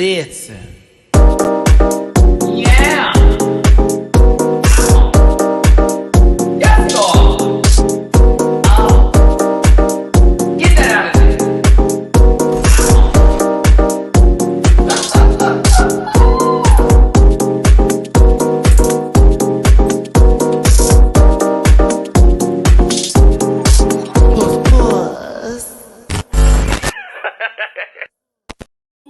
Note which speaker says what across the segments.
Speaker 1: Listen. Yeah. Yes, God. Oh. Get that out of there.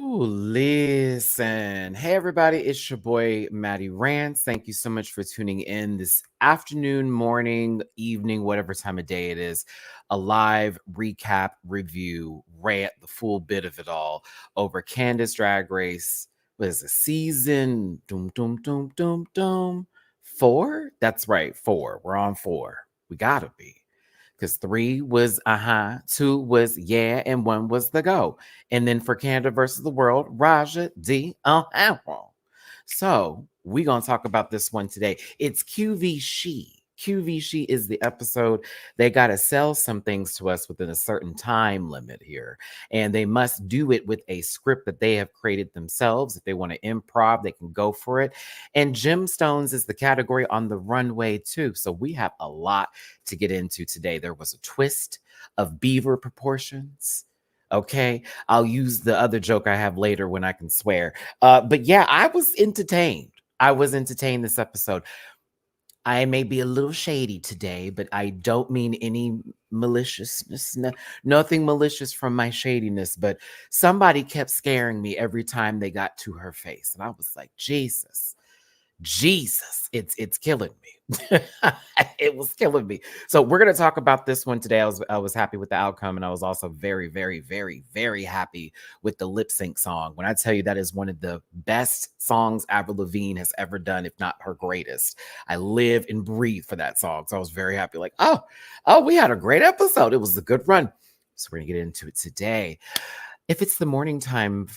Speaker 1: Listen. Hey, everybody. It's your boy, Matty Rants. Thank you so much for tuning in this afternoon, morning, evening, whatever time of day it is. A live recap, review, rant, the full bit of it all over Candace Drag Race. What is it? Season 4? That's right, 4. We're on 4. We gotta be. Because 3 was 2 was yeah, and 1 was the go. And then for Canada versus the world, Raja D. So we're going to talk about this one today. It's QV She. QV She is the episode. They got to sell some things to us within a certain time limit here. And they must do it with a script that they have created themselves. If they want to improv, they can go for it. And Gemstones is the category on the runway too. So we have a lot to get into today. There was a twist of beaver proportions. Okay, I'll use the other joke I have later when I can swear. But yeah, I was entertained. This episode. I may be a little shady today, but I don't mean any maliciousness. Nothing malicious from my shadiness, but somebody kept scaring me every time they got to her face. And I was like, Jesus, it's killing me. It was killing me. So we're going to talk about this one today. I was happy with the outcome, and I was also very, very, very, very happy with the lip sync song. When I tell you that is one of the best songs Avril Lavigne has ever done, if not her greatest. I live and breathe for that song. So I was very happy. Like, oh, we had a great episode. It was a good run. So we're going to get into it today. If it's the morning time,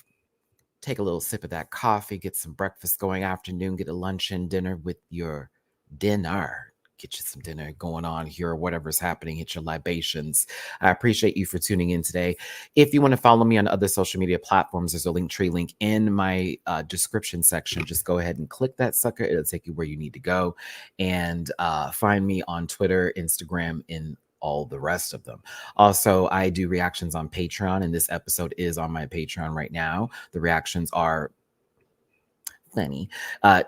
Speaker 1: take a little sip of that coffee, get some breakfast going, afternoon, get a lunch and dinner with your dinner. Get you some dinner going on here or whatever's happening. Hit your libations. I appreciate you for tuning in today. If you want to follow me on other social media platforms, there's a Linktree link in my description section. Just go ahead and click that sucker. It'll take you where you need to go. And find me on Twitter, Instagram, and all the rest of them. Also, I do reactions on Patreon, and this episode is on my Patreon right now. The reactions are funny.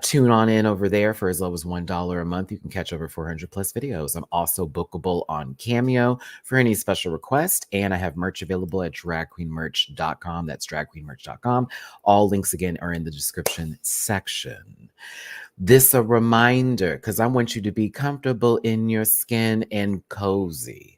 Speaker 1: Tune on in over there for as low as $1 a month. You can catch over 400 plus videos. I'm also bookable on Cameo for any special request, and I have merch available at dragqueenmerch.com. That's dragqueenmerch.com. All links again are in the description section. This a reminder, because I want you to be comfortable in your skin and cozy.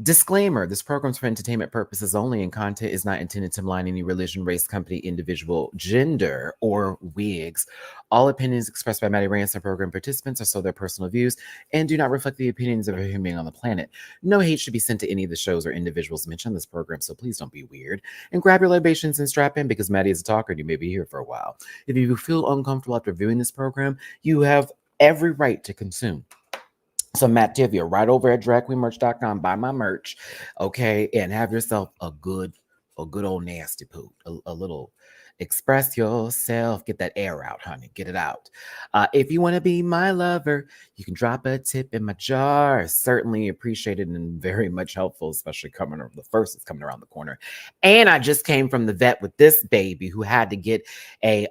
Speaker 1: Disclaimer, this program's for entertainment purposes only, and content is not intended to malign any religion, race, company, individual, gender, or wigs. All opinions expressed by Matty Rants and program participants are so their personal views and do not reflect the opinions of every human being on the planet. No hate should be sent to any of the shows or individuals mentioned in this program, so please don't be weird. And grab your libations and strap in, because Matty is a talker and you may be here for a while. If you feel uncomfortable after viewing this program, you have every right to consume some Matt Tivia right over at dragqueenmerch.com. Buy my merch, okay, and have yourself a good old nasty poop, a little express yourself, get that air out, honey, get it out. If you want to be my lover, you can drop a tip in my jar. Certainly appreciated and very much helpful, especially coming over the first is coming around the corner. And I just came from the vet with this baby who had to get an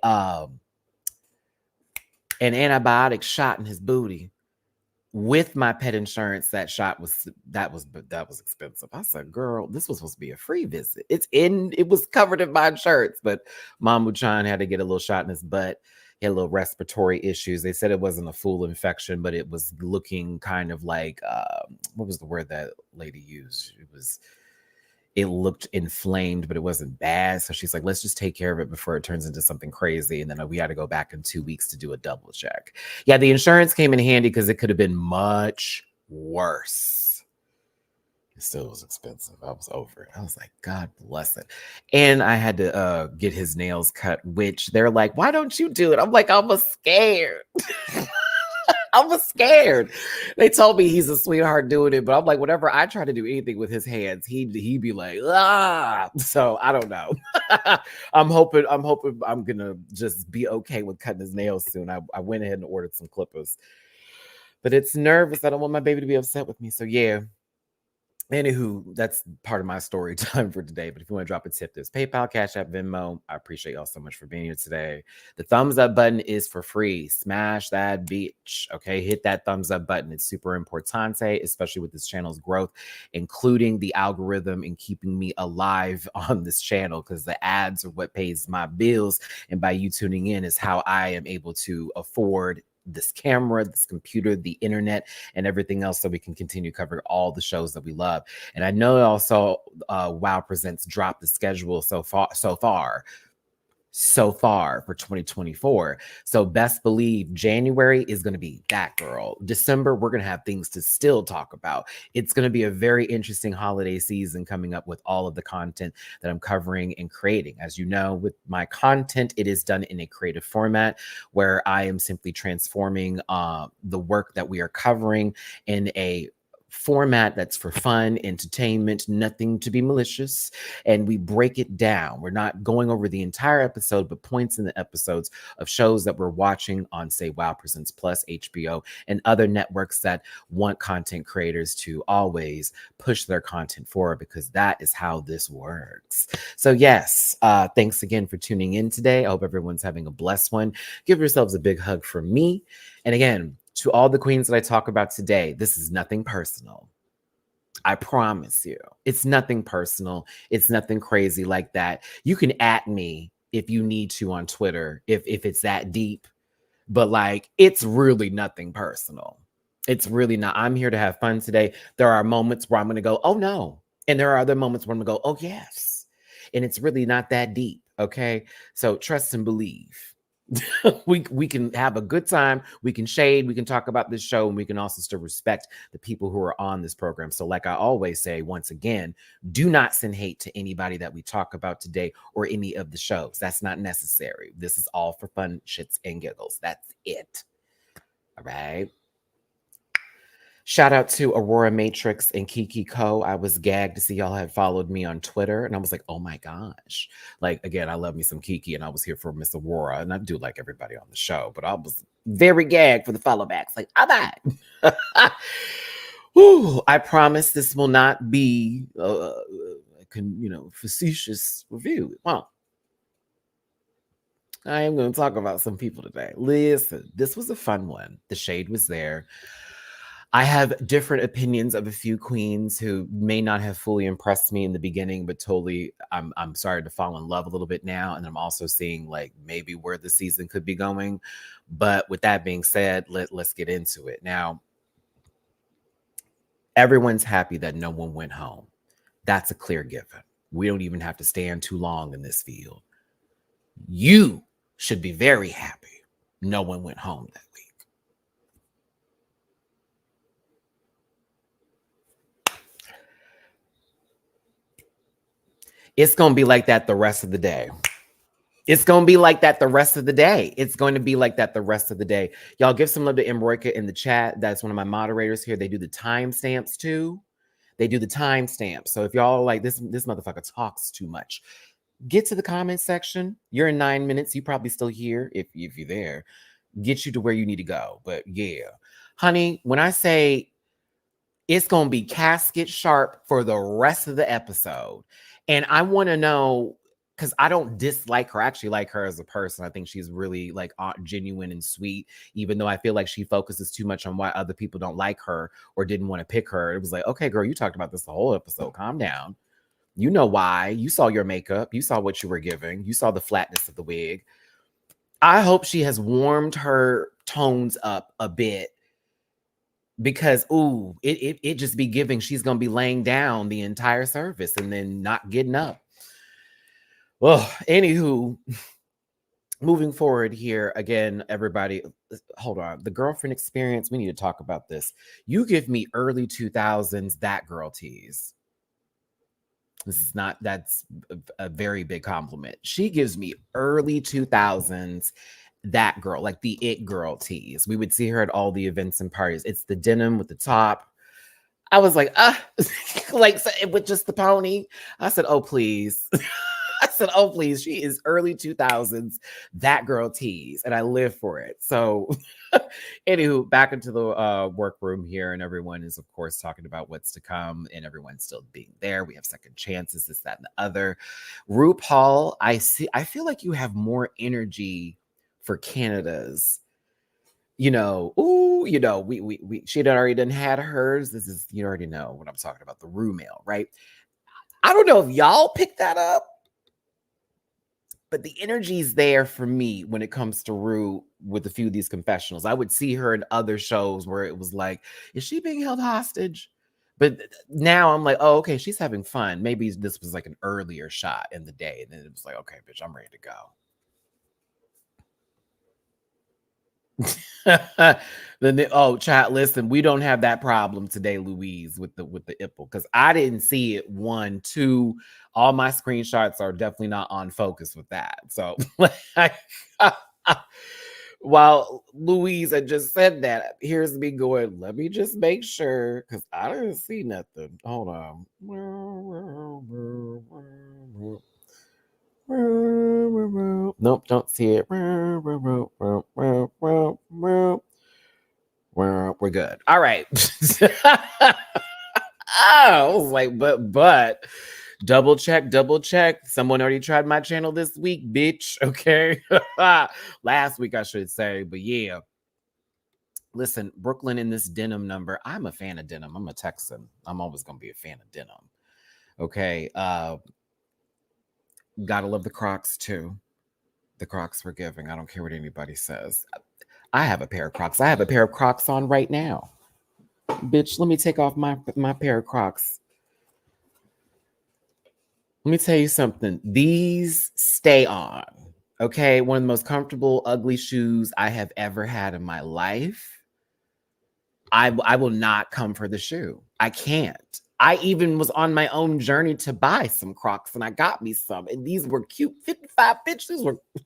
Speaker 1: antibiotic shot in his booty. With my pet insurance, that was expensive. I said, girl, this was supposed to be a free visit. It was covered in my insurance, but Mamu Chan had to get a little shot in his butt. He had a little respiratory issues. They said it wasn't a full infection, but it was looking kind of like, what was the word that lady used? It looked inflamed, but it wasn't bad. So she's like, let's just take care of it before it turns into something crazy. And then we had to go back in 2 weeks to do a double check. Yeah, the insurance came in handy because it could have been much worse. It still was expensive. I was over it. I was like, God bless it. And I had to get his nails cut, which they're like, why don't you do it? I'm like, I'm scared. I was scared. They told me he's a sweetheart doing it, but I'm like, whenever I try to do anything with his hands, he'd be like, ah. So I don't know. I'm hoping I'm gonna just be okay with cutting his nails soon. I went ahead and ordered some clippers, but it's nervous. I don't want my baby to be upset with me. So yeah. Anywho, that's part of my story time for today. But if you want to drop a tip, there's PayPal, Cash App, Venmo. I appreciate y'all so much for being here today. The thumbs up button is for free. Smash that bitch. Okay. Hit that thumbs up button. It's super importante, especially with this channel's growth, including the algorithm and keeping me alive on this channel, because the ads are what pays my bills. And by you tuning in is how I am able to afford this camera, this computer, the internet, and everything else, so we can continue covering all the shows that we love. And I know also Wow Presents dropped the schedule so far for 2024. So best believe January is going to be that girl. December, we're going to have things to still talk about. It's going to be a very interesting holiday season coming up with all of the content that I'm covering and creating. As you know, with my content, it is done in a creative format where I am simply transforming the work that we are covering in a format that's for fun, entertainment, nothing to be malicious, and we break it down. We're not going over the entire episode, but points in the episodes of shows that we're watching on, say, Wow Presents Plus, HBO, and other networks that want content creators to always push their content forward, because that is how this works. So yes, thanks again for tuning in today. I hope everyone's having a blessed one. Give yourselves a big hug from me. And again, to all the queens that I talk about today, this is nothing personal. I promise you. It's nothing personal. It's nothing crazy like that. You can at me if you need to on Twitter, if it's that deep, but like, it's really nothing personal. It's really not. I'm here to have fun today. There are moments where I'm going to go, oh no. And there are other moments where I'm going to go, oh yes. And it's really not that deep. Okay. So trust and believe. we can have a good time, we can shade, we can talk about this show, and we can also still respect the people who are on this program. So like I always say, once again, do not send hate to anybody that we talk about today or any of the shows. That's not necessary. This is all for fun, shits and giggles. That's it. All right. Shout out to Aurora Matrix and Kiki Co. I was gagged to see y'all had followed me on Twitter, and I was like, oh my gosh. Like, again, I love me some Kiki, and I was here for Miss Aurora, and I do like everybody on the show, but I was very gagged for the follow backs. Like, I'm not. Ooh, I promise this will not be facetious review. Well, I am going to talk about some people today. Listen, this was a fun one. The shade was there. I have different opinions of a few queens who may not have fully impressed me in the beginning, but totally, I'm sorry to fall in love a little bit now. And I'm also seeing like maybe where the season could be going. But with that being said, let's get into it. Now, everyone's happy that no one went home. That's a clear given. We don't even have to stand too long in this field. You should be very happy no one went home that week. It's going to be like that the rest of the day. It's going to be like that the rest of the day. It's going to be like that the rest of the day. Y'all give some love to Embroica in the chat. That's one of my moderators here. They do the timestamps too. They do the timestamps. So if y'all are like, this motherfucker talks too much, get to the comment section. You're in 9 minutes. You probably still here if you're there. Get you to where you need to go. But yeah, honey, when I say it's going to be casket sharp for the rest of the episode, and I want to know, because I don't dislike her. I actually like her as a person. I think she's really like genuine and sweet, even though I feel like she focuses too much on why other people don't like her or didn't want to pick her. It was like, okay, girl, you talked about this the whole episode. Calm down. You know why. You saw your makeup. You saw what you were giving. You saw the flatness of the wig. I hope she has warmed her tones up a bit, because it just be giving she's gonna be laying down the entire service and then not getting up. Well, anywho, moving forward here again, everybody, hold on. The girlfriend experience, we need to talk about this. You give me early 2000s that girl tease. That's a very big compliment. She gives me early 2000s that girl, like the it girl tease. We would see her at all the events and parties. It's the denim with the top. I was like, like with just the pony. I said, oh, please. I said, oh, please. She is early 2000s, that girl tease. And I live for it. So, anywho, back into the workroom here. And everyone is, of course, talking about what's to come. And everyone's still being there. We have second chances, this, that, and the other. RuPaul, I feel like you have more energy for Canada's. We she had already done had hers. This is, you already know what I'm talking about, the Rue mail, right? I don't know if y'all picked that up, but the energy's there for me when it comes to Rue with a few of these confessionals. I would see her in other shows where it was like, is she being held hostage? But now I'm like, oh, okay, she's having fun. Maybe this was like an earlier shot in the day. And then it was like, okay, bitch, I'm ready to go. Chat, listen, we don't have that problem today, Louise, with the ipple, because I didn't see it. 1, 2, all my screenshots are definitely not on focus with that. So while Louise had just said that, here's me going, let me just make sure, because I didn't see nothing. Hold on. Nope, don't see it. We're good. All right. I was like, but double check. Someone already tried my channel this week, bitch. Okay. Last week, I should say. But yeah. Listen, Brooklyn in this denim number. I'm a fan of denim. I'm a Texan. I'm always going to be a fan of denim. Okay. Gotta love the Crocs too. The Crocs were giving. I don't care what anybody says. I have a pair of Crocs. I have a pair of Crocs on right now. Bitch, let me take off my pair of Crocs. Let me tell you something. These stay on. Okay. One of the most comfortable, ugly shoes I have ever had in my life. I will not come for the shoe. I can't. I even was on my own journey to buy some Crocs, and I got me some. And these were cute. 55, bitch. These were one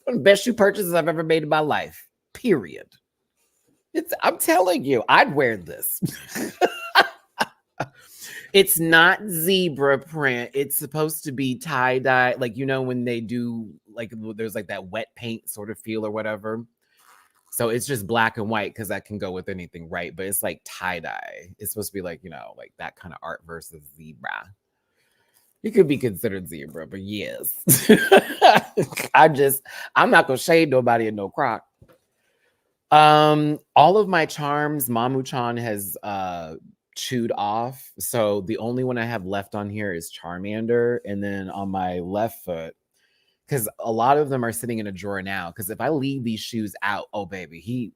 Speaker 1: of the best shoe purchases I've ever made in my life. Period. I'm telling you, I'd wear this. It's not zebra print. It's supposed to be tie-dye. Like, when they do, like, there's like that wet paint sort of feel or whatever. So it's just black and white because that can go with anything, right? But it's like tie-dye. It's supposed to be like, like that kind of art versus zebra. It could be considered zebra, but yes. I'm not going to shade nobody in no Croc. All of my charms, Mamu-chan has chewed off. So the only one I have left on here is Charmander. And then on my left foot, because a lot of them are sitting in a drawer now. Because if I leave these shoes out, oh baby, he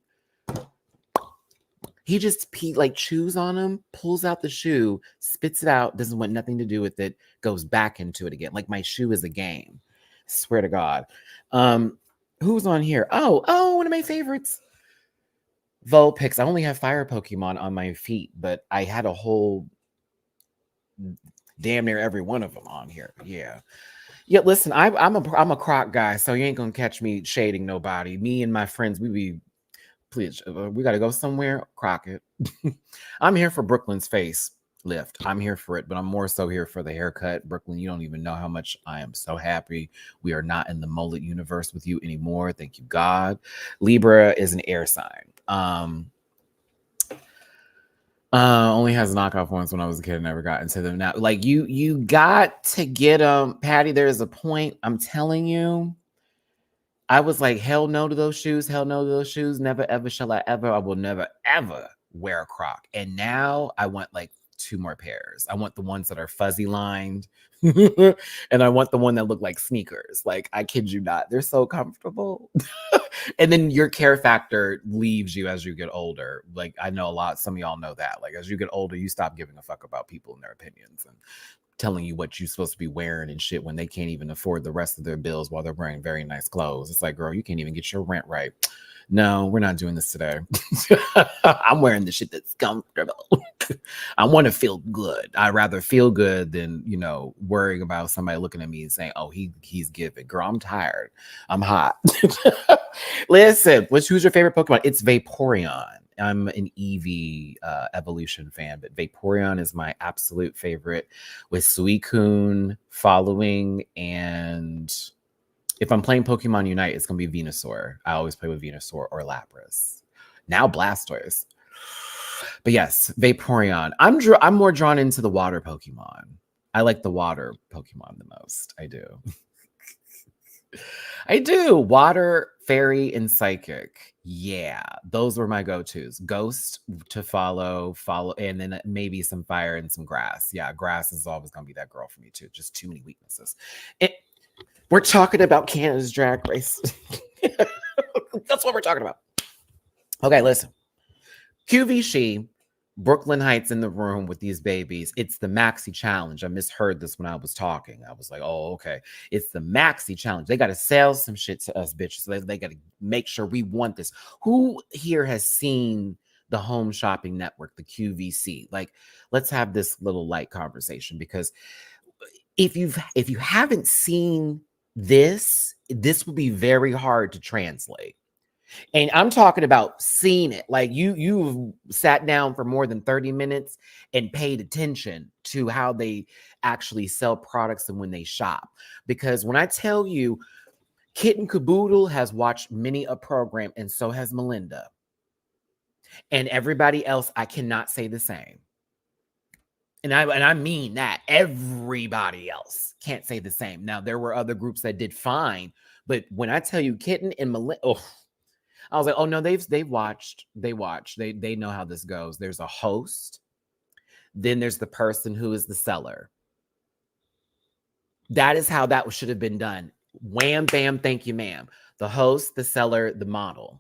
Speaker 1: just chews on them, pulls out the shoe, spits it out, doesn't want nothing to do with it, goes back into it again. Like my shoe is a game. I swear to God. Who's on here? Oh, one of my favorites. Vulpix. I only have fire Pokemon on my feet, but I had a whole damn near every one of them on here. Yeah. Yeah, listen, I'm a Croc guy, so you ain't gonna catch me shading nobody. Me and my friends, please, we gotta go somewhere. Crockett. I'm here for Brooklyn's face lift. I'm here for it, but I'm more so here for the haircut. Brooklyn, you don't even know how much I am so happy we are not in the mullet universe with you anymore. Thank you, God. Libra is an air sign. Only has knockoff ones when I was a kid. I never got into them. Now, like you got to get them, Patty. There's a point. I'm telling you. I was like, hell no to those shoes. Hell no to those shoes. Never ever shall I ever. I will never ever wear a Croc. And now I want like 2 more pairs. I want the ones that are fuzzy lined, and I want the one that look like sneakers. Like, I kid you not, they're so comfortable. And then your care factor leaves you as you get older. Like, I know some of y'all know that. Like, as you get older, you stop giving a fuck about people and their opinions. And telling you what you're supposed to be wearing and shit when they can't even afford the rest of their bills while they're wearing very nice clothes. It's like, girl, you can't even get your rent right. No, we're not doing this today. I'm wearing the shit that's comfortable. I want to feel good. I'd rather feel good than, worrying about somebody looking at me and saying, oh, he's giving. Girl, I'm tired. I'm hot. Listen, who's your favorite Pokemon? It's Vaporeon. I'm an Eevee evolution fan, but Vaporeon is my absolute favorite, with Suicune following. And if I'm playing Pokemon Unite, it's going to be Venusaur. I always play with Venusaur or Lapras. Now Blastoise. But yes, Vaporeon. I'm more drawn into the water Pokemon. I like the water Pokemon the most. I do. I do. Water, Fairy, and Psychic. Yeah, those were my go-tos. Ghost to follow, and then maybe some fire and some grass. Yeah, grass is always going to be that girl for me too. Just too many weaknesses. We're talking about Canada's Drag Race. That's what we're talking about. Okay, listen. QVC, Brooklyn Heights in the room with these babies. It's the Maxi Challenge. I misheard this when I was talking. I was like, oh, okay. It's the Maxi Challenge. They got to sell some shit to us, bitches. So they got to make sure we want this. Who here has seen the Home Shopping Network, the QVC? Like, let's have this little light conversation, because if you haven't seen this will be very hard to translate. And I'm talking about seeing it. Like you've sat down for more than 30 minutes and paid attention to how they actually sell products and when they shop. Because when I tell you, Kitten Caboodle has watched many a program, and so has Melinda. And everybody else, I cannot say the same. And I mean that. Everybody else can't say the same. Now, there were other groups that did fine, but when I tell you Kitten and Melinda, I was like, oh no, they watched. They know how this goes. There's a host, then there's the person who is the seller. That is how that should have been done. Wham, bam, thank you, ma'am. The host, the seller, the model.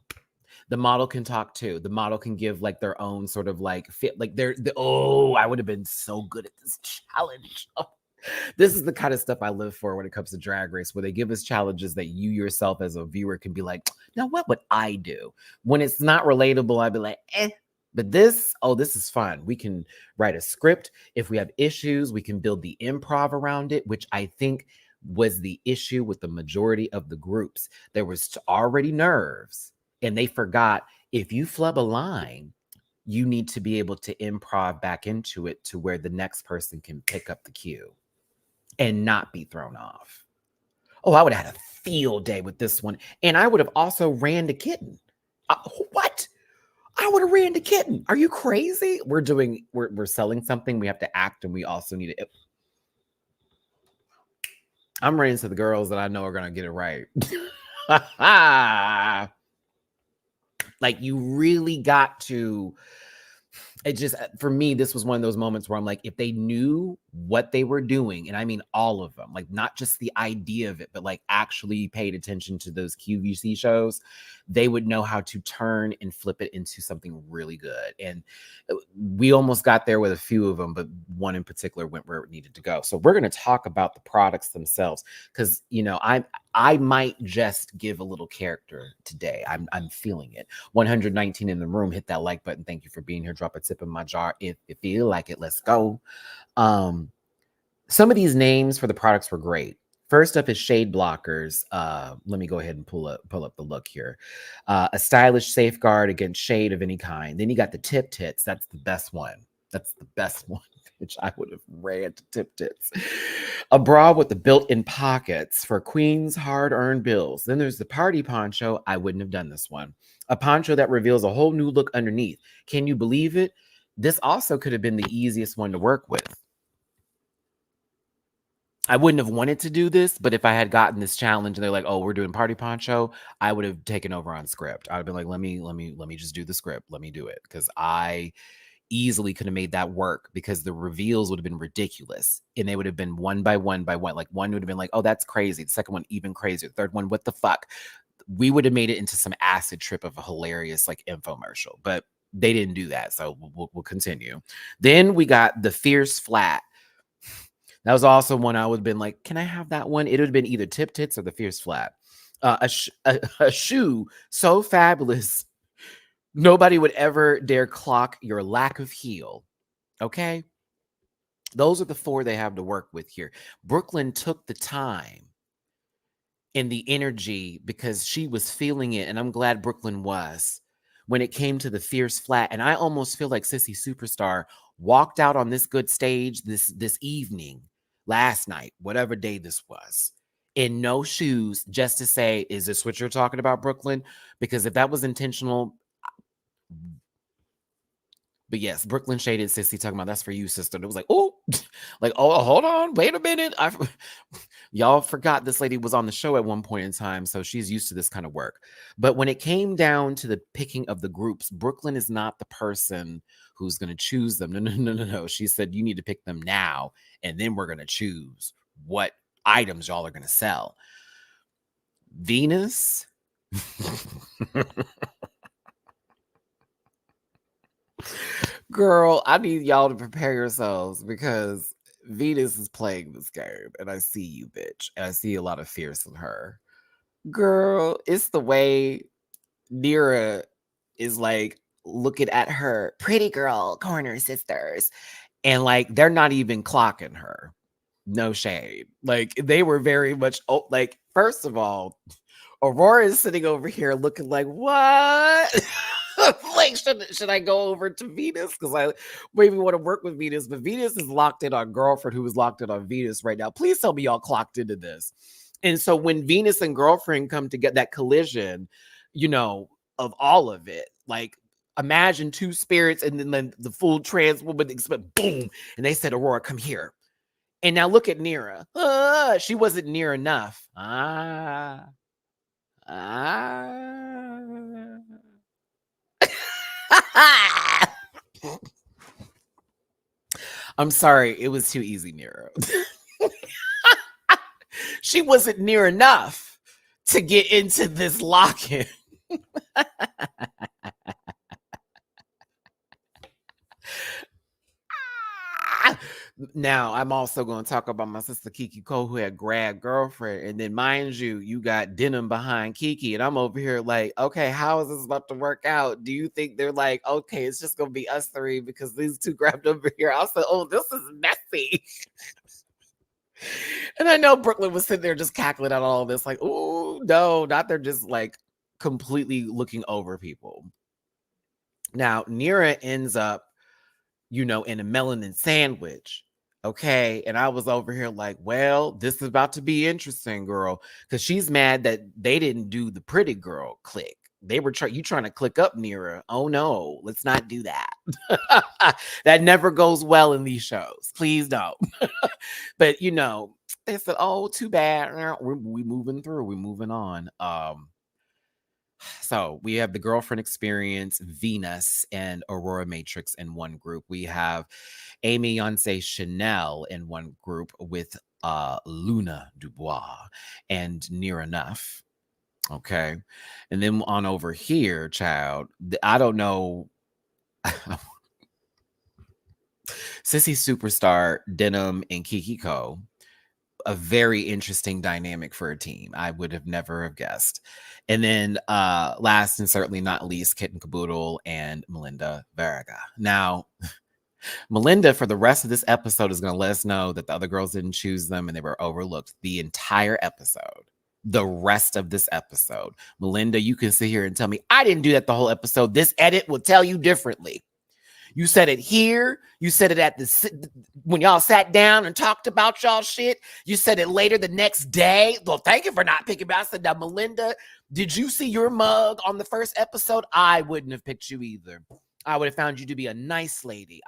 Speaker 1: The model can talk too. The model can give like their own sort of like fit. Like I would have been so good at this challenge. Oh, this is the kind of stuff I live for when it comes to Drag Race, where they give us challenges that you yourself as a viewer can be like, now what would I do? When it's not relatable, I'd be like, But this is fun. We can write a script. If we have issues, we can build the improv around it, which I think was the issue with the majority of the groups. There was already nerves, and they forgot, if you flub a line, you need to be able to improv back into it to where the next person can pick up the cue and not be thrown off. Oh, I would have had a field day with this one. And I would have also ran the Kitten. What? I would have ran the Kitten. Are you crazy? We're selling something. We have to act, and we also need to. I'm running to the girls that I know are going to get it right. Like, you really got to. It just, for me, this was one of those moments where I'm like, if they knew what they were doing, and I mean all of them, like not just the idea of it, but like actually paid attention to those QVC shows, they would know how to turn and flip it into something really good. And we almost got there with a few of them, but one in particular went where it needed to go. So we're going to talk about the products themselves, because, I might just give a little character today. I'm feeling it. 119 in the room. Hit that like button. Thank you for being here. Drop a tip in my jar if you feel like it. Let's go. Some of these names for the products were great. First up is shade blockers. Let me go ahead and pull up the look here. A stylish safeguard against shade of any kind. Then you got the tip tits. That's the best one. Which I would have ran to tip tits. A bra with the built-in pockets for queens' hard-earned bills. Then there's the party poncho. I wouldn't have done this one. A poncho that reveals a whole new look underneath. Can you believe it? This also could have been the easiest one to work with. I wouldn't have wanted to do this, but if I had gotten this challenge and they're like, oh, we're doing party poncho, I would have taken over on script. I'd have been like, let me just do the script. Let me do it. Because I easily could have made that work, because the reveals would have been ridiculous, and they would have been one by one by one. Like, one would have been like, oh, that's crazy. The second one, even crazier. The third one, what the fuck? We would have made it into some acid trip of a hilarious like infomercial, but they didn't do that. So we'll continue. Then we got the fierce flat. That was also one I would have been like, can I have that one? It would have been either Tip Tits or the Fierce Flat. A shoe so fabulous, nobody would ever dare clock your lack of heel. Okay? Those are the 4 they have to work with here. Brooklyn took the time and the energy because she was feeling it, and I'm glad Brooklyn was, when it came to the Fierce Flat. And I almost feel like Sissy Superstar walked out on this good stage this evening, last night, whatever day this was, in no shoes, just to say, is this what you're talking about, Brooklyn? Because if that was intentional, but yes, Brooklyn shaded Sissy talking about that's for you, sister. And it was like, oh, like, oh, hold on, wait a minute. Y'all forgot this lady was on the show at one point in time, so she's used to this kind of work. But when it came down to the picking of the groups, Brooklyn is not the person who's going to choose them. No. She said, you need to pick them now, and then we're going to choose what items y'all are going to sell. Venus. Girl, I need y'all to prepare yourselves because Venus is playing this game, and I see you, bitch. And I see a lot of fierce in her. Girl, it's the way Nira is like looking at her pretty girl corner sisters, and like they're not even clocking her. No shade. Like they were very much like, first of all, Aurora is sitting over here looking like, what? Like, should I go over to Venus? Because I maybe want to work with Venus, but Venus is locked in on Girlfriend, who is locked in on Venus right now. Please tell me y'all clocked into this. And so when Venus and Girlfriend come to get that collision, of all of it, like imagine 2 spirits and then the full trans woman, boom, and they said, Aurora, come here. And now look at Nira. She wasn't near enough. I'm sorry, it was too easy, Nero. She wasn't near enough to get into this lock-in. Now, I'm also going to talk about my sister Kiki Cole, who had grabbed Girlfriend. And then, mind you, you got Denim behind Kiki. And I'm over here like, okay, how is this about to work out? Do you think they're like, okay, it's just going to be us 3 because these 2 grabbed over here? I said, oh, this is messy. And I know Brooklyn was sitting there just cackling at all this, like, oh, no, not they're just like completely looking over people. Now, Nira ends up, in a melanin sandwich. Okay. And I was over here like, well, this is about to be interesting, girl. Because she's mad that they didn't do the pretty girl click. They were trying to click up Nira. Oh no, let's not do that. That never goes well in these shows. Please don't. But they said, oh, too bad. We moving through. We're moving on. So we have the Girlfriend Experience, Venus, and Aurora Matrix in one group. We have Amy Yonsei Chanel in one group with Luna Dubois and Near Enough. Okay. And then on over here, child, I don't know. Sissy Superstar, Denim, and Kiki Ko. A very interesting dynamic for a team. I would have never have guessed. And then last and certainly not least, Kitten Caboodle and Melinda Verga. Now, Melinda, for the rest of this episode, is going to let us know that the other girls didn't choose them and they were overlooked the entire episode. The rest of this episode. Melinda, you can sit here and tell me, I didn't do that the whole episode. This edit will tell you differently. You said it here. You said it when y'all sat down and talked about y'all shit. You said it later the next day. Well, thank you for not picking me. I said, now, Melinda, did you see your mug on the first episode? I wouldn't have picked you either. I would have found you to be a nice lady,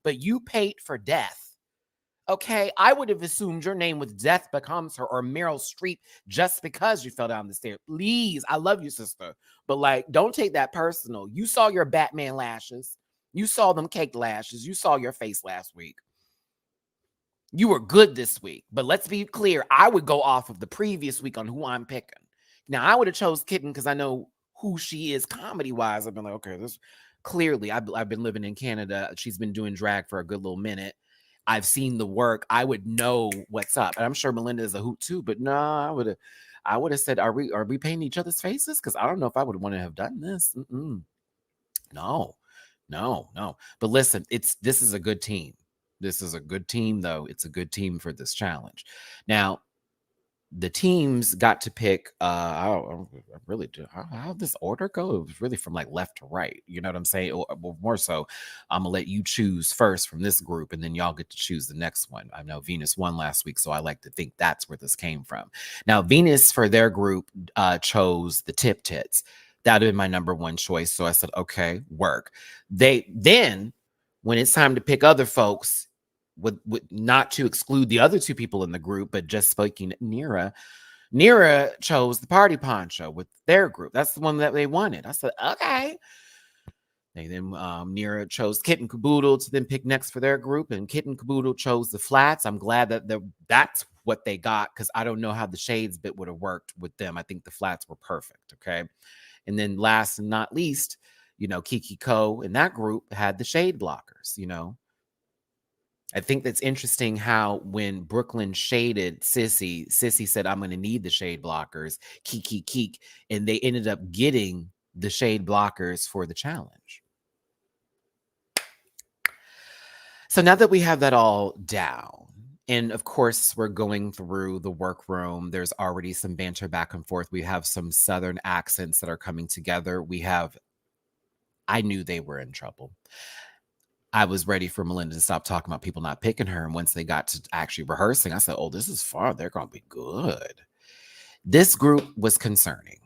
Speaker 1: but you paid for death. Okay, I would have assumed your name with Death Becomes Her or Meryl Streep just because you fell down the stairs. Please, I love you, sister. But like, don't take that personal. You saw your Batman lashes. You saw them cake lashes. You saw your face last week. You were good this week. But let's be clear. I would go off of the previous week on who I'm picking. Now, I would have chose Kitten because I know who she is comedy-wise. I've been like, okay, this clearly, I've been living in Canada. She's been doing drag for a good little minute. I've seen the work, I would know what's up. And I'm sure Melinda is a hoot too, but no, I would have said, are we painting each other's faces? Because I don't know if I would want to have done this. No, no. But listen, this is a good team. This is a good team, though. It's a good team for this challenge. Now, the teams got to pick I really do how this order go. It was really from like left to right, you know what I'm saying? Or well, more so, I'm gonna let you choose first from this group, and then y'all get to choose the next one. I know Venus won last week, so I like to think that's where this came from. Now Venus, for their group, chose the tip tits. That would be my number one choice, so I said okay, work. They then, when it's time to pick other folks, with not to exclude the other two people in the group, but just speaking Nira chose the party poncho with their group. That's the one that they wanted. I said, okay. They then Nira chose Kitten Caboodle to then pick next for their group, and Kitten Caboodle chose the flats. I'm glad that that's what they got, because I don't know how the shades bit would have worked with them. I think the flats were perfect. Okay. And then last and not least, Kiki Ko in that group had the shade blockers, I think that's interesting how when Brooklyn shaded Sissy said, I'm going to need the shade blockers, keek, and they ended up getting the shade blockers for the challenge. So now that we have that all down, and of course, we're going through the workroom, there's already some banter back and forth. We have some Southern accents that are coming together. I knew they were in trouble. I was ready for Melinda to stop talking about people not picking her. And once they got to actually rehearsing, I said, oh, this is fun. They're going to be good. This group was concerning.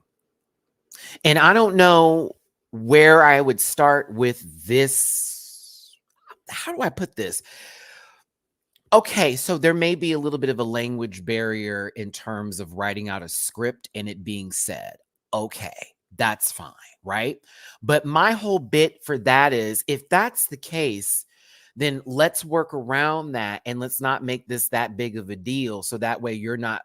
Speaker 1: And I don't know where I would start with this. How do I put this? Okay, so there may be a little bit of a language barrier in terms of writing out a script and it being said. Okay, that's fine, right? But my whole bit for that is, if that's the case, then let's work around that and let's not make this that big of a deal. So that way you're not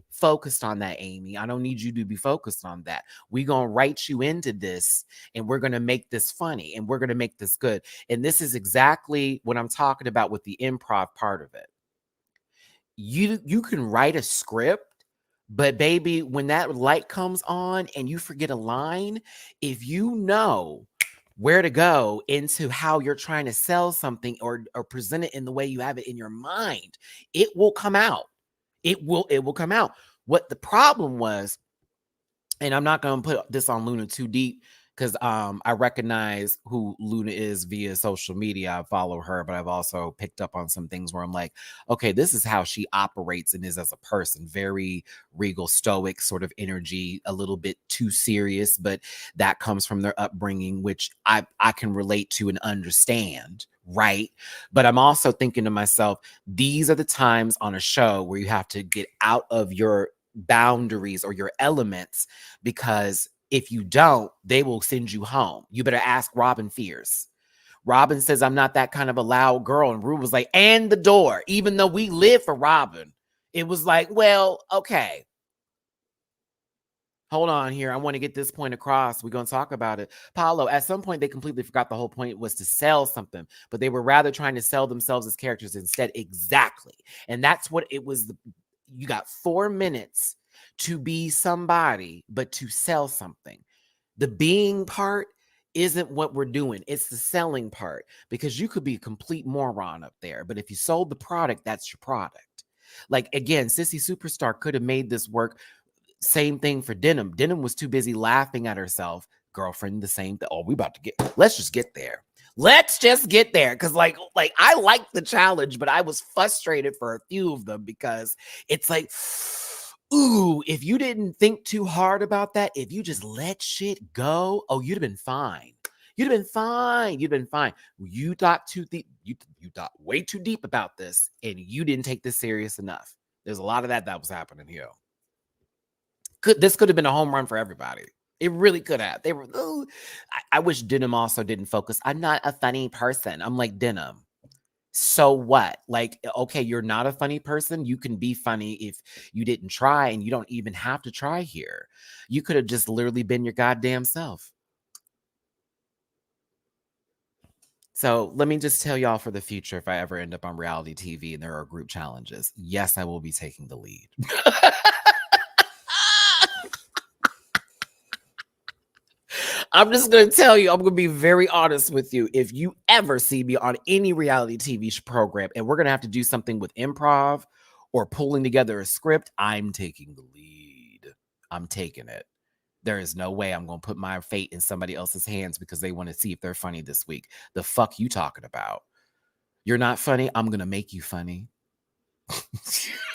Speaker 1: focused on that, Amy. I don't need you to be focused on that. We're going to write you into this, and we're going to make this funny, and we're going to make this good. And this is exactly what I'm talking about with the improv part of it. You can write a script, but baby, when that light comes on and you forget a line, if you know where to go into how you're trying to sell something or present it in the way you have it in your mind, it will come out. It will come out. What the problem was, and I'm not going to put this on Luna too deep, because I recognize who Luna is via social media. I follow her, but I've also picked up on some things where I'm like, okay, this is how she operates and is as a person. Very regal, stoic sort of energy, a little bit too serious, but that comes from their upbringing, which I can relate to and understand, right? But I'm also thinking to myself, these are the times on a show where you have to get out of your boundaries or your elements, because if you don't, they will send you home. You better ask Robin Fierce. Robin says, I'm not that kind of a loud girl. And Rue was like, and the door, even though we live for Robin. It was like, well, okay. Hold on here. I want to get this point across. We're going to talk about it. Paulo, at some point, they completely forgot the whole point was to sell something, but they were rather trying to sell themselves as characters instead. Exactly. And that's what it was. You got 4 minutes to be somebody, but to sell something. The being part isn't what we're doing. It's the selling part, because you could be a complete moron up there, but if you sold the product, that's your product. Like, again, Sissy Superstar could have made this work. Same thing for Denim. Denim was too busy laughing at herself. Girlfriend, the same thing. Oh, let's just get there. Let's just get there. Because like I liked the challenge, but I was frustrated for a few of them, because it's like, ooh, if you didn't think too hard about that, if you just let shit go, oh, you'd have been fine. You'd have been fine. You'd have been fine. You thought too deep. You thought way too deep about this, and you didn't take this serious enough. There's a lot of that was happening here. This could have been a home run for everybody. It really could have. They were. Ooh, I wish Denim also didn't focus. I'm not a funny person. I'm like, Denim. So what? Like, okay, you're not a funny person. You can be funny if you didn't try, and you don't even have to try here. You could have just literally been your goddamn self. So let me just tell y'all for the future, if I ever end up on reality TV and there are group challenges, yes, I will be taking the lead. I'm just going to tell you, I'm going to be very honest with you. If you ever see me on any reality TV program and we're going to have to do something with improv or pulling together a script, I'm taking the lead. I'm taking it. There is no way I'm going to put my fate in somebody else's hands because they want to see if they're funny this week. The fuck you talking about? You're not funny. I'm going to make you funny.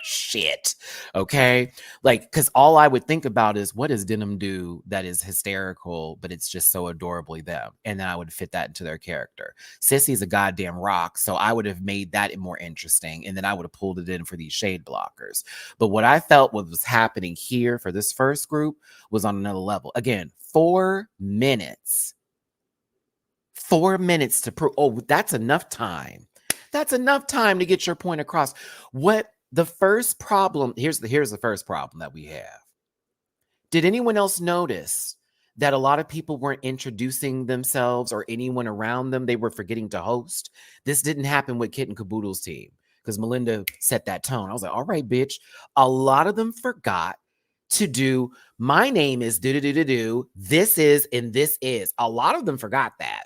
Speaker 1: Shit. Okay. Like, because all I would think about is what does Denim do that is hysterical, but it's just so adorably them. And then I would fit that into their character. Sissy's a goddamn rock. So I would have made that more interesting. And then I would have pulled it in for these shade blockers. But what I felt what was happening here for this first group was on another level. Again, 4 minutes. 4 minutes to prove. Oh, that's enough time. That's enough time to get your point across. What the first problem, here's the first problem that we have. Did anyone else notice that a lot of people weren't introducing themselves or anyone around them? They were forgetting to host. This didn't happen with Kit and Caboodle's team because Melinda set that tone. I was like, all right, bitch. A lot of them forgot to do, my name is do, this is, and this is. A lot of them forgot that.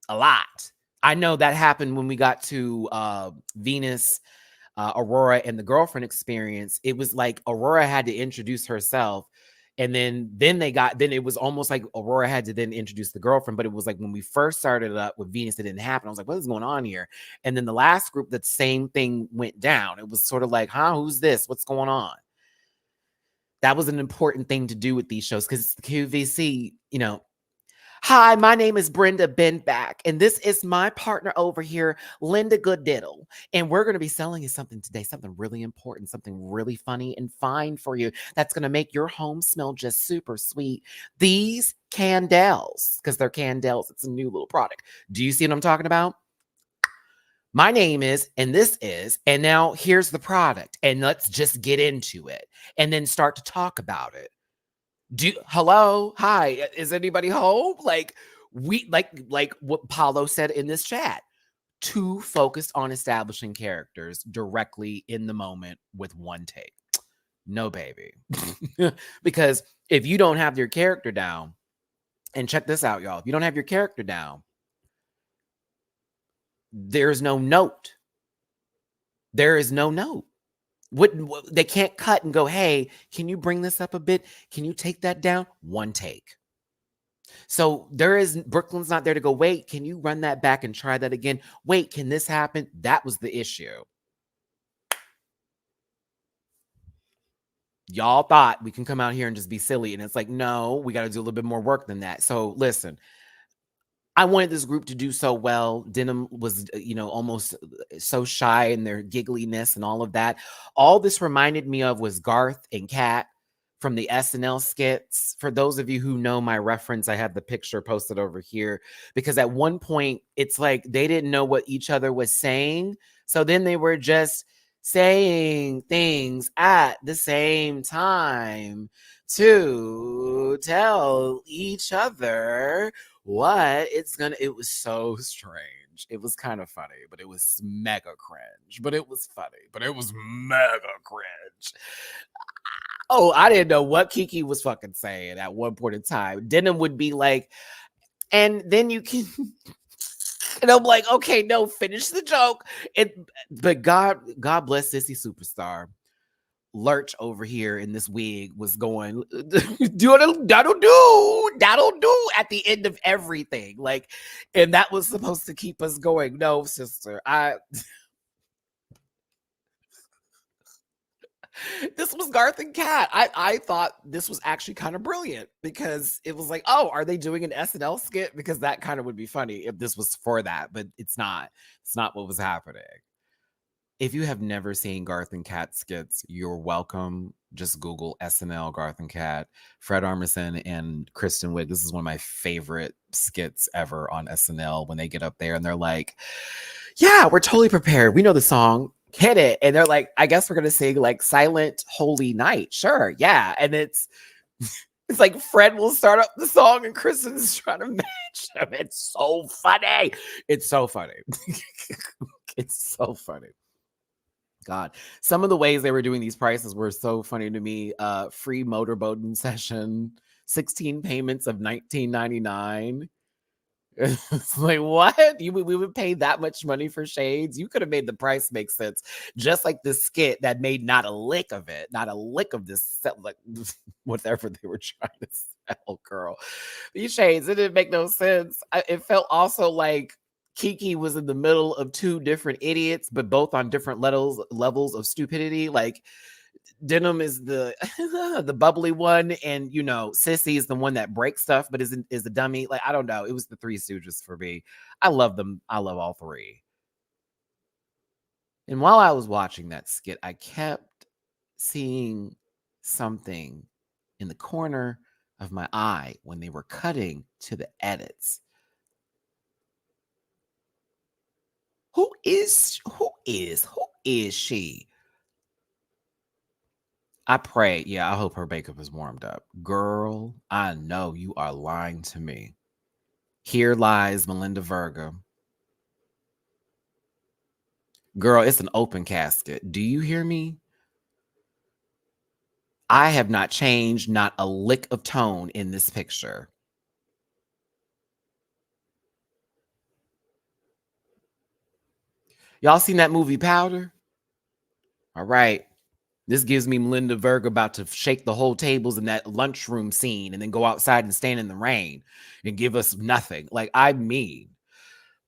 Speaker 1: A lot. I know that happened when we got to Venus, Aurora, and the girlfriend experience. It was like Aurora had to introduce herself. And then it was almost like Aurora had to then introduce the girlfriend. But it was like when we first started up with Venus, it didn't happen. I was like, what is going on here? And then the last group, that same thing went down. It was sort of like, huh, who's this? What's going on? That was an important thing to do with these shows because QVC, you know, hi, my name is Brenda Benback, and this is my partner over here, Linda Goodiddle. And we're going to be selling you something today, something really important, something really funny and fine for you that's going to make your home smell just super sweet. These candles, because they're candles, it's a new little product. Do you see what I'm talking about? My name is, and this is, and now here's the product, and let's just get into it and then start to talk about it. Hello, hi, is anybody home? Like what Paulo said in this chat, too focused on establishing characters directly in the moment with one take. No, baby. Because if you don't have your character down, and check this out, y'all, if you don't have your character down, there's no note. There is no note. What they can't cut and go, hey, can you bring this up a bit? Can you take that down? One take. So Brooklyn's not there to go, wait, can you run that back and try that again? Wait, can this happen? That was the issue. Y'all thought we can come out here and just be silly. And it's like, no, we got to do a little bit more work than that. So listen, I wanted this group to do so well. Denim was, almost so shy in their giggliness and all of that. All this reminded me of was Garth and Kat from the SNL skits. For those of you who know my reference, I have the picture posted over here because at one point it's like they didn't know what each other was saying. So then they were just saying things at the same time to tell each other what it was so strange. It was kind of funny, but it was mega cringe. But it was funny, but it was mega cringe. Oh, I didn't know what Kiki was fucking saying at one point in time. Denim would be like, and then you can and I'm like, okay, no, finish the joke. But God bless Sissy Superstar. Lurch over here in this wig was going, that'll do at the end of everything. Like, and that was supposed to keep us going. No, sister, this was Garth and Kat. I thought this was actually kind of brilliant because it was like, oh, are they doing an SNL skit? Because that kind of would be funny if this was for that, but it's not. It's not what was happening. If you have never seen Garth and Kat skits, you're welcome. Just Google SNL Garth and Kat, Fred Armisen and Kristen Wiig. This is one of my favorite skits ever on SNL when they get up there and they're like, yeah, we're totally prepared. We know the song. Hit it. And they're like, I guess we're going to sing like Silent Holy Night. Sure. Yeah. And it's It's like Fred will start up the song and Kristen's trying to match him. It's so funny. It's so funny. It's so funny. God, some of the ways they were doing these prices were so funny to me. Free motorboating session, 16 payments of $19.99. It's like, what? We would pay that much money for shades? You could have made the price make sense. Just like the skit that made not a lick of it, not a lick of this, like whatever they were trying to sell, girl. These shades, it didn't make no sense. It felt also like Kiki was in the middle of two different idiots, but both on different levels of stupidity. Like Denim is the the bubbly one, and Sissy is the one that breaks stuff, but is a dummy. Like, I don't know. It was the Three Stooges for me. I love them. I love all three. And while I was watching that skit, I kept seeing something in the corner of my eye when they were cutting to the edits. Who is she? I pray. Yeah, I hope her makeup is warmed up. Girl, I know you are lying to me. Here lies Melinda Verga. Girl, it's an open casket. Do you hear me? I have not changed not a lick of tone in this picture. Y'all seen that movie Powder? All right. This gives me Melinda Verga about to shake the whole tables in that lunchroom scene and then go outside and stand in the rain and give us nothing. Like, I mean,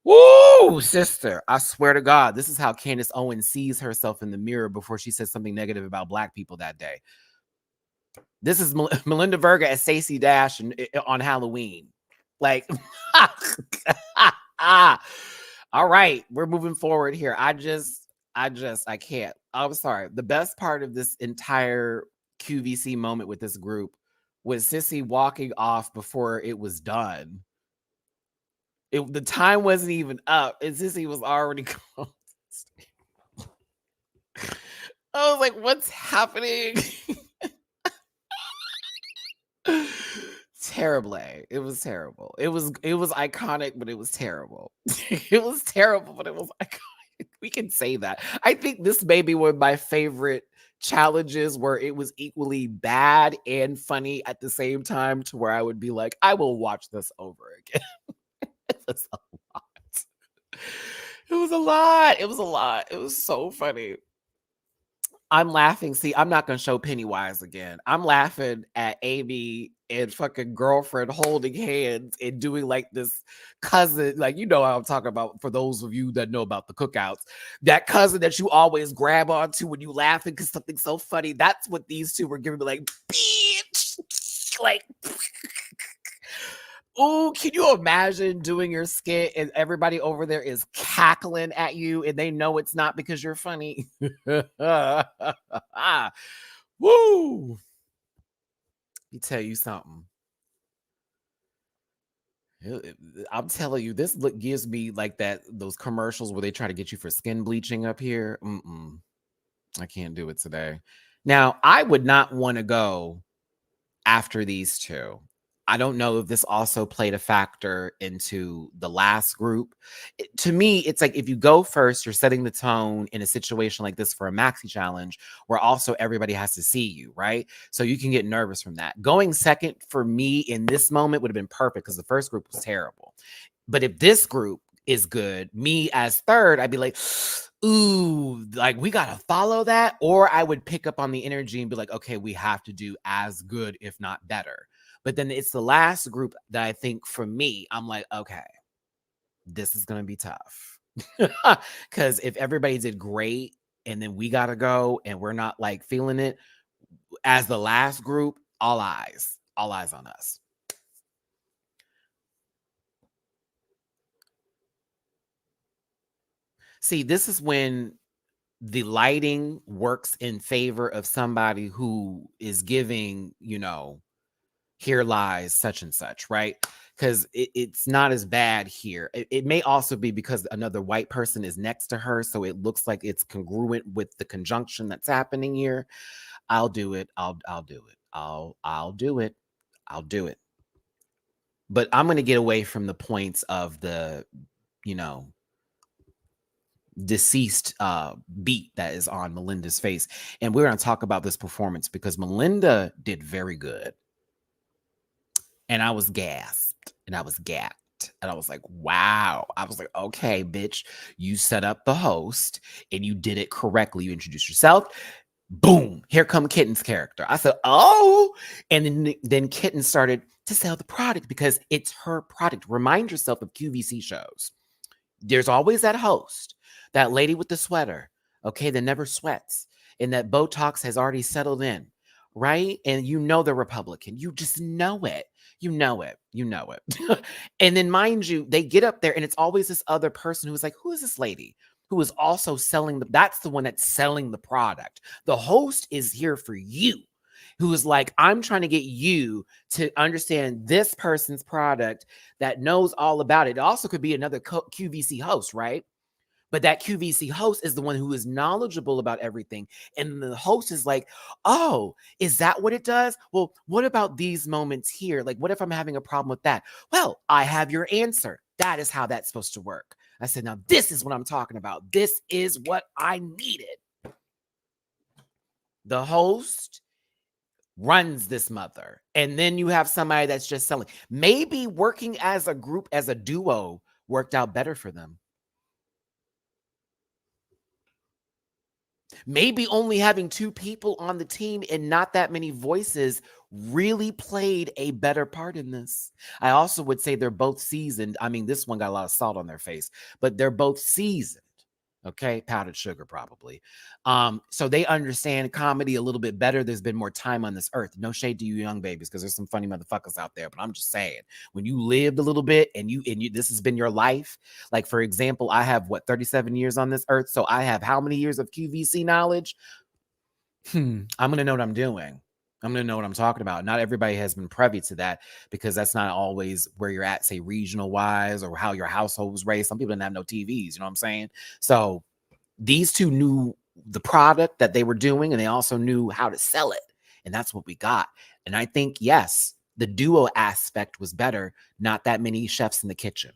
Speaker 1: woo, sister. I swear to God, this is how Candace Owens sees herself in the mirror before she says something negative about Black people that day. This is Melinda Verga as Stacey Dash on Halloween. Like, all right, we're moving forward here. I can't. I'm sorry. The best part of this entire QVC moment with this group was Sissy walking off before it was done. The time wasn't even up, and Sissy was already gone. I was like, what's happening? Terrible. It was terrible. It was iconic, but it was terrible. It was terrible, but it was iconic. We can say that. I think this may be one of my favorite challenges where it was equally bad and funny at the same time, to where I would be like, I will watch this over again. It was a lot. It was a lot. It was a lot. It was so funny. I'm laughing. See, I'm not going to show Pennywise again. I'm laughing at Amy and fucking girlfriend holding hands and doing like this cousin, like, you know what I'm talking about, for those of you that know about the cookouts. That cousin that you always grab onto when you laughing because something's so funny. That's what these two were giving me, like, bitch. Like, oh, can you imagine doing your skit and everybody over there is cackling at you and they know it's not because you're funny? Woo! Let me tell you something. I'm telling you, this look gives me like those commercials where they try to get you for skin bleaching up here. I can't do it today. Now, I would not want to go after these two. I don't know if this also played a factor into the last group. To me, it's like if you go first, you're setting the tone in a situation like this for a maxi challenge where also everybody has to see you, right? So you can get nervous from that. Going second for me in this moment would have been perfect because the first group was terrible. But if this group is good, me as third, I'd be like, ooh, like we got to follow that. Or I would pick up on the energy and be like, okay, we have to do as good, if not better. But then it's the last group that I think for me, I'm like, okay, this is going to be tough. Because if everybody did great and then we got to go and we're not like feeling it, as the last group, all eyes on us. See, this is when the lighting works in favor of somebody who is giving, here lies such and such, right? Because it's not as bad here. It may also be because another white person is next to her, so it looks like it's congruent with the conjunction that's happening here. I'll do it. I'll do it. I'll do it. I'll do it. But I'm going to get away from the points of the, deceased beat that is on Melinda's face. And we're going to talk about this performance because Melinda did very good. And I was gasped and I was gapped. And I was like, wow. I was like, okay, bitch, you set up the host and you did it correctly. You introduced yourself. Boom, here come Kitten's character. I said, oh, and then Kitten started to sell the product because it's her product. Remind yourself of QVC shows. There's always that host, that lady with the sweater, okay, that never sweats, and that Botox has already settled in, right? And they're Republican. You just know it. You know it. And then, mind you, they get up there and it's always this other person who's like, who is this lady? Who is also that's the one that's selling the product. The host is here for you, who is like, I'm trying to get you to understand this person's product that knows all about it. It also could be another QVC host, right? But that QVC host is the one who is knowledgeable about everything. And the host is like, oh, is that what it does? Well, what about these moments here? Like, what if I'm having a problem with that? Well, I have your answer. That is how that's supposed to work. I said, now this is what I'm talking about. This is what I needed. The host runs this mother. And then you have somebody that's just selling. Maybe working as a group, as a duo, worked out better for them. Maybe only having 2 people on the team and not that many voices really played a better part in this. I also would say they're both seasoned. I mean, this one got a lot of salt on their face, but they're both seasoned. Okay, powdered sugar probably. So they understand comedy a little bit better. There's been more time on this earth. No shade to you young babies, because there's some funny motherfuckers out there. But I'm just saying, when you lived a little bit and you this has been your life. Like, for example, I have 37 years on this earth. So I have how many years of QVC knowledge? I'm gonna know what I'm doing. I'm going to know what I'm talking about. Not everybody has been privy to that, because that's not always where you're at, say, regional wise, or how your household was raised. Some people didn't have no TVs, you know what I'm saying? So these 2 knew the product that they were doing, and they also knew how to sell it. And that's what we got. And I think, yes, the duo aspect was better. Not that many chefs in the kitchen.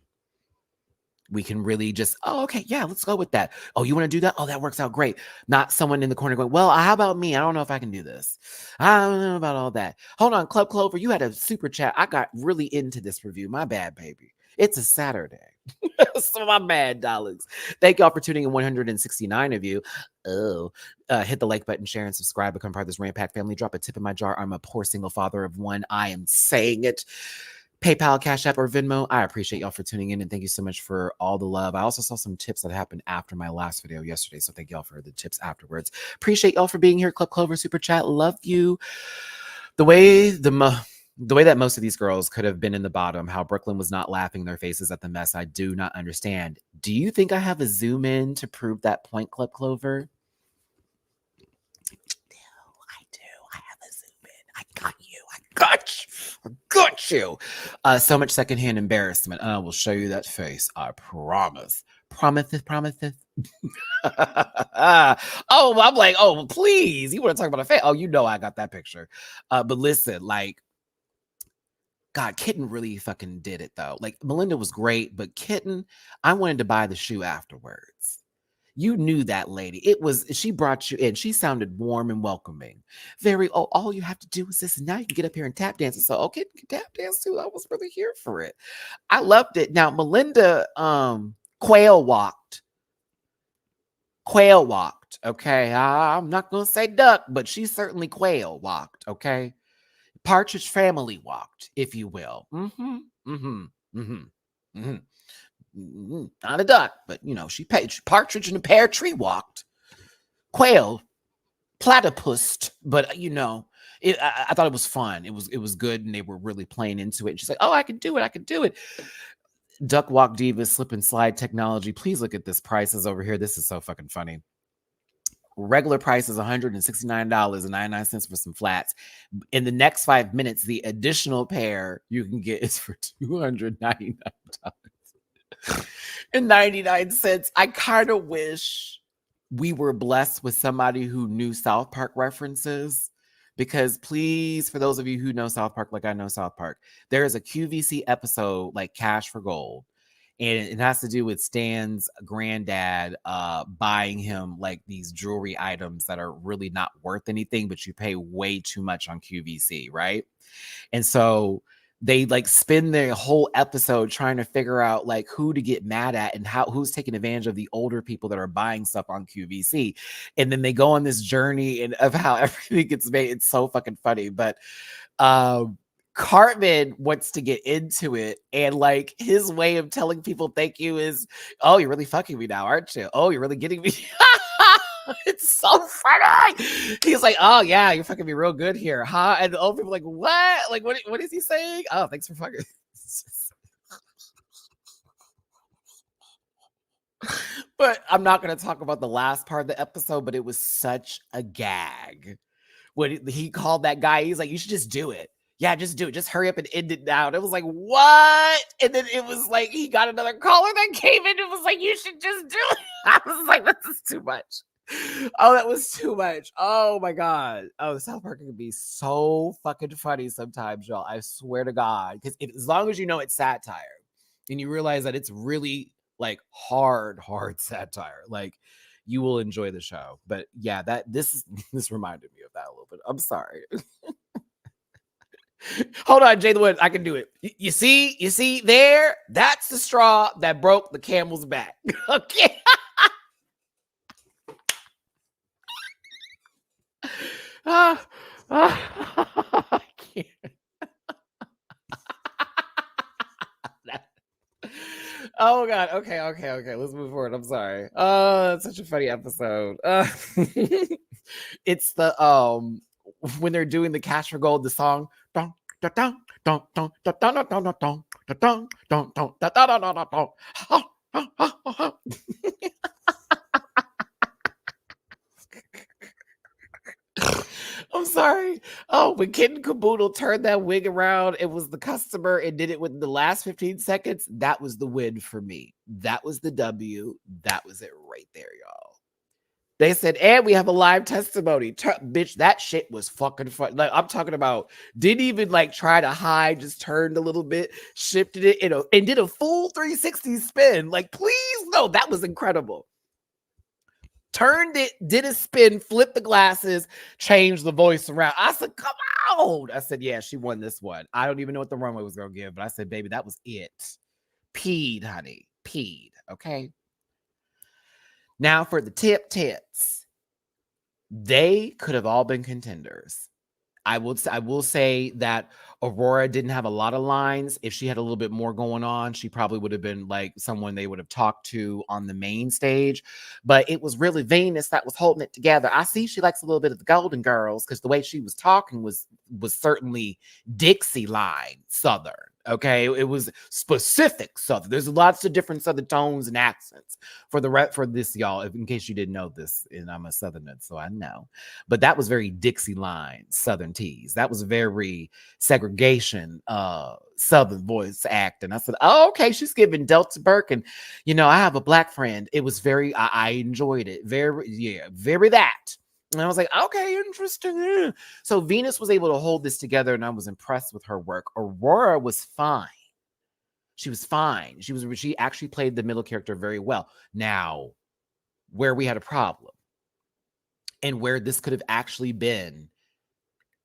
Speaker 1: We can really just, oh, okay, yeah, let's go with that. Oh, you want to do that? Oh, that works out great. Not someone in the corner going, well, how about me? I don't know if I can do this. I don't know about all that. Hold on, Club Clover, you had a super chat. I got really into this review. My bad, baby. It's a Saturday. So my bad, darlings. Thank y'all for tuning in, 169 of you. Oh, hit the like button, share, and subscribe. Become part of this Rant Pack family. Drop a tip in my jar. I'm a poor single father of 1. I am saying it. PayPal, Cash App, or Venmo. I appreciate y'all for tuning in, and thank you so much for all the love. I also saw some tips that happened after my last video yesterday, so thank y'all for the tips afterwards. Appreciate y'all for being here. Club Clover, Super Chat, love you. The way that most of these girls could have been in the bottom, how Brooklyn was not laughing their faces at the mess, I do not understand. Do you think I have a zoom in to prove that point, Club Clover? I do. I have a zoom in. I got you. I got you. So much secondhand embarrassment. I will show you that face. I promise. Promiseth. Oh, I'm like, oh, please. You want to talk about a face? Oh, I got that picture. But listen, like, God, Kitten really fucking did it, though. Like, Melinda was great, but Kitten, I wanted to buy the shoe afterwards. You knew that lady. She brought you in. She sounded warm and welcoming. All you have to do is this, and now you can get up here and tap dance. And so, okay, tap dance too. I was really here for it. I loved it. Now, Melinda quail walked. Okay. I'm not going to say duck, but she certainly quail walked. Okay. Partridge family walked, if you will. Not a duck, but she partridge in a pear tree walked. Quail, platypus, but I thought it was fun. It was good, and they were really playing into it. And she's like, oh, I can do it. Duck walk divas, slip and slide technology. Please look at this prices over here. This is so fucking funny. Regular price is $169.99 for some flats. In the next 5 minutes, the additional pair you can get is for $299.99. I kind of wish we were blessed with somebody who knew South Park references, because please, for those of you who know South Park like I know South Park, there is a QVC episode like Cash for Gold, and it has to do with Stan's granddad buying him like these jewelry items that are really not worth anything, but you pay way too much on QVC, right? And so they like spend their whole episode trying to figure out like who to get mad at and who's taking advantage of the older people that are buying stuff on QVC. And then they go on this journey and of how everything gets made. It's so fucking funny. But Cartman wants to get into it, and like his way of telling people thank you is, oh, you're really fucking me now, aren't you? Oh, you're really getting me. It's so funny. He's like, oh yeah, you're fucking me real good here, huh? And the old people are like, what? Like, what is he saying? Oh, thanks for fucking. But I'm not going to talk about the last part of the episode, but it was such a gag. When he called that guy, he's like, you should just do it. Yeah, just do it. Just hurry up and end it now. And it was like, what? And then it was like, he got another caller that came in and was like, you should just do it. I was like, this is too much. Oh, that was too much. Oh my God. Oh, South Park can be so fucking funny sometimes, y'all. I swear to God. Because as long as you know it's satire and you realize that it's really like hard satire, like you will enjoy the show. But yeah, this reminded me of that a little bit. I'm sorry. Hold on, Jay the Wood. I can do it. You see there? That's the straw that broke the camel's back. Okay. I can't. Oh God. Okay. Let's move forward. I'm sorry. It's such a funny episode. It's the when they're doing the Cash for Gold, the song. I'm sorry. Oh, when Kitten Caboodle turned that wig around, it was the customer and did it within the last 15 seconds. That was the win for me. That was the W. That was it right there, y'all. They said, and we have a live testimony. Bitch, that shit was fucking fun. Like, I'm talking about, didn't even like try to hide, just turned a little bit, shifted it, and did a full 360 spin. Like, please, no, that was incredible. Turned it, did a spin, flipped the glasses, changed the voice around. I said, come on. I said, yeah, she won this one. I don't even know what the runway was going to give, but I said, baby, that was it. Peed, honey. Peed. Okay. Now for the tits. They could have all been contenders. I will say that Aurora didn't have a lot of lines. If she had a little bit more going on, she probably would have been like someone they would have talked to on the main stage. But it was really Venus that was holding it together. I see she likes a little bit of the Golden Girls because the way she was talking was certainly Dixie line Southern. Okay, it was specific Southern. There's lots of different Southern tones and accents for this, y'all. In case you didn't know this, and I'm a Southerner, so I know. But that was very Dixie line Southern tease. That was very segregation Southern voice acting. I said, oh, okay, she's giving Delta Burke, and I have a black friend. It was very, I enjoyed it. Very that. And I was like, okay, interesting. So Venus was able to hold this together, and I was impressed with her work. Aurora was fine. She was fine. She actually played the middle character very well. Now, where we had a problem, and where this could have actually been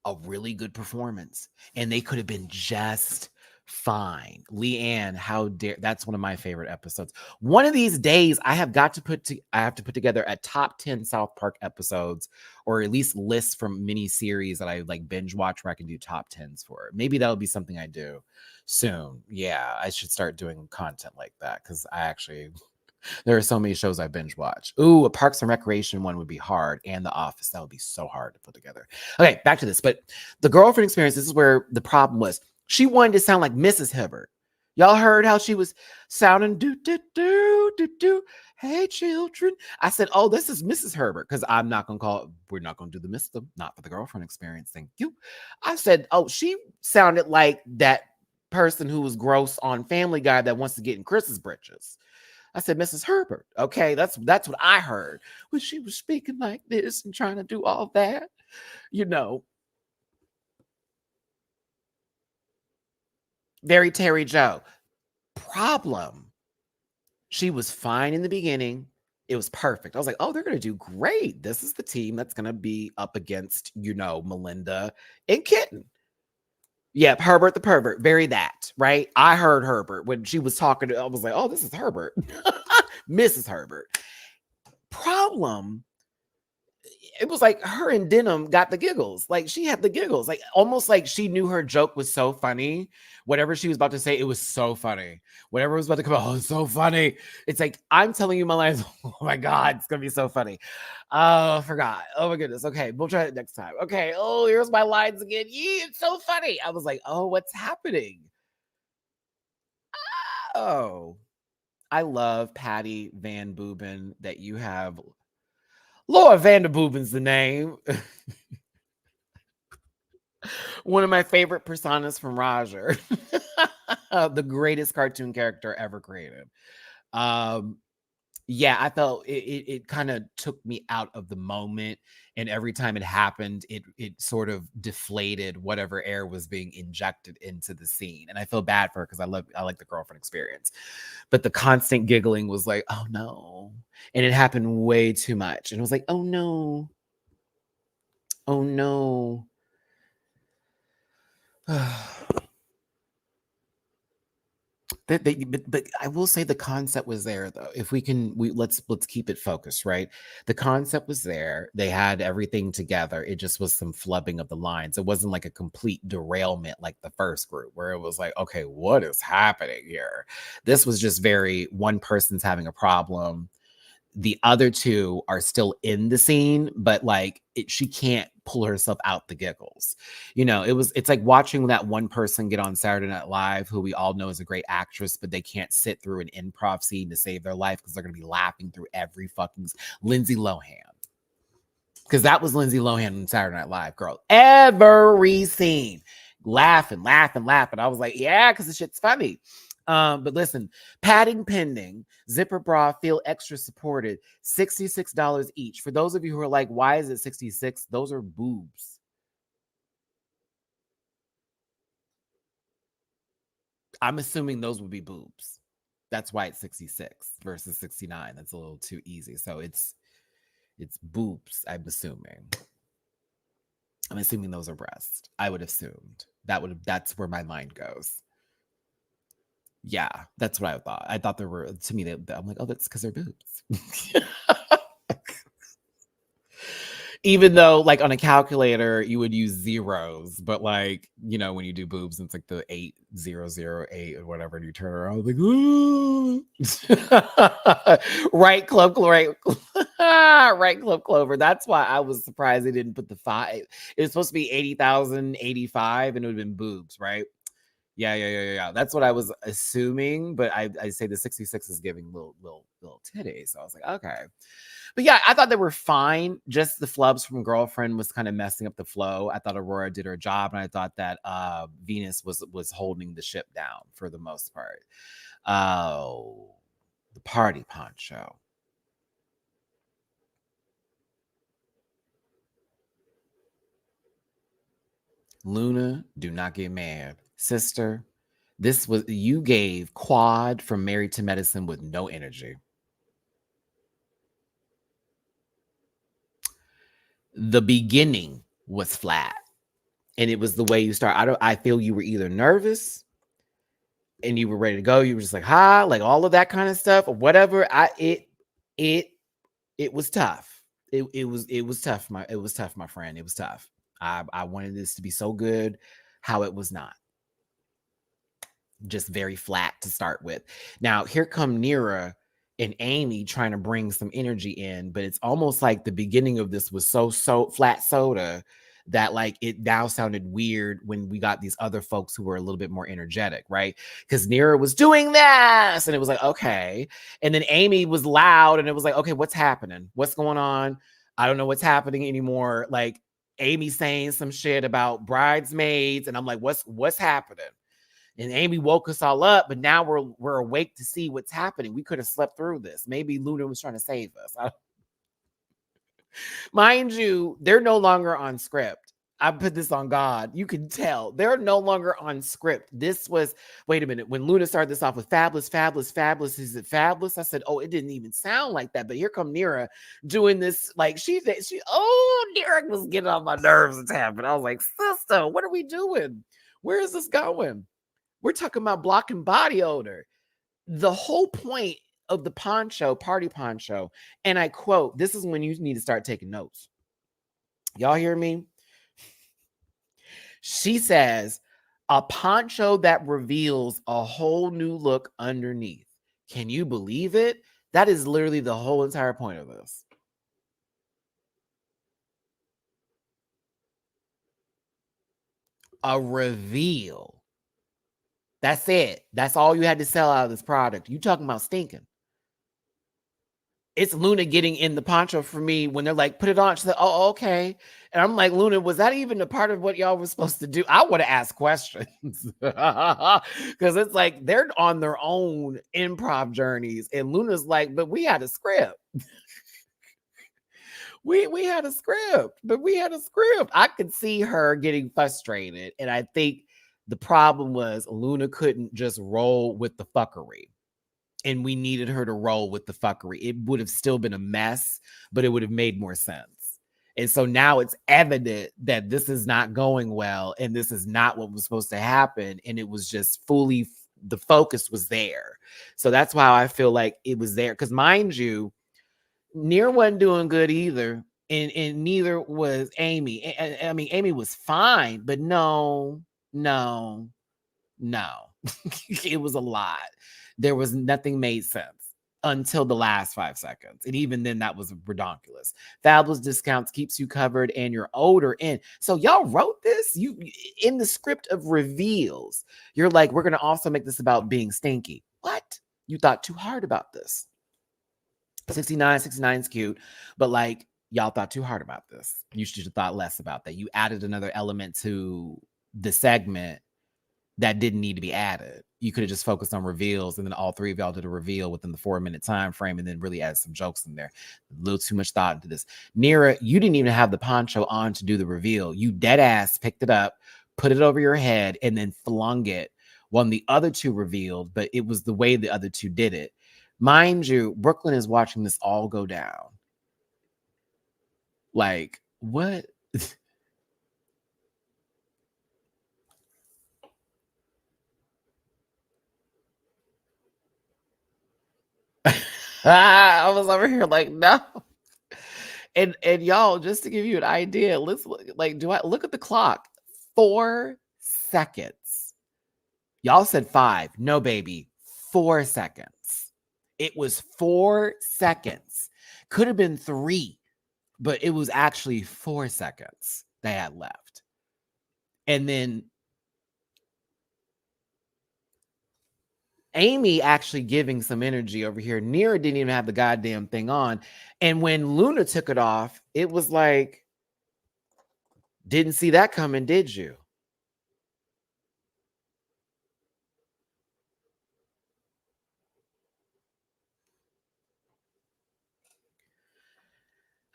Speaker 1: a really good performance, and they could have been just fine. Leanne, how dare, that's one of my favorite episodes. One of these days I have to put together a top 10 South Park episodes, or at least lists from mini series that I like binge watch where I can do top 10s for. Maybe that'll be something I do soon. Yeah, I should start doing content like that, because there are so many shows I binge watch. Ooh, a Parks and Recreation one would be hard, and The Office. That would be so hard to put together. Okay, back to this. But the girlfriend experience, this is where the problem was. She wanted to sound like Mrs. Hibbert. Y'all heard how she was sounding, do, do, do, do, do. Hey, children. I said, oh, this is Mrs. Herbert, because we're not going to do the Miss them, not for the girlfriend experience. Thank you. I said, oh, she sounded like that person who was gross on Family Guy that wants to get in Chris's britches. I said, Mrs. Herbert. Okay, that's what I heard. When she was speaking like this and trying to do all that, Very Terry Joe. Problem. She was fine in the beginning. It was perfect. I was like, oh, they're going to do great. This is the team that's going to be up against, Melinda and Kitten. Yep, Herbert the pervert. Very that, right? I heard Herbert when she was talking. I was like, oh, this is Herbert. Mrs. Herbert. Problem. It was like her and Denim got the giggles. Like she had the giggles. Like almost like she knew her joke was so funny. Whatever she was about to say, it was so funny. Whatever was about to come out, oh, it's so funny. It's like, I'm telling you my lines. Oh my God, it's gonna be so funny. Oh, I forgot. Oh my goodness. Okay, we'll try it next time. Okay. Oh, here's my lines again. Yeah, it's so funny. I was like, oh, what's happening? Oh, I love Patty Van Booben that you have. Laura Vanderboobin's the name. One of my favorite personas from Roger. The greatest cartoon character ever created. Yeah, I felt it kind of took me out of the moment, and every time it happened, it sort of deflated whatever air was being injected into the scene. And I feel bad for her because I like the girlfriend experience. But the constant giggling was like, oh no. And it happened way too much. And it was like, oh no. Oh no. But I will say the concept was there though. If let's keep it focused, right? The concept was there. They had everything together. It just was some flubbing of the lines. It wasn't like a complete derailment like the first group where it was like, okay, what is happening here? This was just very one person's having a problem. The other two are still in the scene, but like she can't pull herself out the giggles. It's like watching that one person get on Saturday Night Live who we all know is a great actress, but they can't sit through an improv scene to save their life because they're going to be laughing through every fucking Lindsay Lohan. Because that was Lindsay Lohan on Saturday Night Live, girl. Every scene. Laughing. I was like, yeah, because the shit's funny. But listen, padding pending, zipper bra, feel extra supported, $66 each. For those of you who are like, why is it 66? Those are boobs. I'm assuming those would be boobs. That's why it's 66 versus 69. That's a little too easy. So it's boobs, I'm assuming. I'm assuming those are breasts. I would have assumed. That's where my mind goes. Yeah, that's what I thought. I thought there were, to me, I'm like, oh, that's because they're boobs. Even though, like, on a calculator, you would use zeros, but like, when you do boobs, it's like the 8008 or whatever, and you turn around, like, ooh. Right, Club Clover. Right, Club Clover. That's why I was surprised they didn't put the 5. It was supposed to be 80,085, and it would have been boobs, right? Yeah. That's what I was assuming, but I say the 66 is giving little titties. So I was like, okay. But yeah, I thought they were fine. Just the flubs from Girlfriend was kind of messing up the flow. I thought Aurora did her job, and I thought that Venus was holding the ship down for the most part. Oh, the party poncho. Luna, do not get mad. Sister, you gave Quad from Married to Medicine with no energy. The beginning was flat, and it was the way you start. I feel you were either nervous and you were ready to go. You were just like, like all of that kind of stuff or whatever. It was tough. It was tough. It was tough, my friend. It was tough. I wanted this to be so good. How it was not. Just very flat to start with. Now here come Nira and Amy trying to bring some energy in, but it's almost like the beginning of this was so flat soda that like it now sounded weird when we got these other folks who were a little bit more energetic, right? Because Nira was doing this and it was like, okay. And then Amy was loud and it was like, okay, what's happening? What's going on? I don't know what's happening anymore. Like Amy saying some shit about bridesmaids, and I'm like, what's happening? And Amy woke us all up, but now we're awake to see what's happening. We could have slept through this. Maybe Luna was trying to save us. Mind you, they're no longer on script. I put this on God. You can tell they're no longer on script. This was, wait a minute. When Luna started this off with fabulous, fabulous, fabulous, is it fabulous? I said, oh, it didn't even sound like that. But here come Nira doing this. Like Nira was getting on my nerves. It's happening. I was like, sister, what are we doing? Where is this going? We're talking about blocking body odor. The whole point of the poncho, party poncho, and I quote, this is when you need to start taking notes. Y'all hear me? She says, a poncho that reveals a whole new look underneath. Can you believe it? That is literally the whole entire point of this. A reveal. That's it. That's all you had to sell out of this product. You talking about stinking. It's Luna getting in the poncho for me when they're like, put it on. She's like, oh, okay. And I'm like, Luna, was that even a part of what y'all were supposed to do? I would have asked questions because it's like they're on their own improv journeys. And Luna's like, but we had a script. we had a script, but we had a script. I could see her getting frustrated. And I think the problem was Luna couldn't just roll with the fuckery. And we needed her to roll with the fuckery. It would have still been a mess, but it would have made more sense. And so now it's evident that this is not going well and this is not what was supposed to happen. And it was just fully, the focus was there. So that's why I feel like it was there. Because mind you, Near wasn't doing good either. And neither was Amy. I mean, Amy was fine, but no. It was a lot. There was nothing made sense until the last 5 seconds. And even then, that was redonkulous. Fabulous discounts keeps you covered and your odor in. So y'all wrote this? You in the script of reveals. You're like, we're going to also make this about being stinky. What? You thought too hard about this. 69 is cute, but like, y'all thought too hard about this. You should have thought less about that. You added another element to the segment that didn't need to be added. You could have just focused on reveals, and then all three of y'all did a reveal within the 4-minute time frame, and then really add some jokes in there. A little too much thought into this. Nira, you didn't even have the poncho on to do the reveal. You dead ass picked it up, put it over your head, and then flung it when the other two revealed, but it was the way the other two did it. Mind you, Brooklyn is watching this all go down. Like, what? I was over here like, no. And y'all, just to give you an idea, let's look, like, do I look at the clock? 4 seconds. Y'all said 5. No, baby. 4 seconds. It was 4 seconds. Could have been 3, but it was actually 4 seconds they had left. And then Amy actually giving some energy over here. Nira didn't even have the goddamn thing on. And when Luna took it off, it was like, didn't see that coming, did you?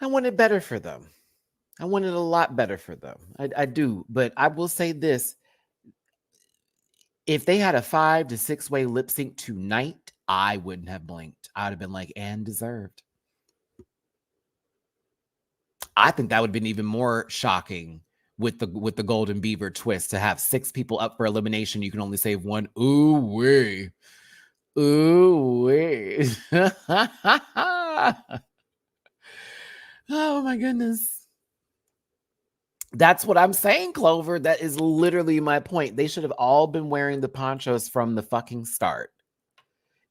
Speaker 1: I wanted better for them. I wanted a lot better for them. I do. But I will say this. If they had a 5 to 6 way lip sync tonight, I wouldn't have blinked. I would have been like, and deserved. I think that would have been even more shocking with the Golden Beaver twist to have 6 people up for elimination. You can only save one. Ooh wee. Ooh wee. Oh my goodness. That's what I'm saying, Clover. That is literally my point. They should have all been wearing the ponchos from the fucking start.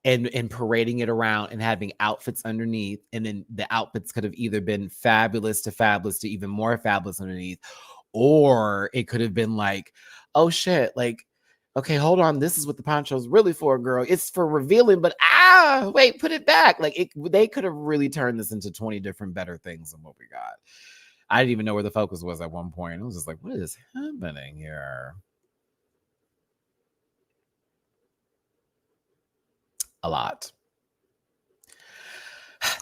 Speaker 1: And parading it around and having outfits underneath. And then the outfits could have either been fabulous to even more fabulous underneath. Or it could have been like, oh shit, like, okay, hold on. This is what the poncho's really for, girl. It's for revealing, but wait, put it back. Like they could have really turned this into 20 different better things than what we got. I didn't even know where the focus was at one point. I was just like, what is happening here? A lot.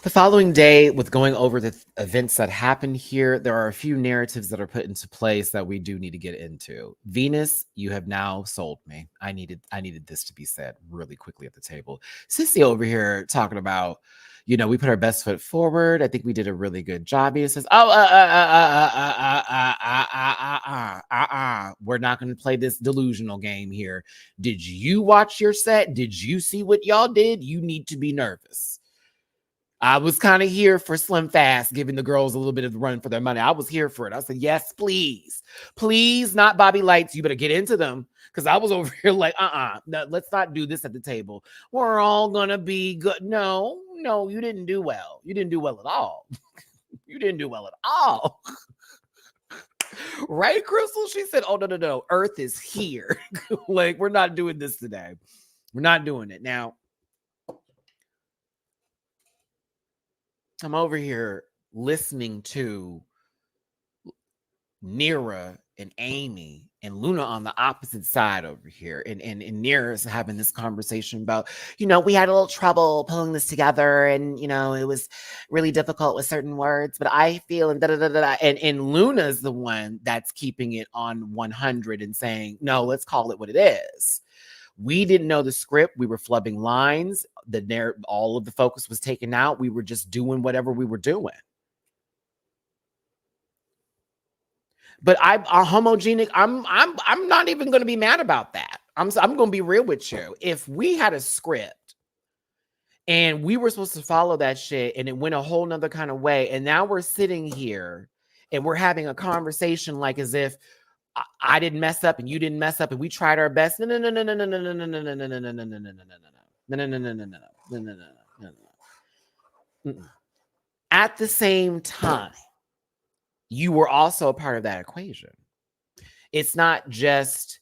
Speaker 1: The following day, with going over the events that happened here, there are a few narratives that are put into place that we do need to get into. Venus, you have now sold me. I needed this to be said really quickly at the table. Sissy over here talking about, we put our best foot forward. I think we did a really good job. He says, we're not going to play this delusional game here. Did you watch your set? Did you see what y'all did? You need to be nervous. I was kind of here for Slim Fast, giving the girls a little bit of the run for their money. I was here for it. I said, yes, please. Please, not Bobby Lights. You better get into them. Because I was over here like, no, let's not do this at the table. We're all going to be good. No, you didn't do well. You didn't do well at all. You didn't do well at all. Right, Crystal? She said, oh, no. Earth is here. Like, we're not doing this today. We're not doing it. Now, I'm over here listening to Nira and Amy and Luna on the opposite side over here. And Nira's having this conversation about, we had a little trouble pulling this together. And, it was really difficult with certain words. But I feel and da-da-da-da. And Luna's the one that's keeping it on 100 and saying, no, let's call it what it is. We didn't know the script. We were flubbing lines. All of the focus was taken out. We were just doing whatever we were doing. But I'm homogenic. I'm not even going to be mad about that. I'm going to be real with you. If we had a script and we were supposed to follow that shit and it went a whole nother kind of way, and now we're sitting here and we're having a conversation like as if I didn't mess up and you didn't mess up and we tried our best. No. At the same time, you were also a part of that equation. It's not just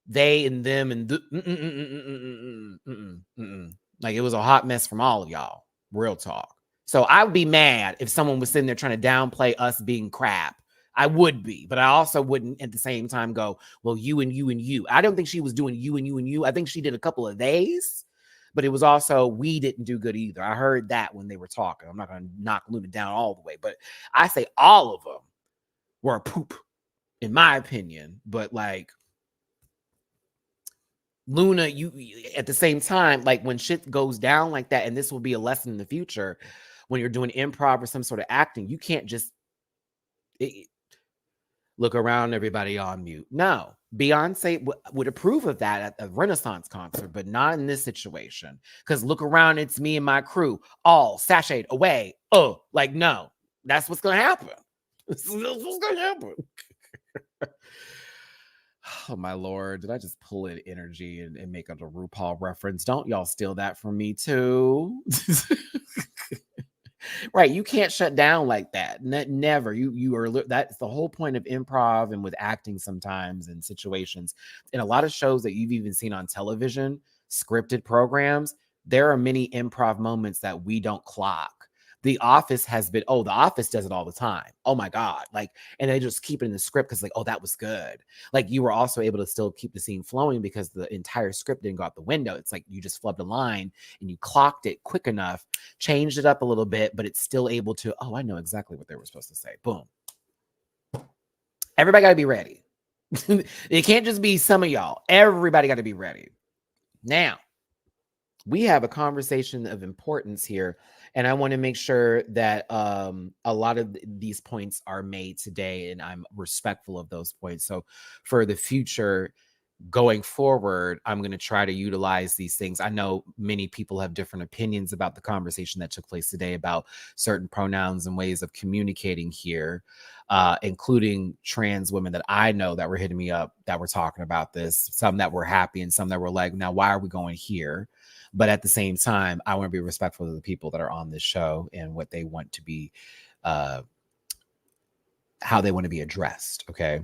Speaker 1: they and them and like it was a hot mess from all of y'all. Real talk. So I would be mad if someone was sitting there trying to downplay us being crap. I would be, but I also wouldn't at the same time go, well, you and you and you. I don't think she was doing you and you and you. I think she did a couple of days, but it was also, we didn't do good either. I heard that when they were talking. I'm not going to knock Luna down all the way, but I say all of them were a poop, in my opinion. But like, Luna, you at the same time, like when shit goes down like that, and this will be a lesson in the future, when you're doing improv or some sort of acting, you can't just look around, everybody on mute. No, Beyonce would approve of that at a Renaissance concert, but not in this situation. Because look around, it's me and my crew, all sashayed away. Oh, like, no, that's what's going to happen. That's what's going to happen. Oh, my Lord. Did I just pull in energy and make up a RuPaul reference? Don't y'all steal that from me, too. Right, you can't shut down like that. Never. You are. That's the whole point of improv and with acting sometimes in situations. In a lot of shows that you've even seen on television, scripted programs, there are many improv moments that we don't clock. The Office has been, The Office does it all the time. Oh my God. Like, and they just keep it in the script because like, that was good. Like you were also able to still keep the scene flowing because the entire script didn't go out the window. It's like you just flubbed a line and you clocked it quick enough, changed it up a little bit, but it's still able to, I know exactly what they were supposed to say. Boom. Everybody got to be ready. It can't just be some of y'all. Everybody got to be ready. Now, we have a conversation of importance here, and I want to make sure that a lot of these points are made today, and I'm respectful of those points. So for the future, going forward, I'm going to try to utilize these things. I know many people have different opinions about the conversation that took place today about certain pronouns and ways of communicating here, including trans women that I know that were hitting me up that were talking about this, some that were happy and some that were like, now, why are we going here? But at the same time, I want to be respectful of the people that are on this show and what they want to be, how they want to be addressed. Okay.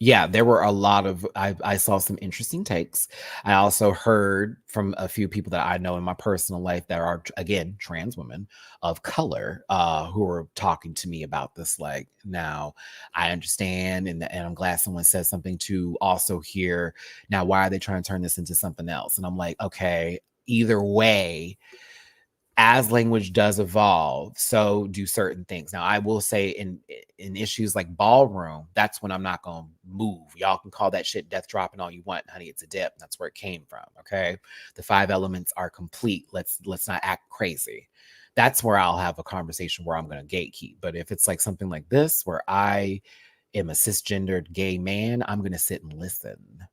Speaker 1: Yeah, there were a lot of, I saw some interesting takes. I also heard from a few people that I know in my personal life that are, again, trans women of color who were talking to me about this. Like, now I understand, and I'm glad someone said something to also hear, now, why are they trying to turn this into something else? And I'm like, okay, either way, as language does evolve, so do certain things. Now, I will say in issues like ballroom, that's when I'm not gonna move. Y'all can call that shit death dropping all you want, honey. It's a dip. That's where it came from. Okay, the 5 elements are complete. Let's not act crazy. That's where I'll have a conversation where I'm gonna gatekeep. But if it's like something like this, where I am a cisgendered gay man, I'm gonna sit and listen.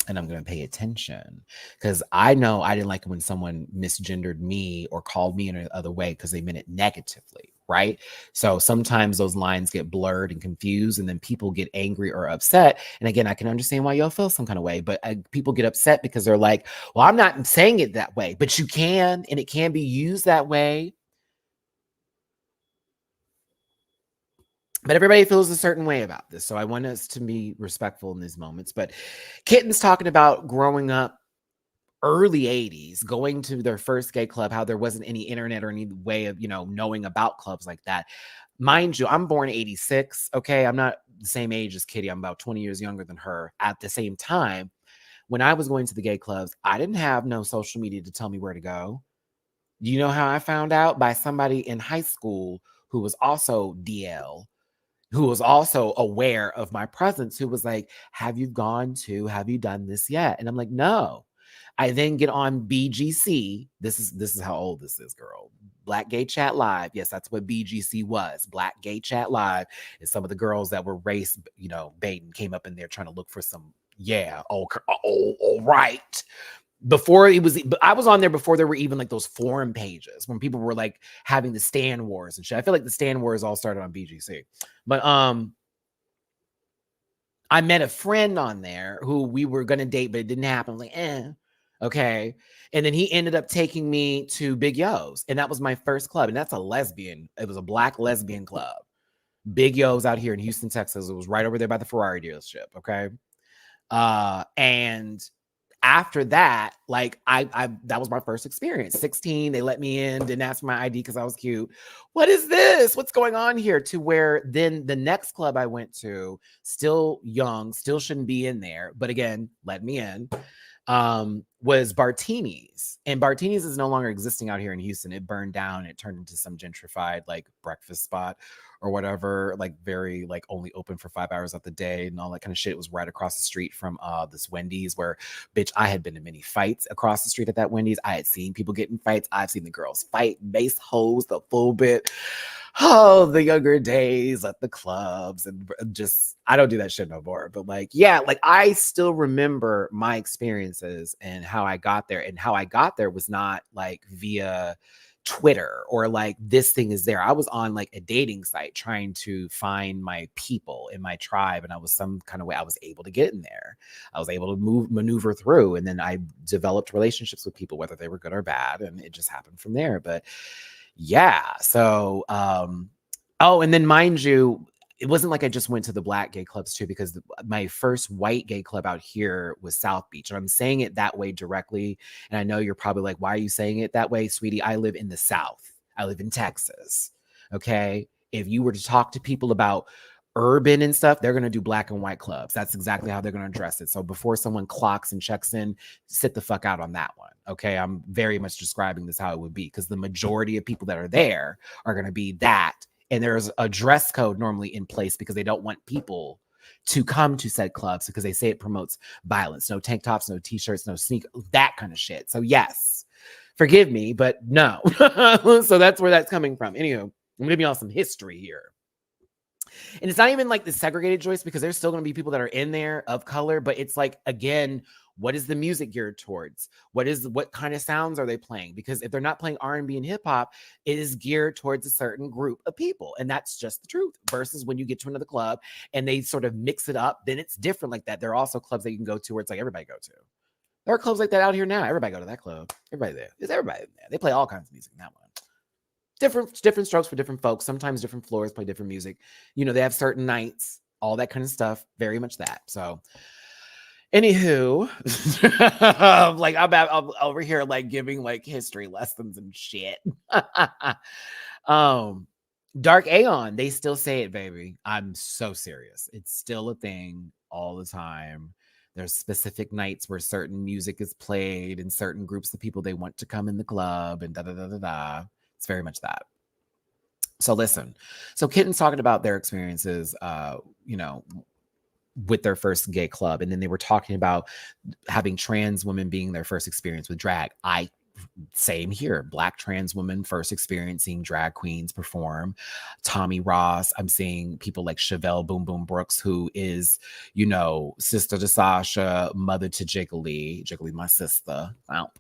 Speaker 1: And I'm going to pay attention, because I know I didn't like it when someone misgendered me or called me in another way because they meant it negatively, right? So sometimes those lines get blurred and confused, and then people get angry or upset. And again, I can understand why y'all feel some kind of way, but people get upset because they're like, well, I'm not saying it that way, but you can, and it can be used that way. But everybody feels a certain way about this. So I want us to be respectful in these moments. But Kitten's talking about growing up early 80s, going to their first gay club, how there wasn't any internet or any way of, knowing about clubs like that. Mind you, I'm born 86. Okay. I'm not the same age as Kitty. I'm about 20 years younger than her. At the same time, when I was going to the gay clubs, I didn't have no social media to tell me where to go. You know how I found out? By somebody in high school who was also DL, who was also aware of my presence, who was like, have you done this yet? And I'm like, no. I then get on BGC. This is how old this is, girl. Black Gay Chat Live. Yes, that's what BGC was. Black Gay Chat Live. And some of the girls that were race, baiting came up in there trying to look for some, all right. I was on there before there were even like those forum pages when people were like having the Stan Wars and shit. I feel like the Stan Wars all started on BGC. But I met a friend on there who we were gonna date, but it didn't happen. I'm like, okay. And then he ended up taking me to Big Yo's, and that was my first club. And that's it was a black lesbian club. Big Yo's out here in Houston, Texas. It was right over there by the Ferrari dealership. Okay. And after that, like I that was my first experience. 16, they let me in, didn't ask for my ID because I was cute. What is this? What's going on here? To where then the next club I went to, still young, still shouldn't be in there, but again, let me in, was Bartini's. And Bartini's is no longer existing out here in Houston. It burned down. It turned into some gentrified like breakfast spot or whatever, like very like only open for 5 hours of the day and all that kind of shit. It was right across the street from this Wendy's, where, bitch, I had been in many fights across the street at that Wendy's. I had seen people get in fights. I've seen the girls fight, base hose the full bit. Oh, the younger days at the clubs, and just, I don't do that shit no more. But like, yeah, like I still remember my experiences and how I got there. And how I got there was not like via Twitter or like this thing is there. I was on like a dating site trying to find my people in my tribe, and I was some kind of way I was able to get in there. I was able to maneuver through, and then I developed relationships with people, whether they were good or bad, and it just happened from there. But yeah, so and then mind you, it wasn't like I just went to the black gay clubs too, because my first white gay club out here was South Beach. And I'm saying it that way directly. And I know you're probably like, why are you saying it that way, sweetie? I live in the South. I live in Texas. Okay. If you were to talk to people about urban and stuff, they're going to do black and white clubs. That's exactly how they're going to address it. So before someone clocks and checks in, sit the fuck out on that one. Okay. I'm very much describing this how it would be, because the majority of people that are there are going to be that. And there's a dress code normally in place because they don't want people to come to said clubs because they say it promotes violence. No tank tops, no t-shirts, no sneakers, that kind of shit. So yes, forgive me, but no. So that's where that's coming from. Anywho, I'm going to give you all some history here. And it's not even like the segregated choice, because there's still going to be people that are in there of color, but it's like, again, what is the music geared towards? What kind of sounds are they playing? Because if they're not playing R&B and hip hop, it is geared towards a certain group of people. And that's just the truth. Versus when you get to another club and they sort of mix it up, then it's different like that. There are also clubs that you can go to where it's like everybody go to. There are clubs like that out here now. Everybody go to that club. Everybody there. There's everybody there. They play all kinds of music in that one. Different strokes for different folks. Sometimes different floors play different music. They have certain nights, all that kind of stuff. Very much that. So anywho, like I'm over here like giving like history lessons and shit. Dark Aeon, they still say it, baby. I'm so serious. It's still a thing all the time. There's specific nights where certain music is played and certain groups of people they want to come in the club and da da da da da. It's very much that. So listen, so Kitten's talking about their experiences, you know, with their first gay club, and then they were talking about having trans women being their first experience with drag. Same here. Black trans women first experiencing drag queens perform. Tommy Ross. I'm seeing people like Chevelle Boom Boom Brooks, who is, you know, sister to Sasha, mother to Jiggly. Jiggly, my sister. Wow.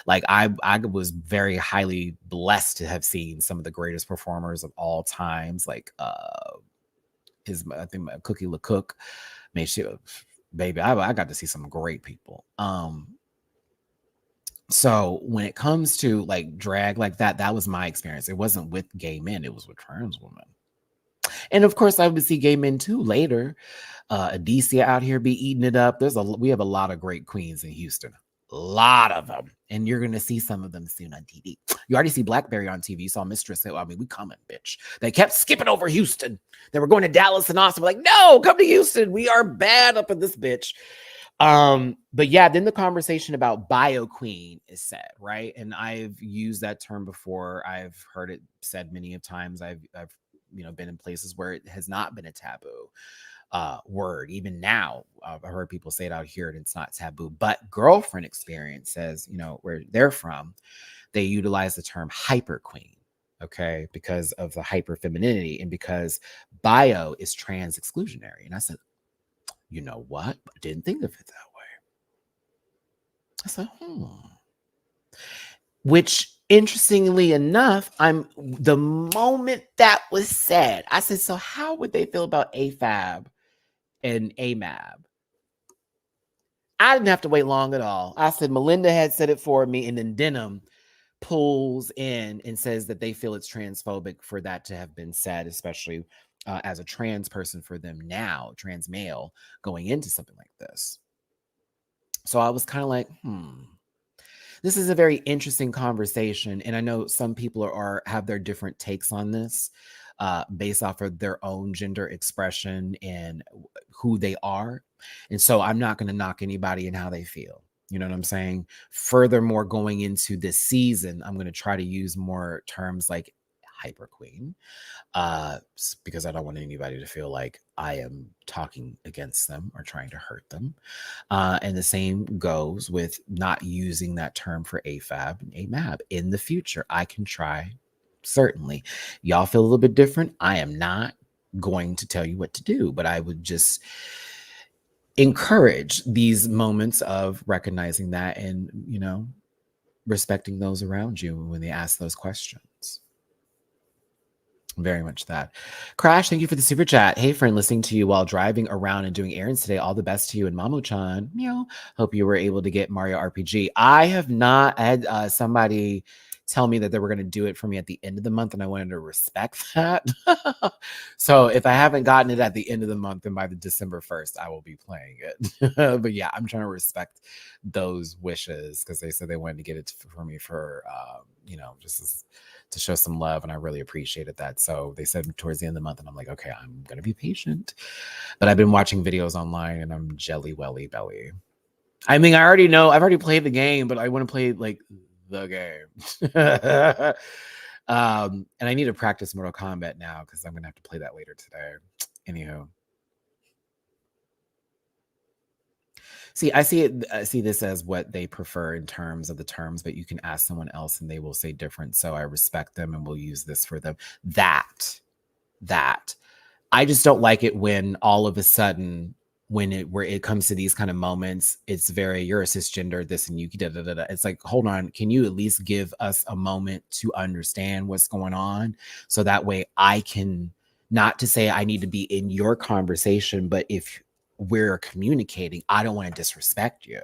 Speaker 1: Like I was very highly blessed to have seen some of the greatest performers of all times. Like I think Cookie LaCook. Made sure, baby, I got to see some great people. So when it comes to like drag like that was my experience. It wasn't with gay men, it was with trans women. And of course, I would see gay men too later. Adicia out here be eating it up. We have a lot of great queens in Houston. A lot of them. And you're gonna see some of them soon on TV. You already see Blackberry on TV. You saw Mistress say, I mean, we coming, bitch. They kept skipping over Houston. They were going to Dallas and Austin. We're like, no, come to Houston. We are bad up in this bitch. But yeah, then the conversation about bio queen is said, right? And I've used that term before. I've heard it said many of times. I've you know, been in places where it has not been a taboo word. Even now, I've heard people say it out here and it's not taboo. But girlfriend experience says, you know, where they're from, they utilize the term hyper queen, okay, because of the hyper femininity and because bio is trans exclusionary. And I said, you know what? I didn't think of it that way. I said, Which, interestingly enough, the moment that was said, I said, so how would they feel about AFAB and AMAB? I didn't have to wait long at all. I said, Melinda had said it for me, and then Denim pulls in and says that they feel it's transphobic for that to have been said, especially as a trans person for them now, trans male, going into something like this. So I was kind of like, this is a very interesting conversation. And I know some people have their different takes on this based off of their own gender expression and who they are. And so I'm not going to knock anybody and how they feel. You know what I'm saying? Furthermore, going into this season, I'm going to try to use more terms like hyper queen because I don't want anybody to feel like I am talking against them or trying to hurt them. And the same goes with not using that term for AFAB and AMAB in the future. I can try, certainly. Y'all feel a little bit different. I am not going to tell you what to do, but I would just encourage these moments of recognizing that and, you know, respecting those around you when they ask those questions. Very much that. Crash, thank you for the super chat. Hey, friend, listening to you while driving around and doing errands today. All the best to you and Mamo-chan. Meow. Hope you were able to get Mario RPG. I have not. I had somebody tell me that they were going to do it for me at the end of the month, and I wanted to respect that. So if I haven't gotten it at the end of the month, then by the December 1st, I will be playing it. But yeah, I'm trying to respect those wishes because they said they wanted to get it for me for, you know, just to show some love, and I really appreciated that. So they said towards the end of the month, and I'm like, okay, I'm going to be patient. But I've been watching videos online, and I'm jelly welly belly. I mean, I already know. I've already played the game, but I want to play like the game. And I need to practice Mortal Kombat now because I'm gonna have to play that later today. Anywho, see, I see this as what they prefer in terms of the terms, but you can ask someone else and they will say different. So I respect them and will use this for them. That I just don't like it when all of a sudden where it comes to these kind of moments, it's very, you're a cisgender, this and you da da da da. It's like, hold on, can you at least give us a moment to understand what's going on? So that way I can, not to say I need to be in your conversation, but if we're communicating, I don't want to disrespect you.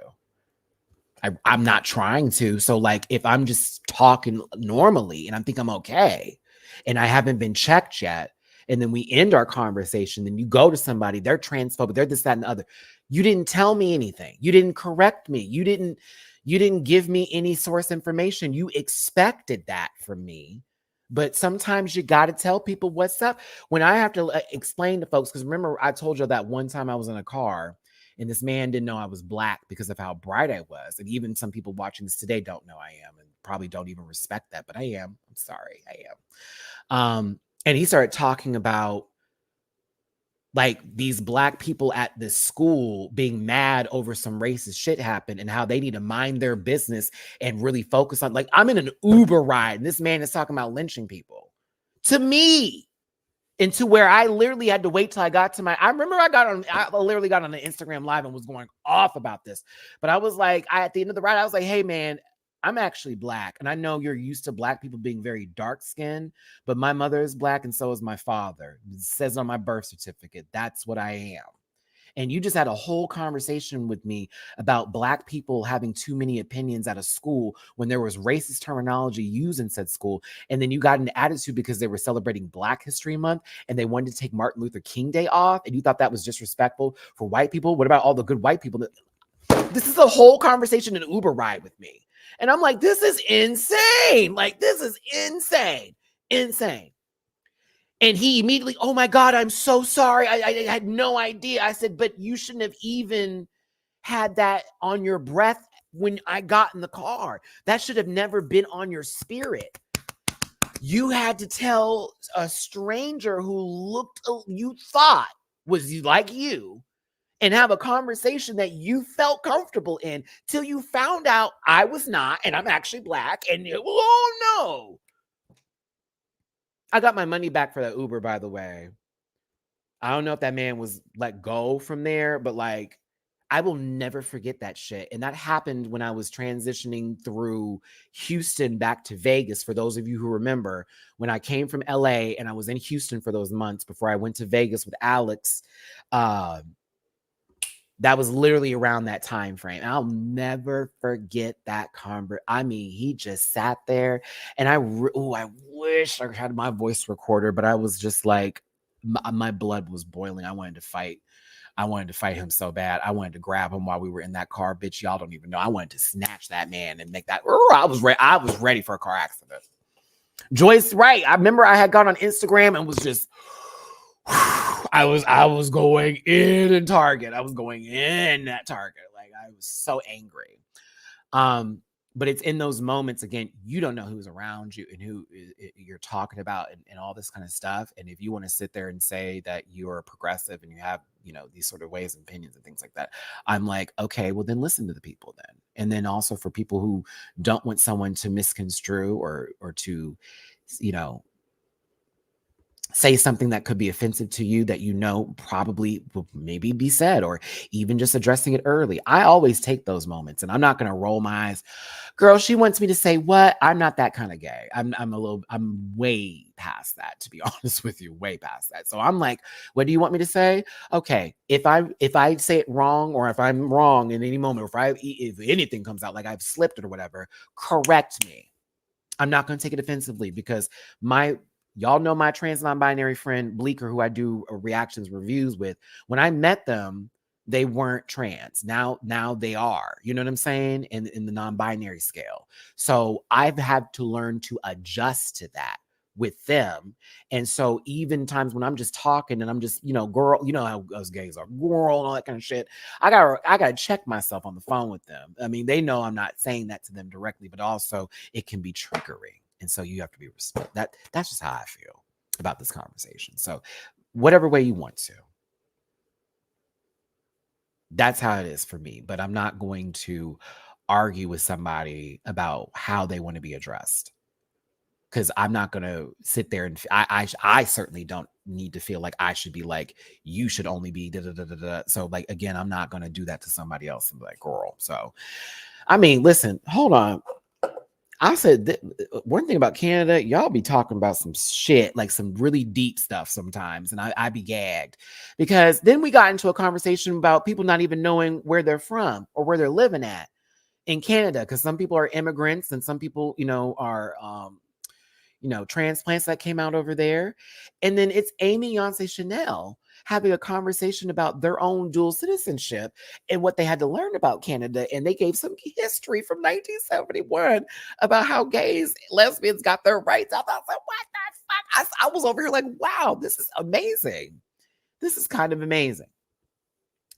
Speaker 1: I'm not trying to. So like if I'm just talking normally and I think I'm okay and I haven't been checked yet, and then we end our conversation, then you go to somebody, they're transphobic, they're this, that, and the other. You didn't tell me anything. You didn't correct me. You didn't give me any source information. You expected that from me. But sometimes you got to tell people what's up. When I have to explain to folks, because remember, I told you that one time I was in a car And this man didn't know I was Black because of how bright I was. And even some people watching this today don't know I am and probably don't even respect that, but I am. I'm sorry, I am. And he started talking about like these Black people at this school being mad over some racist shit happened and how they need to mind their business and really focus on, like, I'm in an Uber ride and this man is talking about lynching people to me. And to where I literally had to wait till I got to I remember I literally got on an Instagram live and was going off about this. But I was like, at the end of the ride, I was like, hey man, I'm actually Black. And I know you're used to Black people being very dark skinned, but my mother is Black and so is my father. It says on my birth certificate, that's what I am. And you just had a whole conversation with me about Black people having too many opinions at a school when there was racist terminology used in said school. And then you got an attitude because they were celebrating Black History Month and they wanted to take Martin Luther King Day off. And you thought that was disrespectful for white people. What about all the good white people? This is a whole conversation in an Uber ride with me. And I'm like, this is insane. Like, this is insane. Insane. And he immediately, oh my God, I'm so sorry. I had no idea. I said, but you shouldn't have even had that on your breath when I got in the car. That should have never been on your spirit. You had to tell a stranger who you thought was like you and have a conversation that you felt comfortable in till you found out I was not, and I'm actually Black. And oh no. I got my money back for that Uber, by the way. I don't know if that man was let go from there, but like, I will never forget that shit. And that happened when I was transitioning through Houston back to Vegas. For those of you who remember, when I came from LA and I was in Houston for those months before I went to Vegas with Alex, that was literally around that time frame. I'll never forget that I mean, he just sat there and I wish I had my voice recorder, but I was just like, my blood was boiling. I wanted to fight. I wanted to fight him so bad. I wanted to grab him while we were in that car. Bitch, y'all don't even know. I wanted to snatch that man and make that. I was ready for a car accident. Joyce, right. I remember I had gone on Instagram and was just, I was going in Target. I was going in that Target. Like, I was so angry. But it's in those moments, again, you don't know who's around you and who you're talking about and all this kind of stuff. And if you want to sit there and say that you're progressive and you have, these sort of ways and opinions and things like that, I'm like, okay, well then listen to the people then. And then also for people who don't want someone to misconstrue or to, say something that could be offensive to you that probably will maybe be said, or even just addressing it early. I always take those moments and I'm not going to roll my eyes. Girl, she wants me to say what? I'm not that kind of gay. I'm way past that, to be honest with you, way past that. So I'm like, what do you want me to say? Okay. If I say it wrong, or if I'm wrong in any moment, or if anything comes out like I've slipped or whatever, correct me. I'm not going to take it offensively because y'all know my trans non-binary friend Bleeker, who I do reactions reviews with. When I met them, they weren't trans. Now they are. You know what I'm saying? In the non-binary scale. So I've had to learn to adjust to that with them. And so even times when I'm just talking and I'm just, girl, you know how us gays are, girl, and all that kind of shit. I gotta check myself on the phone with them. I mean, they know I'm not saying that to them directly, but also it can be triggering. And so you have to be respectful. That's just how I feel about this conversation. So whatever way you want to. That's how it is for me. But I'm not going to argue with somebody about how they want to be addressed. Because I'm not going to sit there and I certainly don't need to feel like I should be like, you should only be da da da da da. So like, again, I'm not going to do that to somebody else and be like, girl. So, I mean, listen, hold on. I said one thing about Canada, y'all be talking about some shit, like some really deep stuff sometimes. And I be gagged because then we got into a conversation about people not even knowing where they're from or where they're living at in Canada. Because some people are immigrants and some people, are, transplants that came out over there. And then it's Amy Yonce Chanel having a conversation about their own dual citizenship and what they had to learn about Canada. And they gave some history from 1971 about how gays, lesbians got their rights. I thought, what the fuck? I was over here like, wow, this is amazing. This is kind of amazing.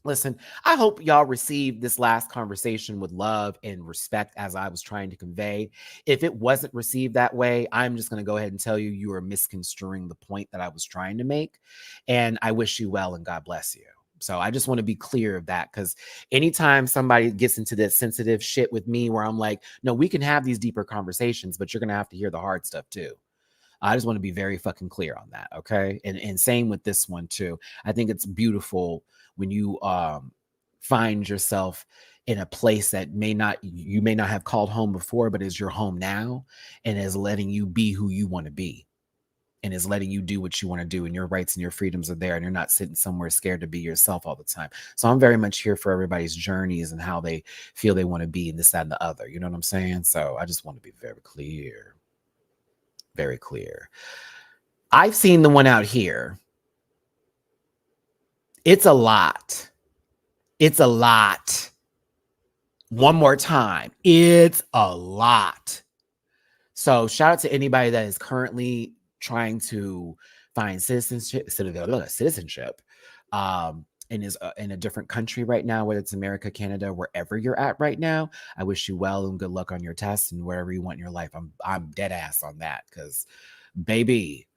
Speaker 1: Listen, I hope y'all received this last conversation with love and respect as I was trying to convey. If it wasn't received that way, I'm just going to go ahead and tell you you are misconstruing the point that I was trying to make. And I wish you well and God bless you. So I just want to be clear of that, because anytime somebody gets into this sensitive shit with me where I'm like, no, we can have these deeper conversations, but you're going to have to hear the hard stuff too. I just want to be very fucking clear on that. Okay. And same with this one too. I think it's beautiful when you find yourself in a place that you may not have called home before, but is your home now, and is letting you be who you want to be, and is letting you do what you want to do, and your rights and your freedoms are there, and you're not sitting somewhere scared to be yourself all the time. So I'm very much here for everybody's journeys and how they feel they want to be, and this, that, and the other. You know what I'm saying? So I just want to be very clear. Very clear. I've seen the one out here. It's a lot. It's a lot. One more time. It's a lot. So shout out to anybody that is currently trying to find citizenship and is in a different country right now, whether it's America, Canada, wherever you're at right now. I wish you well and good luck on your tests and wherever you want in your life. I'm dead ass on that, because baby,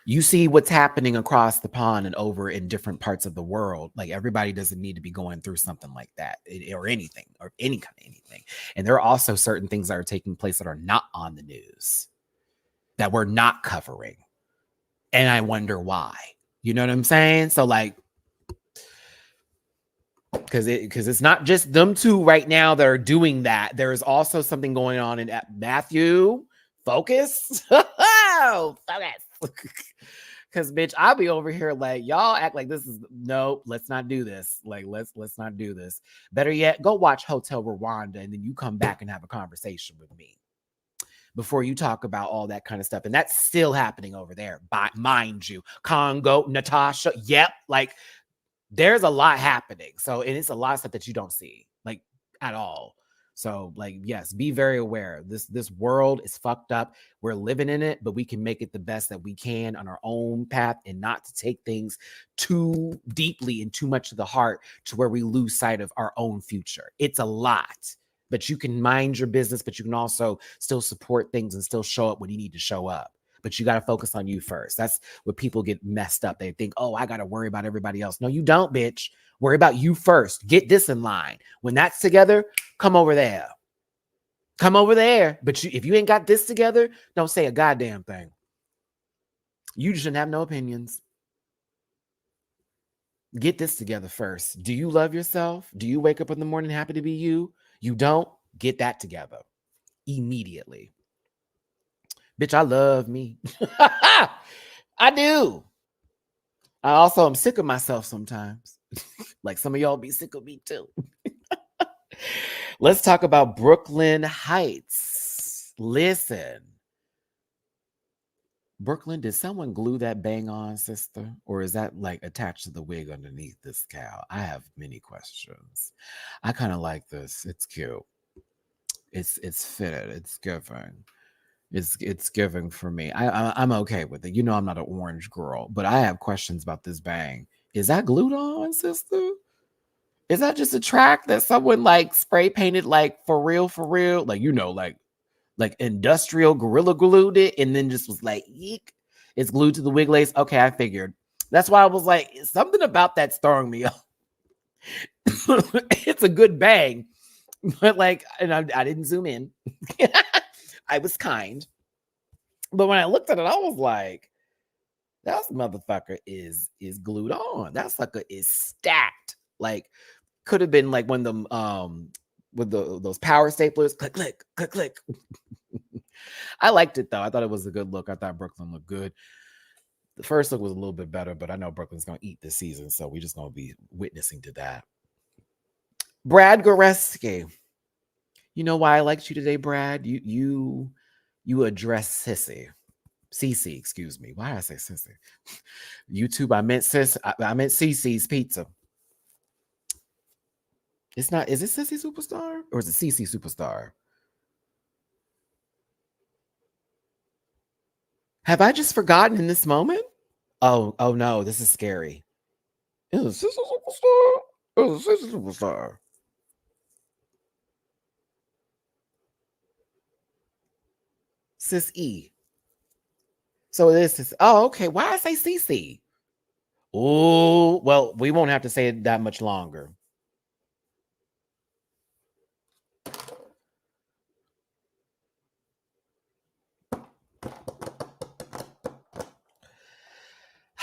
Speaker 1: you see what's happening across the pond and over in different parts of the world. Like, everybody doesn't need to be going through something like that, or anything, or any kind of anything. And there are also certain things that are taking place that are not on the news, that we're not covering. And I wonder why. You know what I'm saying? So like, because it's not just them two right now that are doing that. There is also something going on in Matthew. Focus. Focus. Because bitch, I'll be over here like, y'all act like this is no, let's not do this. Like, let's not do this. Better yet, go watch Hotel Rwanda, and then you come back and have a conversation with me before you talk about all that kind of stuff. And that's still happening over there, mind you. Congo, Natasha, yep, like there's a lot happening. So, and it's a lot of stuff that you don't see, like, at all. So, like, yes, be very aware. This world is fucked up. We're living in it, but we can make it the best that we can on our own path, and not to take things too deeply and too much to the heart to where we lose sight of our own future. It's a lot, but you can mind your business, but you can also still support things and still show up when you need to show up. But you got to focus on you first. That's where people get messed up. They think, oh, I got to worry about everybody else. No, you don't, bitch. Worry about you first. Get this in line. When that's together, come over there. Come over there. But if you ain't got this together, don't say a goddamn thing. You shouldn't have no opinions. Get this together first. Do you love yourself? Do you wake up in the morning happy to be you? You don't? Get that together immediately. Bitch, I love me. I do. I also am sick of myself sometimes. Like some of y'all be sick of me too. Let's talk about Brooklyn Heights. Listen. Brooklyn, did someone glue that bang on, sister? Or is that like attached to the wig underneath this cowl? I have many questions. I kind of like this. It's cute. It's fitted. It's giving. It's giving for me. I'm okay with it. You know, I'm not an orange girl, but I have questions about this bang. Is that glued on, sister? Is that just a track that someone like spray painted, like for real, like, you know, like industrial gorilla glued it and then just was like, eek, it's glued to the wig lace? Okay, I figured. That's why I was like, something about that's throwing me off. It's a good bang, but like, and I didn't zoom in. I was kind. But when I looked at it, I was like, that motherfucker is glued on. That sucker is stacked. Like, could have been like one of them with those power staplers. Click, click, click, click. I liked it though. I thought it was a good look. I thought Brooklyn looked good. The first look was a little bit better, but I know Brooklyn's gonna eat this season, so we're just gonna be witnessing to that. Brad Goreski. You know why I liked you today, Brad? You address Sissy. Cece, excuse me. Why did I say Sissy? YouTube, I meant sis. I meant Cece's Pizza. It's not. Is it Sissy Superstar or is it Cece Superstar? Have I just forgotten in this moment? Oh no, this is scary. Is a sister superstar? Is a sister superstar? Sis E. So it is sis. Oh, okay. Why I say CC? Oh, well, we won't have to say it that much longer.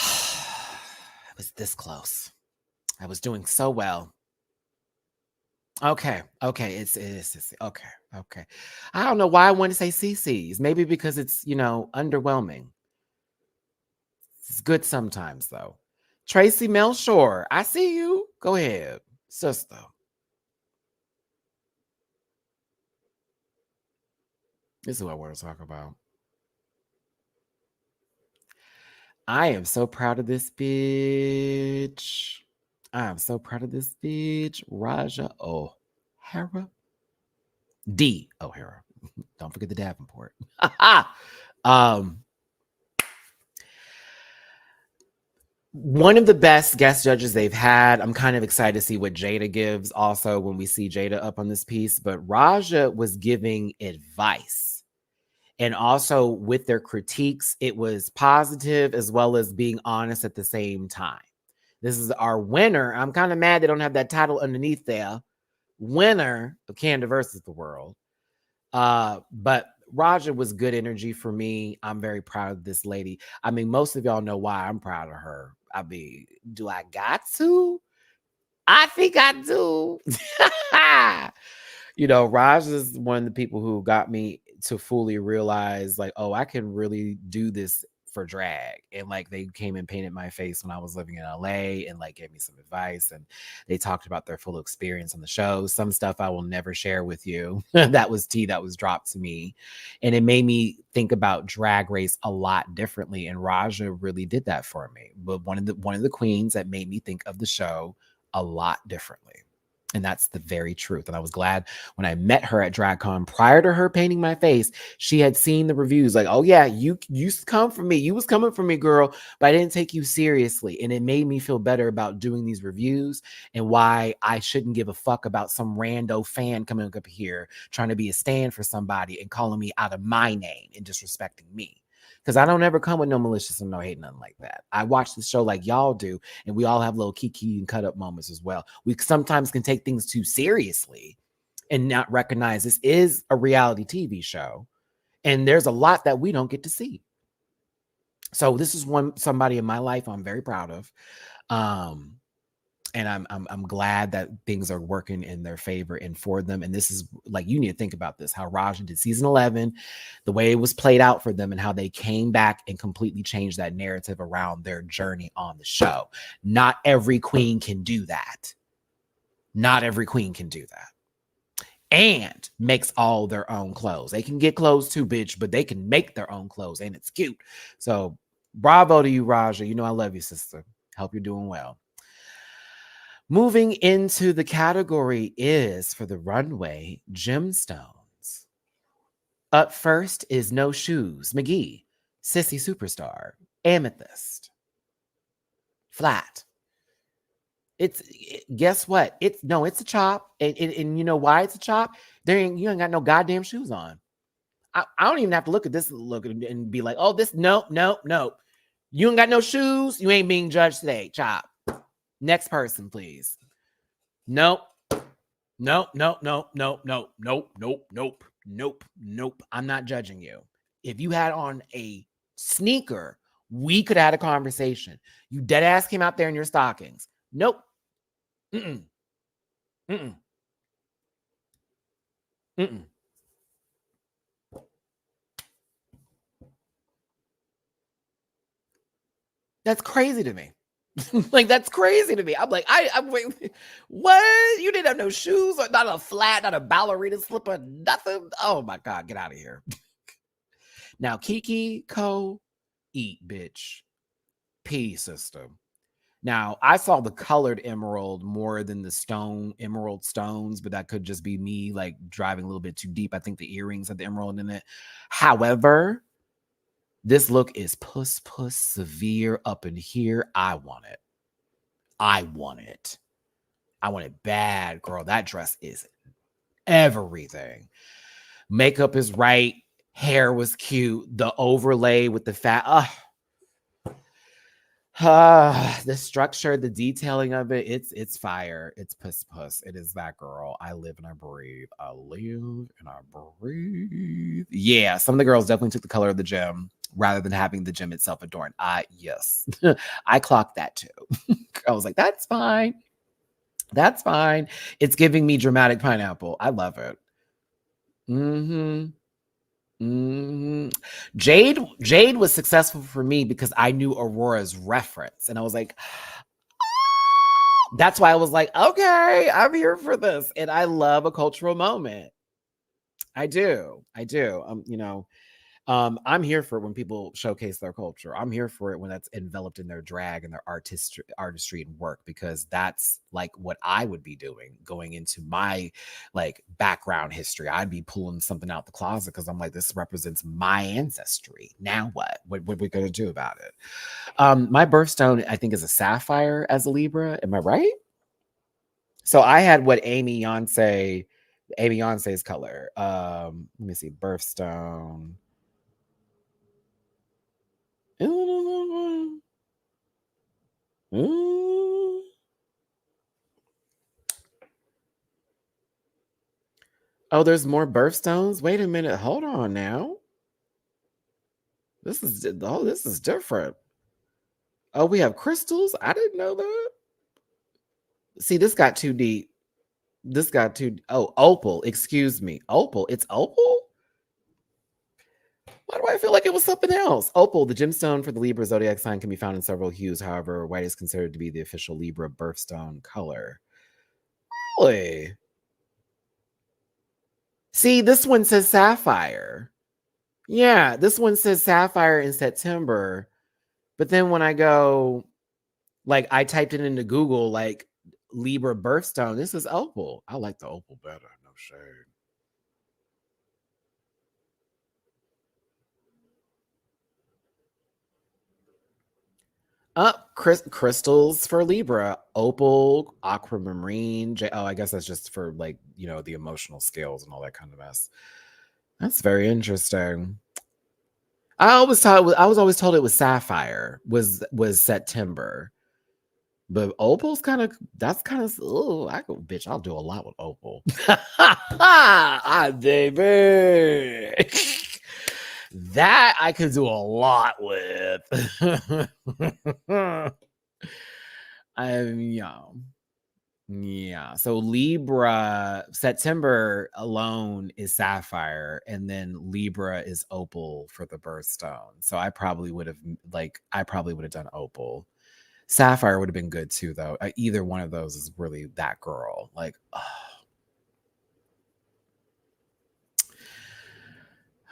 Speaker 1: I was this close. I was doing so well. Okay, it is. Okay. I don't know why I want to say CC's. Maybe because it's, underwhelming. It's good sometimes, though. Tracy Melshore, I see you. Go ahead, sister. This is what I want to talk about. I am so proud of this bitch. I am so proud of this bitch. Raja O'Hara. D. O'Hara. Don't forget the Davenport. One of the best guest judges they've had. I'm kind of excited to see what Jada gives also when we see Jada up on this piece. But Raja was giving advice. And also with their critiques, it was positive as well as being honest at the same time. This is our winner. I'm kind of mad they don't have that title underneath there. Winner of Canada versus the World. But Raja was good energy for me. I'm very proud of this lady. I mean, most of y'all know why I'm proud of her. I mean, do I got to? I think I do. Raj is one of the people who got me to fully realize, like, oh, I can really do this for drag. And like, they came and painted my face when I was living in LA and like gave me some advice. And they talked about their full experience on the show. Some stuff I will never share with you. That was tea that was dropped to me. And it made me think about Drag Race a lot differently. And Raja really did that for me. But one of the queens that made me think of the show a lot differently. And that's the very truth. And I was glad when I met her at DragCon prior to her painting my face, she had seen the reviews like, oh yeah, you come for me. You was coming for me, girl, but I didn't take you seriously. And it made me feel better about doing these reviews and why I shouldn't give a fuck about some rando fan coming up here trying to be a stand for somebody and calling me out of my name and disrespecting me. Because I don't ever come with no malicious and no hate, nothing like that. I watch the show like y'all do, and we all have little kiki and cut up moments as well. We sometimes can take things too seriously and not recognize this is a reality TV show, and there's a lot that we don't get to see. So this is somebody in my life I'm very proud of. And I'm glad that things are working in their favor and for them. And this is like, you need to think about this, how Raja did season 11, the way it was played out for them and how they came back and completely changed that narrative around their journey on the show. Not every queen can do that. Not every queen can do that. And makes all their own clothes. They can get clothes too, bitch, but they can make their own clothes and it's cute. So bravo to you, Raja. You know I love you, sister. Hope you're doing well. Moving into the category is for the runway, Gemstones. Up first is No Shoes, McGee, Sissy Superstar, Amethyst, Flat. Guess what? It's a chop. And you know why it's a chop? You ain't got no goddamn shoes on. I don't even have to look at this look and be like, oh, this, nope. You ain't got no shoes. You ain't being judged today. Chop. Next person, please. Nope. Nope. I'm not judging you. If you had on a sneaker, we could have had a conversation. You dead ass came out there in your stockings. Nope. Mm-mm. That's crazy to me. Like, that's crazy to me. I'm like, I'm wait, what? You didn't have no shoes, or not a flat, not a ballerina slipper, nothing. Oh my God, get out of here. Now, Kiki Co, eat, bitch. P system. Now, I saw the colored emerald more than the emerald stones, but that could just be me like driving a little bit too deep. I think the earrings had the emerald in it. However, this look is puss severe up in here. I want it. I want it. I want it bad, girl. That dress is everything. Makeup is right. Hair was cute. The overlay with the fat. The structure, the detailing of it, it's fire. It's puss. It is that, girl. I live and I breathe. I live and I breathe. Yeah, some of the girls definitely took the color of the gym rather than having the gym itself adorned. Yes. I clocked that too. I was like, that's fine. That's fine. It's giving me dramatic pineapple. I love it. Jade was successful for me because I knew Aurora's reference, and I was like, that's why I was like, okay, I'm here for this, and I love a cultural moment. I do. I'm here for it when people showcase their culture. I'm here for it when that's enveloped in their drag and their artistry and work, because that's like what I would be doing going into my like background history. I'd be pulling something out the closet because I'm like, this represents my ancestry. Now what? What are we gonna do about it? My birthstone, I think, is a sapphire as a Libra. Am I right? So I had what Amy Yonce's color. Let me see, birthstone. Oh, there's more birthstones. Wait a minute. Hold on now. This is different. Oh, we have crystals. I didn't know that. See, this got too deep. Opal. Excuse me. Opal. It's opal? Why do I feel like it was something else? Opal, the gemstone for the Libra zodiac sign, can be found in several hues. However, white is considered to be the official Libra birthstone color. Really? See, this one says sapphire. Yeah, this one says sapphire in September. But then when I go, like, I typed it into Google, like, Libra birthstone, this is opal. I like the opal better. No shade. Crystals for Libra, opal, aquamarine. I guess that's just for, like, the emotional scales and all that kind of mess. That's very interesting. I was always told it was sapphire was September, but opal's that's kind of. Oh, I'll do a lot with opal. Baby. That I could do a lot with. Yeah. So Libra, September alone is sapphire, and then Libra is opal for the birthstone. So I probably would have done opal. Sapphire would have been good too, though. Either one of those is really that girl. Like,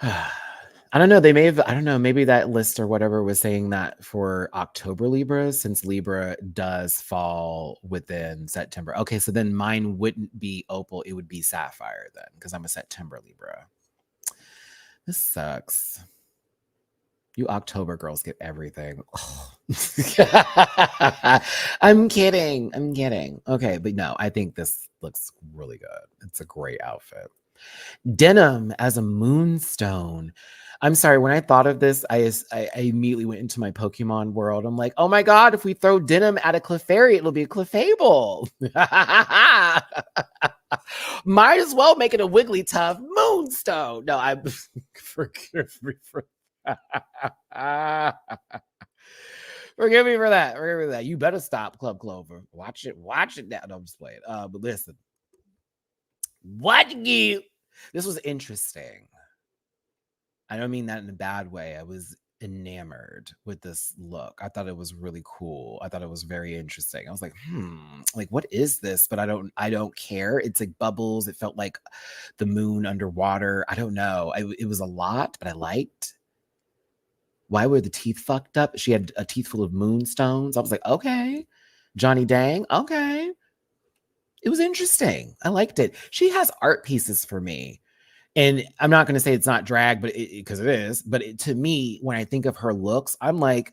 Speaker 1: I don't know. I don't know. Maybe that list or whatever was saying that for October Libra, since Libra does fall within September. Okay, so then mine wouldn't be opal. It would be sapphire then, because I'm a September Libra. This sucks. You October girls get everything. I'm kidding. Okay, but no, I think this looks really good. It's a great outfit. Denim as a moonstone. I'm sorry, when I thought of this, I immediately went into my Pokemon world. I'm like, oh my God, if we throw denim at a Clefairy, it'll be a Clefable. Might as well make it a Wigglytuff moonstone. No, I'm forgive me for forgive me for that. You better stop, Club Clover. Watch it now. No, I'm just playing. But listen. This was interesting. I don't mean that in a bad way. I was enamored with this look. I thought it was really cool. I thought it was very interesting. I was like, like, what is this? But I don't care. It's like bubbles. It felt like the moon underwater. I don't know. It was a lot, but I liked. Why were the teeth fucked up? She had a teeth full of moonstones. I was like, okay. Johnny Dang, okay. It was interesting. I liked it. She has art pieces for me. And I'm not going to say it's not drag, but because it is. But to me, when I think of her looks, I'm like,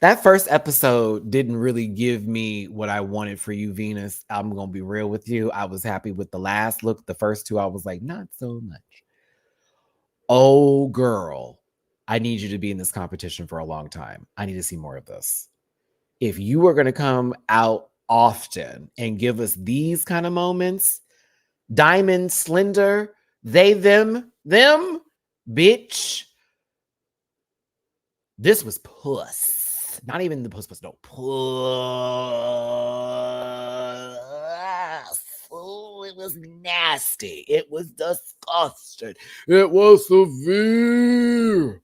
Speaker 1: That first episode didn't really give me what I wanted for you, Venus. I'm going to be real with you. I was happy with the last look. The first two, I was like, not so much. Oh, girl, I need you to be in this competition for a long time. I need to see more of this. If you are going to come out often and give us these kind of moments, Diamond, Slender, they, them, bitch. This was puss. Not even the puss, no, puss. Oh, it was nasty. It was disgusting. It was severe.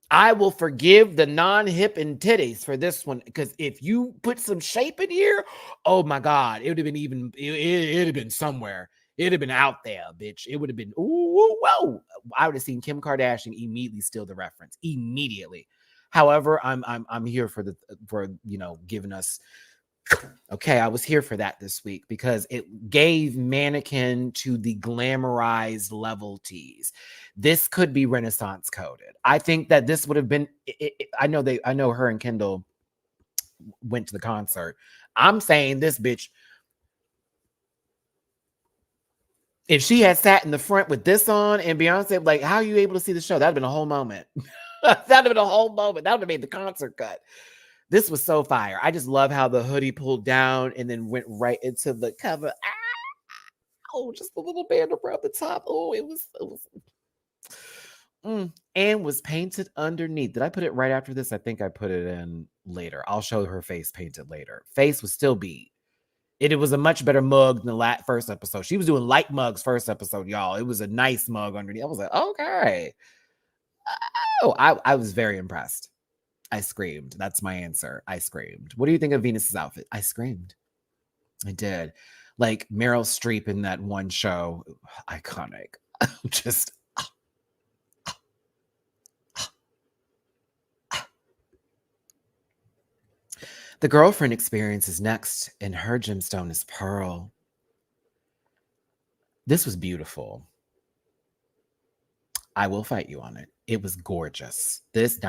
Speaker 1: I will forgive the non-hip and titties for this one, because if you put some shape in here, oh my God, it would have been even, it'd have been somewhere. It'd have been out there, bitch. It would have been, ooh, whoa. I would have seen Kim Kardashian immediately steal the reference. Immediately. However, I'm here for giving us. Okay, I was here for that this week because it gave mannequin to the glamorized level tease. This could be Renaissance coded. I think that this would have been. I know her and Kendall went to the concert. I'm saying this bitch. If she had sat in the front with this on and Beyonce, like, how are you able to see the show? That'd have been a whole moment. That'd have been a whole moment. That would have made the concert cut. This was so fire. I just love how the hoodie pulled down and then went right into the cover. Oh, just a little band around the top. Oh, it was and was painted underneath. Did I put it right after this? I think I put it in later. I'll show her face painted later. Face was still beat. It was a much better mug than the first episode. She was doing light mugs first episode, y'all. It was a nice mug underneath. I was like, okay. Oh, I was very impressed. I screamed. That's my answer. I screamed. What do you think of Venus's outfit? I screamed. I did. Like Meryl Streep in that one show. Iconic. Just. The girlfriend experience is next, and her gemstone is pearl. This was beautiful. I will fight you on it. It was gorgeous. If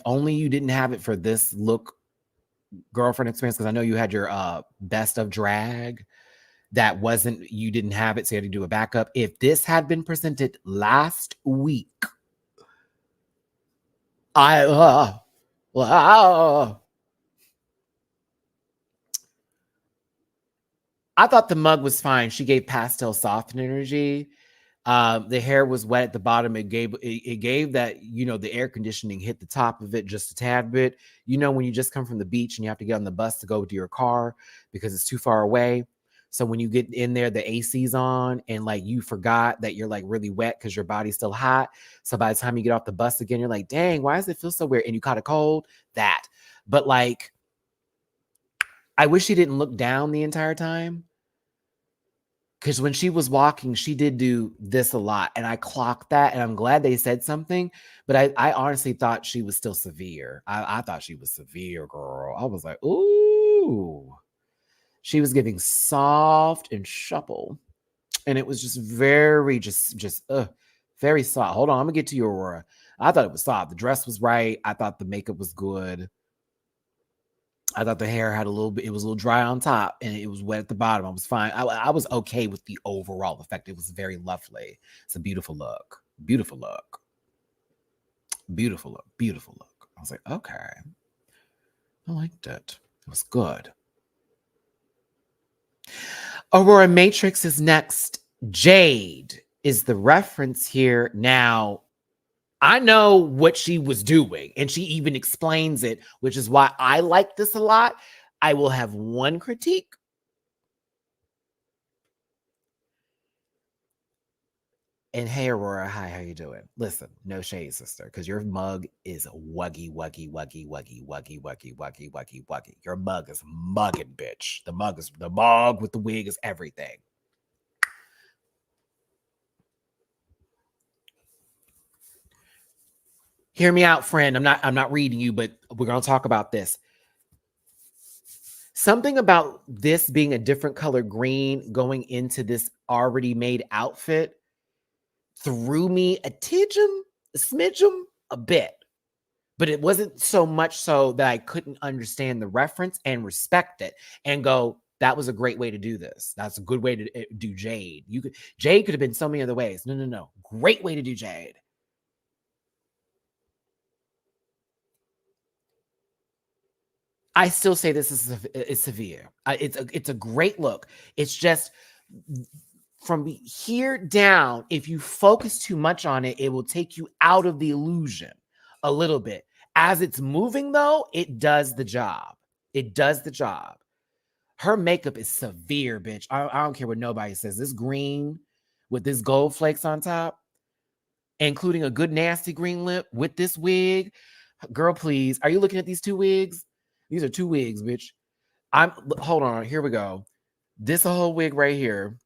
Speaker 1: only you didn't have it for this look girlfriend experience, because I know you had your best of drag that wasn't, you didn't have it, so you had to do a backup. If this had been presented last week, I thought the mug was fine. She gave pastel soft energy. The hair was wet at the bottom. It gave that, the air conditioning hit the top of it just a tad bit. When you just come from the beach and you have to get on the bus to go to your car because it's too far away. So when you get in there, the AC's on and like you forgot that you're like really wet because your body's still hot. So by the time you get off the bus again, you're like, dang, why does it feel so weird? And you caught a cold. But like, I wish she didn't look down the entire time. Because when she was walking, she did do this a lot. And I clocked that. And I'm glad they said something. But I honestly thought she was still severe. I thought she was severe, girl. I was like, ooh. She was giving soft and supple. And it was just very, very soft. Hold on. I'm going to get to you, Aurora. I thought it was soft. The dress was right. I thought the makeup was good. I thought the hair had it was a little dry on top and it was wet at the bottom. I was fine. I was okay with the overall effect. It was very lovely. It's a beautiful look. Beautiful look. Beautiful look. Beautiful look. I was like, okay. I liked it. It was good. Aurora Matrix is next. Jade is the reference here. Now, I know what she was doing, and she even explains it, which is why I like this a lot. I will have one critique. And hey, Aurora, hi, how you doing? Listen, no shade, sister, because your mug is wuggy. Your mug is mugging, bitch. The mug with the wig is everything. Hear me out, friend. I'm not reading you, but we're gonna talk about this. Something about this being a different color green going into this already made outfit threw me a tidgem. smidge them a bit, but it wasn't so much so that I couldn't understand the reference and respect it and go, that was a great way to do this. That's a good way to do Jade. Jade could have been so many other ways. No. Great way to do Jade. I still say this is severe. It's a great look. It's just from here down, if you focus too much on it, it will take you out of the illusion a little bit. As it's moving, though, it does the job. It does the job. Her makeup is severe, bitch. I don't care what nobody says. This green with this gold flakes on top, including a good nasty green lip with this wig. Girl, please. Are you looking at these two wigs? These are two wigs, bitch. Hold on. Here we go. This whole wig right here.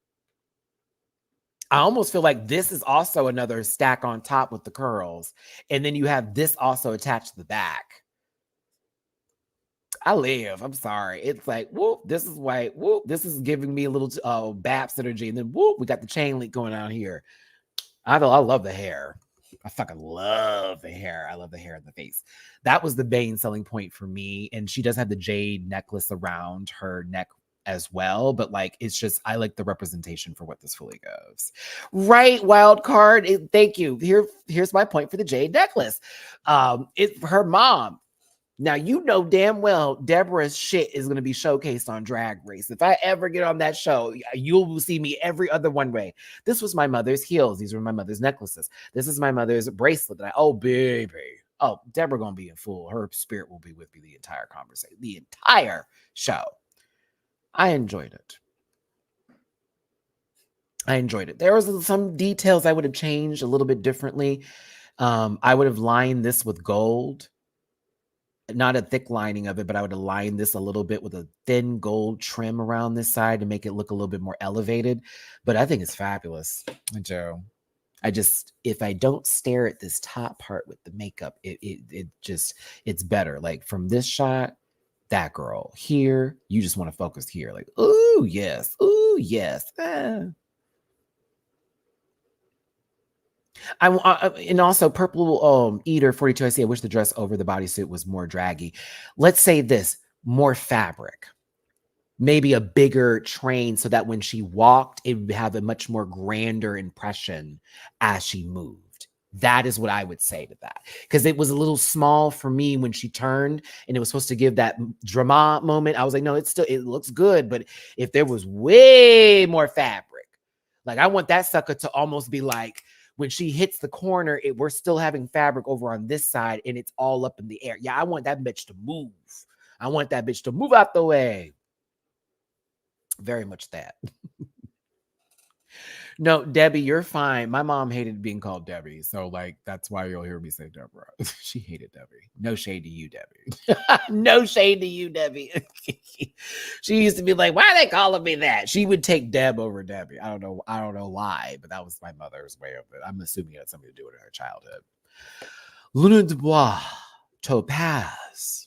Speaker 1: I almost feel like this is also another stack on top with the curls. And then you have this also attached to the back. I live. I'm sorry. It's like, whoop, this is white. Whoop, this is giving me a little Baps energy. And then whoop, we got the chain link going on here. I love the hair. I fucking love the hair. I love the hair in the face. That was the main selling point for me. And she does have the jade necklace around her neck as well. But like, it's just, I like the representation for what this fully goes. Right, wild card. Thank you. Here's my point for the jade necklace. It's her mom. Now, you know damn well Deborah's shit is going to be showcased on Drag Race. If I ever get on that show, you'll see me every other one way. This was my mother's heels. These were my mother's necklaces. This is my mother's bracelet. Oh, baby. Oh, Deborah going to be in full. Her spirit will be with me the entire conversation, the entire show. I enjoyed it. There was some details I would have changed a little bit differently. I would have lined this with gold. Not a thick lining of it, but I would align this a little bit with a thin gold trim around this side to make it look a little bit more elevated. But I think it's fabulous, Joe. If I don't stare at this top part with the makeup, it's better. Like from this shot, that girl here, you just want to focus here. Like, ooh, yes. Ooh, yes. And also Purple Eater 42. I see. I wish the dress over the bodysuit was more draggy. Let's say this: more fabric, maybe a bigger train, so that when she walked, it would have a much more grander impression as she moved. That is what I would say to that, because it was a little small for me when she turned, and it was supposed to give that drama moment. I was like, no, it looks good, but if there was way more fabric, like I want that sucker to almost be like, when she hits the corner, we're still having fabric over on this side and it's all up in the air. Yeah, I want that bitch to move. I want that bitch to move out the way. Very much that. No, Debbie, you're fine. My mom hated being called Debbie. So, like, that's why you'll hear me say Deborah. She hated Debbie. No shade to you, Debbie. No shade to you, Debbie. She used to be like, why are they calling me that? She would take Deb over Debbie. I don't know why, but that was my mother's way of it. I'm assuming it had something to do with her childhood. Luna Dubois, Topaz.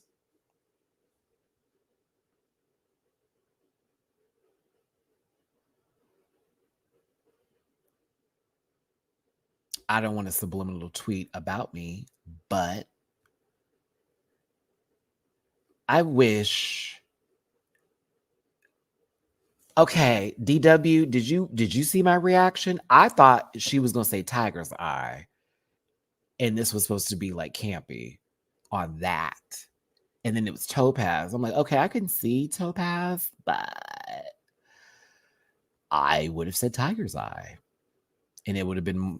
Speaker 1: I don't want a subliminal tweet about me, but I wish. Okay, DW, did you see my reaction? I thought she was gonna say Tiger's Eye, and this was supposed to be like campy on that, and then it was Topaz. I'm like, okay, I can see Topaz, but I would have said Tiger's Eye, and it would have been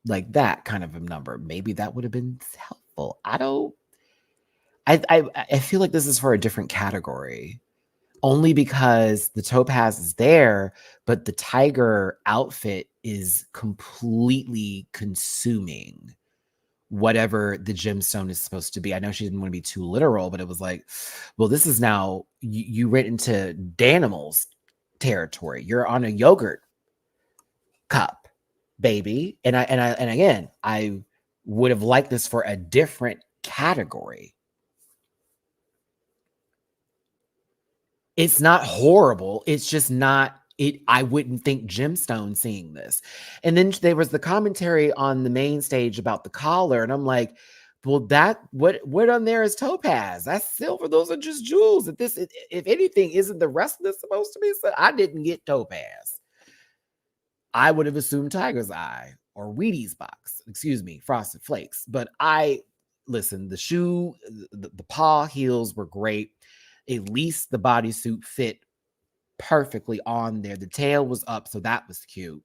Speaker 1: like that kind of a number. Maybe that would have been helpful. I feel like this is for a different category, only because the Topaz is there, but the tiger outfit is completely consuming whatever the gemstone is supposed to be. I know she didn't want to be too literal, but it was like, well, this is now you went into Danimals territory. You're on a yogurt cup, baby. And again, I would have liked this for a different category. It's not horrible. It's just not I wouldn't think Gemstone seeing this. And then there was the commentary on the main stage about the collar, and I'm like, well, that what on there is topaz? That's silver. Those are just jewels. If anything, isn't the rest of this supposed to be? So I didn't get topaz. I would have assumed tiger's eye or Wheaties box. Excuse me, frosted flakes. But listen. The shoe, the paw heels were great. At least the bodysuit fit perfectly on there. The tail was up, so that was cute.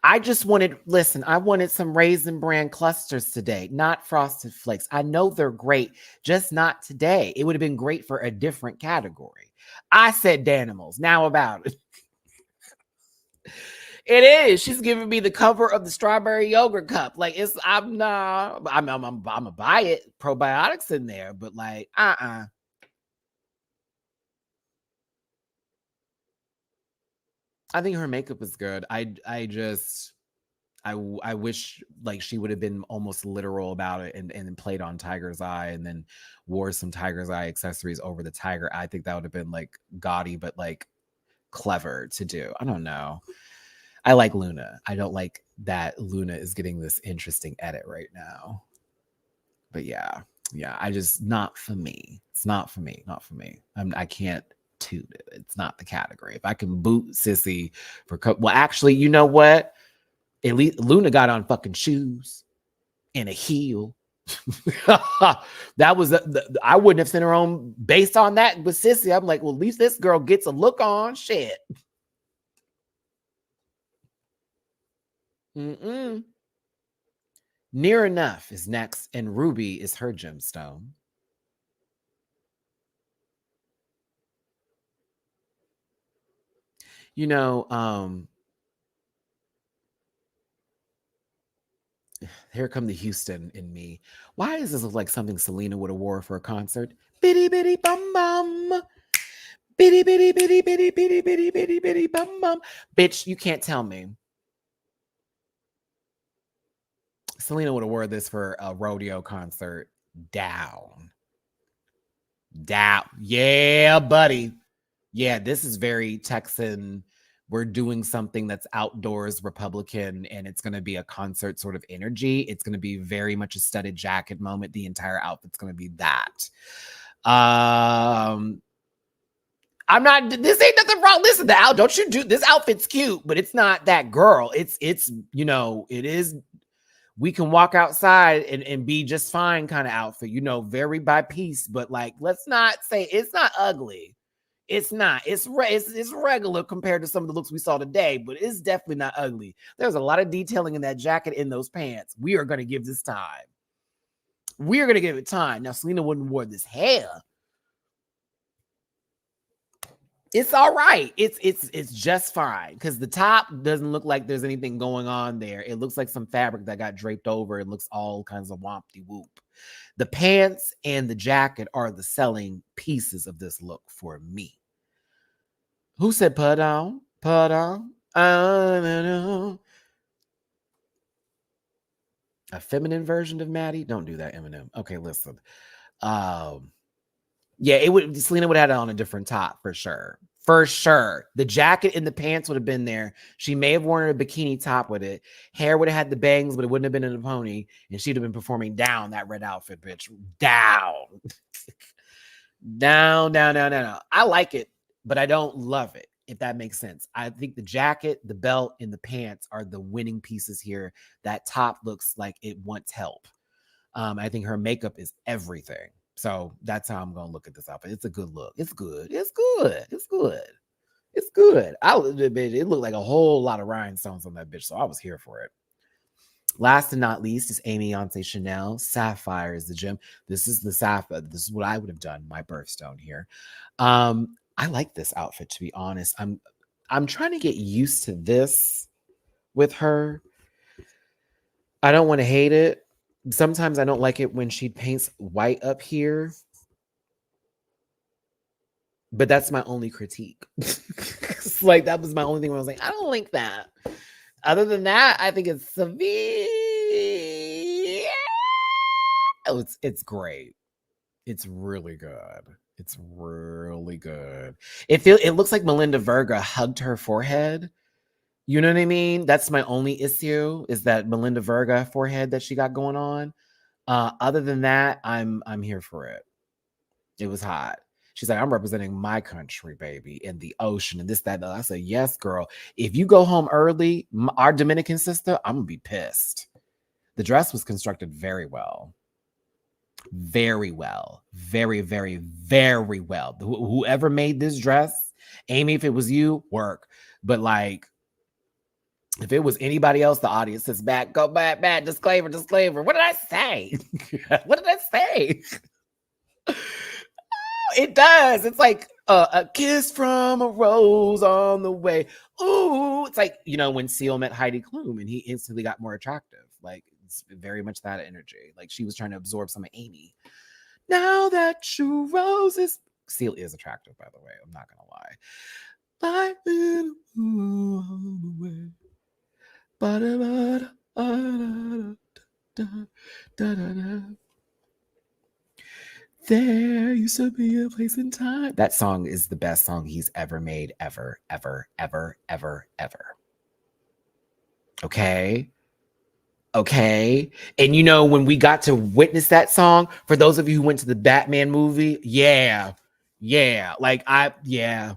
Speaker 1: I wanted some Raisin Bran clusters today, not Frosted Flakes. I know they're great, just not today. It would have been great for a different category. I said Danimals. Now about it. It is. She's giving me the cover of the strawberry yogurt cup. Like I'm gonna buy it. Probiotics in there, but like, I think her makeup is good. I wish like she would have been almost literal about it and played on tiger's eye and then wore some tiger's eye accessories over the tiger. I think that would have been like gaudy, but like clever to do. I don't know. I like Luna. I don't like that Luna is getting this interesting edit right now. But yeah, I just, not for me. It's not for me. Not for me. I can't toot it. It's not the category. If I can boot Sissy for well, actually, you know what? At least Luna got on fucking shoes and a heel. That was I wouldn't have sent her on based on that with Sissy. I'm like, well, at least this girl gets a look on. Shit. Near Enough is next, and Ruby is her gemstone. You know, here come the Houston in me. Why does this look like something Selena would have wore for a concert? Bitty bitty bum bum. Bitty bitty bitty bitty bitty bitty bitty bitty bum bum. Bitch, you can't tell me. Selena would have wore this for a rodeo concert. Down. Yeah, buddy. Yeah, this is very Texan. We're doing something that's outdoors Republican, and it's going to be a concert sort of energy. It's going to be very much a studded jacket moment. The entire outfit's going to be that. This ain't nothing wrong. Listen, don't you do this outfit's cute, but it's not that girl. It's it is, we can walk outside and be just fine kind of outfit, very by piece, but like, let's not say it's not ugly. It's not. It's regular compared to some of the looks we saw today, but it's definitely not ugly. There's a lot of detailing in that jacket, in those pants. We are going to give this time. We are going to give it time. Now, Selena wouldn't wear this hair. It's all right. It's just fine because the top doesn't look like there's anything going on there. It looks like some fabric that got draped over. It looks all kinds of wompty whoop. The pants and the jacket are the selling pieces of this look for me. Who said put on? Put on? I don't know. A feminine version of Matty? Don't do that, Eminem. Okay, listen. Yeah, Selena would have had it on a different top for sure. For sure. The jacket and the pants would have been there. She may have worn a bikini top with it. Hair would have had the bangs, but it wouldn't have been in a pony. And she'd have been performing down that red outfit, bitch. Down. down. I like it, but I don't love it, if that makes sense. I think the jacket, the belt, and the pants are the winning pieces here. That top looks like it wants help. I think her makeup is everything. So that's how I'm going to look at this outfit. It's a good look. It's good. It looked like a whole lot of rhinestones on that bitch. So I was here for it. Last and not least is Amy Yonce Chanel. Sapphire is the gem. This is the sapphire. This is what I would have done, my birthstone here. I like this outfit, to be honest. I'm trying to get used to this with her. I don't want to hate it. Sometimes I don't like it when she paints white up here. But that's my only critique. Like, that was my only thing where I was like, I don't like that. Other than that, I think it's severe. Oh, it's great. It's really good. It's really good. It looks like Melinda Verga hugged her forehead. You know what I mean? That's my only issue, is that Melinda Verga forehead that she got going on. Other than that, I'm here for it. It was hot. She's like, I'm representing my country, baby, and the ocean and this, that, and that. I said, yes, girl. If you go home early, our Dominican sister, I'm gonna be pissed. The dress was constructed very well. Very well. Very, very, very well. Whoever made this dress, Amy, if it was you, work. But like, if it was anybody else, the audience is back. Go back, back. Disclaimer, disclaimer. What did I say? What did I say? It does. It's like a kiss from a rose on the way. Ooh, it's like, you know, when Seal met Heidi Klum and he instantly got more attractive. Like, it's very much that energy. Like, she was trying to absorb some of Amy. Now that your rose is... Seal is attractive, by the way. I'm not gonna lie. Like on the way. There used to be a place in time. That song is the best song he's ever made, ever, ever, ever, ever, ever. Okay? Okay? And you know, when we got to witness that song, for those of you who went to the Batman movie, yeah. Like, yeah.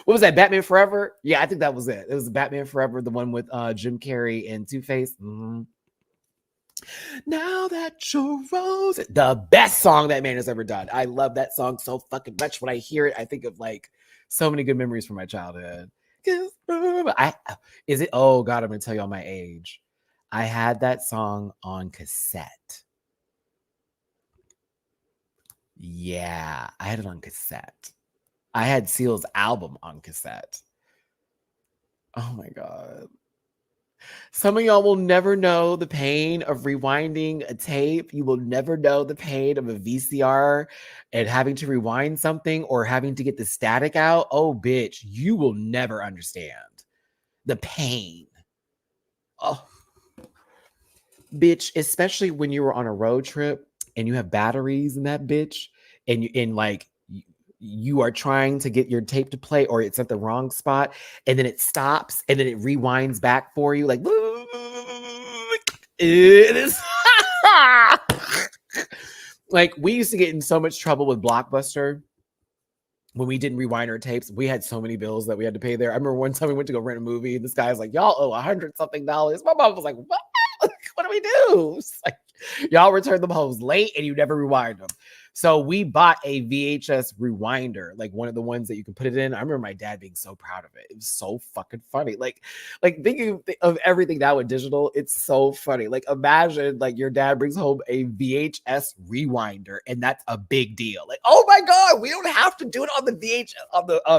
Speaker 1: What was that, Batman Forever? Yeah, I think that was it. It was Batman Forever, the one with Jim Carrey and Two-Face. Mm-hmm. Now that your rose, the best song that man has ever done. I love that song so fucking much. When I hear it, I think of like so many good memories from my childhood. Oh God, I'm gonna tell you all my age. I had that song on cassette. Yeah, I had it on cassette. I had Seal's album on cassette. Oh my God. Some of y'all will never know the pain of rewinding a tape. You will never know the pain of a VCR and having to rewind something or having to get the static out. Oh, bitch, you will never understand the pain. Oh, bitch, especially when you were on a road trip and you have batteries in that bitch and you are trying to get your tape to play or it's at the wrong spot and then it stops and then it rewinds back for you like it is like we used to get in so much trouble with Blockbuster when we didn't rewind our tapes. We had so many bills that we had to pay there. I remember one time we went to go rent a movie and this guy's like, y'all owe $100-something. My mom was like, what do we do? It's like, y'all return them hoes late and you never rewind them. So we bought a VHS rewinder, like one of the ones that you can put it in. I remember my dad being so proud of it. It was so fucking funny. Like thinking of everything now with digital, it's so funny. Like imagine like your dad brings home a VHS rewinder and that's a big deal. Like, oh my God, we don't have to do it on the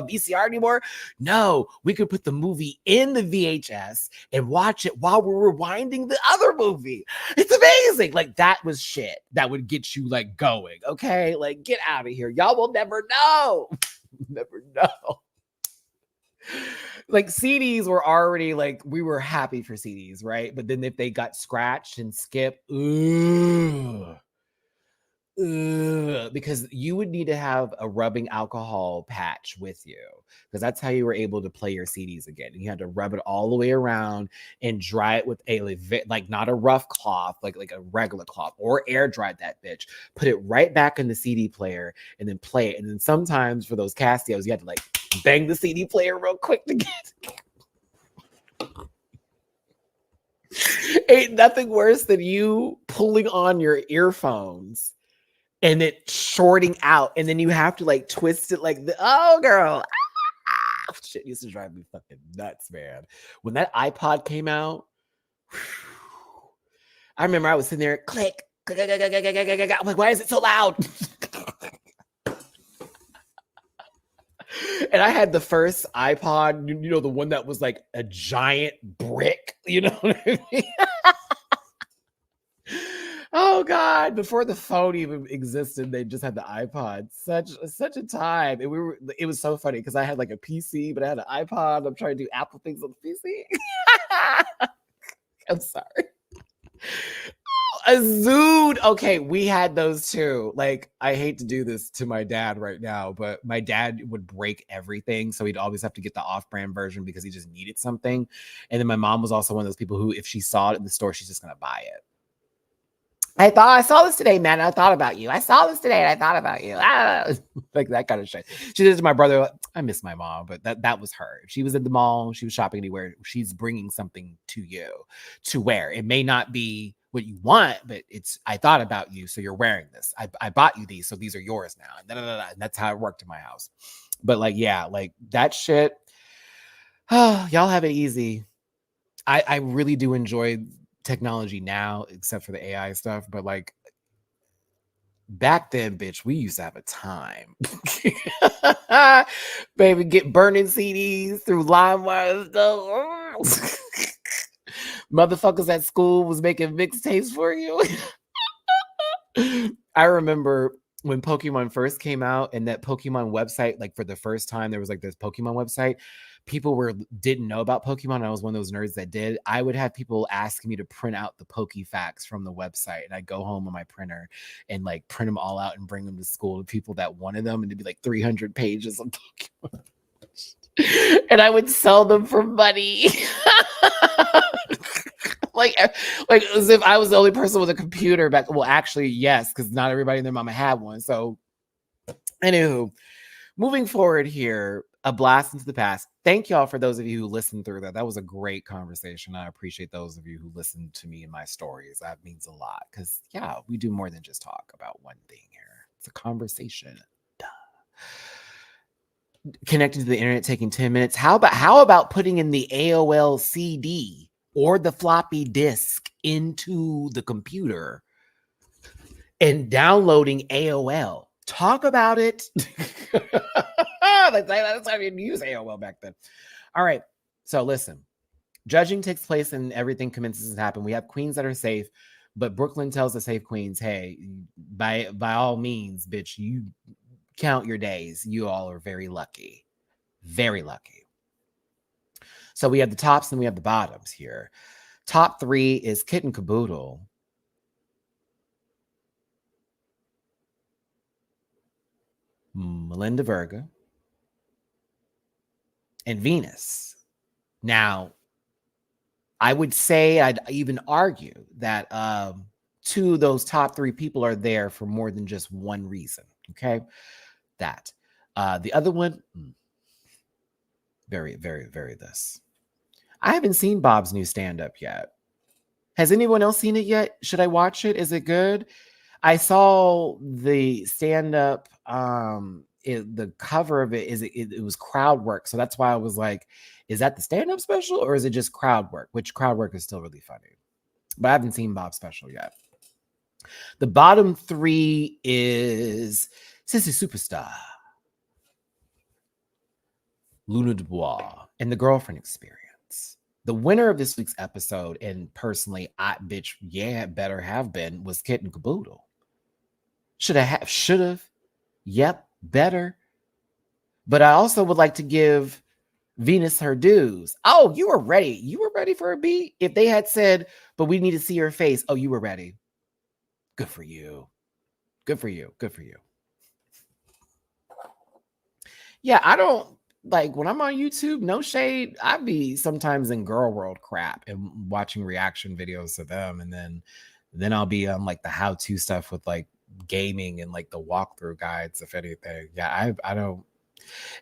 Speaker 1: VCR anymore. No, we could put the movie in the VHS and watch it while we're rewinding the other movie. It's amazing. Like that was shit that would get you like going. Okay, like get out of here. Y'all will never know. Never know. Like CDs were already like, we were happy for CDs, right? But then if they got scratched and skipped, because you would need to have a rubbing alcohol patch with you because that's how you were able to play your CDs again. You had to rub it all the way around and dry it with a like not a rough cloth, like a regular cloth, or air dry that bitch. Put it right back in the CD player and then play it. And then sometimes for those Casios, you had to like bang the CD player real quick to get. Ain't nothing worse than you pulling on your earphones and it shorting out, and then you have to like twist it like oh girl. Shit used to drive me fucking nuts, man. When that iPod came out, I remember I was sitting there, click, click, click, click, click, click, click. I'm like, why is it so loud? And I had the first iPod, you know, the one that was like a giant brick, you know what I mean? Oh God! Before the phone even existed, they just had the iPod. Such a time, and it was so funny because I had like a PC, but I had an iPod. I'm trying to do Apple things on the PC. I'm sorry. A Zood. Okay, we had those too. Like, I hate to do this to my dad right now, but my dad would break everything. So he'd always have to get the off-brand version because he just needed something. And then my mom was also one of those people who, if she saw it in the store, she's just going to buy it. I saw this today, man. I thought about you. I saw this today and I thought about you. Like that kind of shit. She did it to my brother. I miss my mom, but that was her. If she was at the mall, she was shopping anywhere, she's bringing something to you to wear. It may not be what you want, but I thought about you, so you're wearing this. I bought you these, so these are yours now. And that's how it worked in my house. But like, yeah, like that shit. Oh, y'all have it easy. I really do enjoy technology now, except for the AI stuff, but like back then, bitch, we used to have a time. Baby, get burning CDs through LimeWire stuff. Motherfuckers at school was making mixtapes for you. I remember when Pokemon first came out and that Pokemon website, like for the first time, there was like this Pokemon website. People didn't know about Pokemon. And I was one of those nerds that did. I would have people asking me to print out the Pokefacts from the website. And I'd go home on my printer and like print them all out and bring them to school to people that wanted them. And it'd be like 300 pages of Pokemon. And I would sell them for money. like as if I was the only person with a computer back. Well, actually, yes, because not everybody and their mama had one. So, anywho, moving forward here, a blast into the past. Thank y'all for those of you who listened through that. That was a great conversation. I appreciate those of you who listened to me and my stories. That means a lot because, yeah, we do more than just talk about one thing here. It's a conversation. Duh. Connecting to the internet taking 10 minutes. How about putting in the AOL CD or the floppy disk into the computer and downloading AOL? Talk about it. That's how I didn't use AOL back then. All right. So listen, judging takes place and everything commences to happen. We have queens that are safe, but Brooklyn tells the safe queens, hey, by all means, bitch, you count your days. You all are very lucky. Very lucky. So we have the tops and we have the bottoms here. Top 3 is Kit and Caboodle. Melinda Verga, and Venus. Now, I would say, I'd even argue that 2 of those top 3 people are there for more than just one reason. Okay, that the other one, very, very, very this. I haven't seen Bob's new stand-up yet. Has anyone else seen it yet? Should I watch it? Is it good? I saw the stand-up, the cover of it it was crowd work. So that's why I was like, is that the stand-up special or is it just crowd work? Which crowd work is still really funny. But I haven't seen Bob's special yet. The bottom 3 is Sissy Superstar, Luna Dubois, and The Girlfriend Experience. The winner of this week's episode, and personally, better have been, was Kit and Caboodle. Should have. Yep, better. But I also would like to give Venus her dues. Oh, you were ready. You were ready for a beat? If they had said, but we need to see your face. Oh, you were ready. Good for you. Good for you. Good for you. Yeah, I don't, like, when I'm on YouTube, no shade, I'd be sometimes in girl world crap and watching reaction videos to them. And then I'll be on like the how-to stuff with like gaming and like the walkthrough guides, if anything. Yeah, I don't.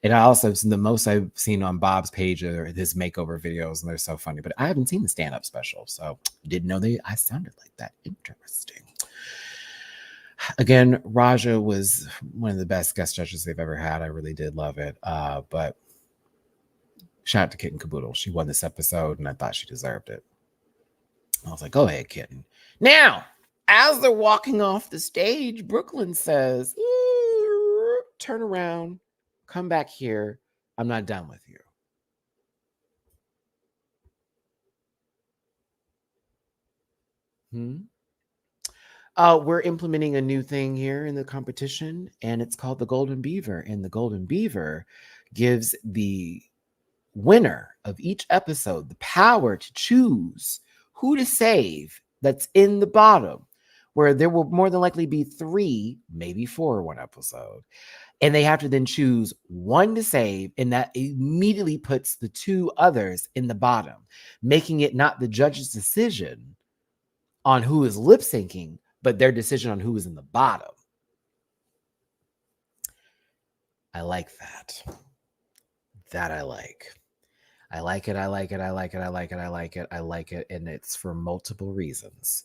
Speaker 1: And I also, the most I've seen on Bob's page are his makeover videos, and they're so funny. But I haven't seen the stand-up special, so didn't know I sounded like that. Interesting. Again, Raja was one of the best guest judges they've ever had. I really did love it. But shout out to Kitten Caboodle. She won this episode, and I thought she deserved it. I was like, go ahead, Kitten. Now, as they're walking off the stage, Brooklyn says, turn around, come back here. I'm not done with you. We're implementing a new thing here in the competition, and it's called the Golden Beaver. And the Golden Beaver gives the winner of each episode the power to choose who to save that's in the bottom, where there will more than likely be 3, maybe 4 one episode. And they have to then choose one to save, and that immediately puts the 2 others in the bottom, making it not the judge's decision on who is lip syncing, but their decision on who is in the bottom. I like that. That I like. I like it. I like it. I like it. I like it. I like it. I like it. And it's for multiple reasons.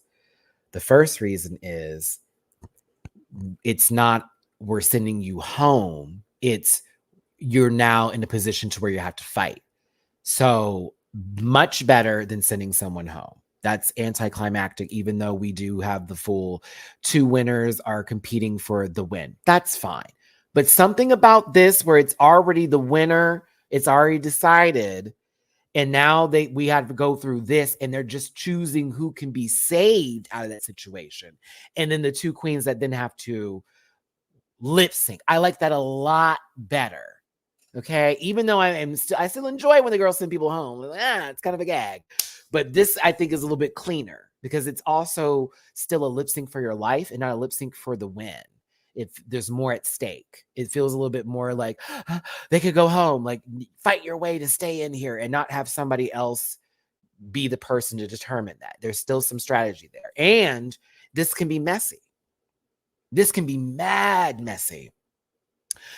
Speaker 1: The first reason is it's not we're sending you home. It's you're now in a position to where you have to fight. So much better than sending someone home. That's anticlimactic, even though we do have the full 2 winners are competing for the win. That's fine. But something about this where it's already the winner, it's already decided, and now we had to go through this, and they're just choosing who can be saved out of that situation. And then the 2 queens that then have to lip sync. I like that a lot better. Okay, even though I still enjoy when the girls send people home. Like, it's kind of a gag. But this, I think, is a little bit cleaner because it's also still a lip sync for your life and not a lip sync for the win. If there's more at stake, it feels a little bit more like they could go home, like fight your way to stay in here and not have somebody else be the person to determine that. There's still some strategy there. And this can be messy. This can be mad messy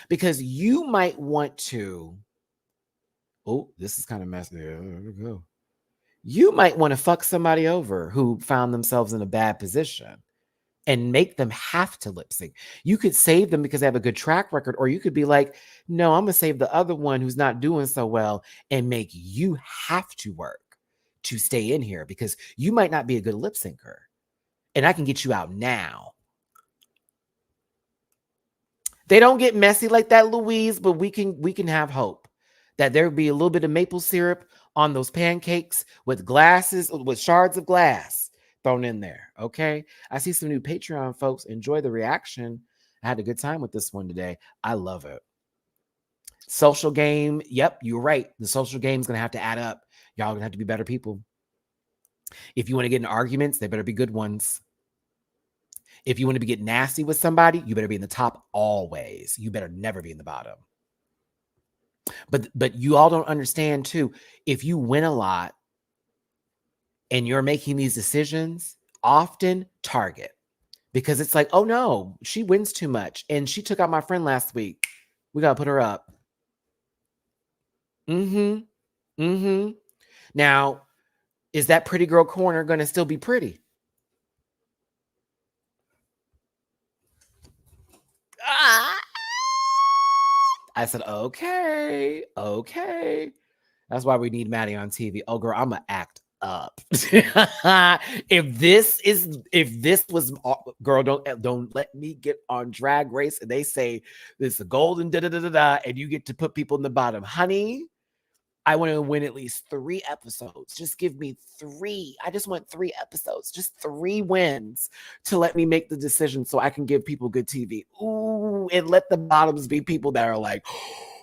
Speaker 1: because you might want to, this is kind of messy. There we go. You might want to fuck somebody over who found themselves in a bad position and make them have to lip sync. You could save them because they have a good track record, or you could be like, no, I'm going to save the other one who's not doing so well and make you have to work to stay in here because you might not be a good lip syncer. And I can get you out now. They don't get messy like that, Louise, but we can have hope that there will be a little bit of maple syrup on those pancakes with shards of glass thrown in there. Okay. I see some new Patreon folks. Enjoy the reaction. I had a good time with this one today. I love it. Social game. Yep, you're right. The social game is going to have to add up. Y'all going to have to be better people. If you want to get in arguments, they better be good ones. If you want to get nasty with somebody, you better be in the top always. You better never be in the bottom. But you all don't understand too. If you win a lot and you're making these decisions, often target. Because it's like, oh no, she wins too much. And she took out my friend last week. We got to put her up. Now, is that pretty girl corner going to still be pretty? I said, okay. That's why we need Matty on TV. Oh, girl, I'm going to act up. if this was, girl, don't let me get on Drag Race and they say this is a golden and you get to put people in the bottom. Honey, I want to win at least 3 episodes. Just give me 3. I just want 3 episodes, just 3 wins to let me make the decision so I can give people good TV. Ooh, and let the bottoms be people that are like,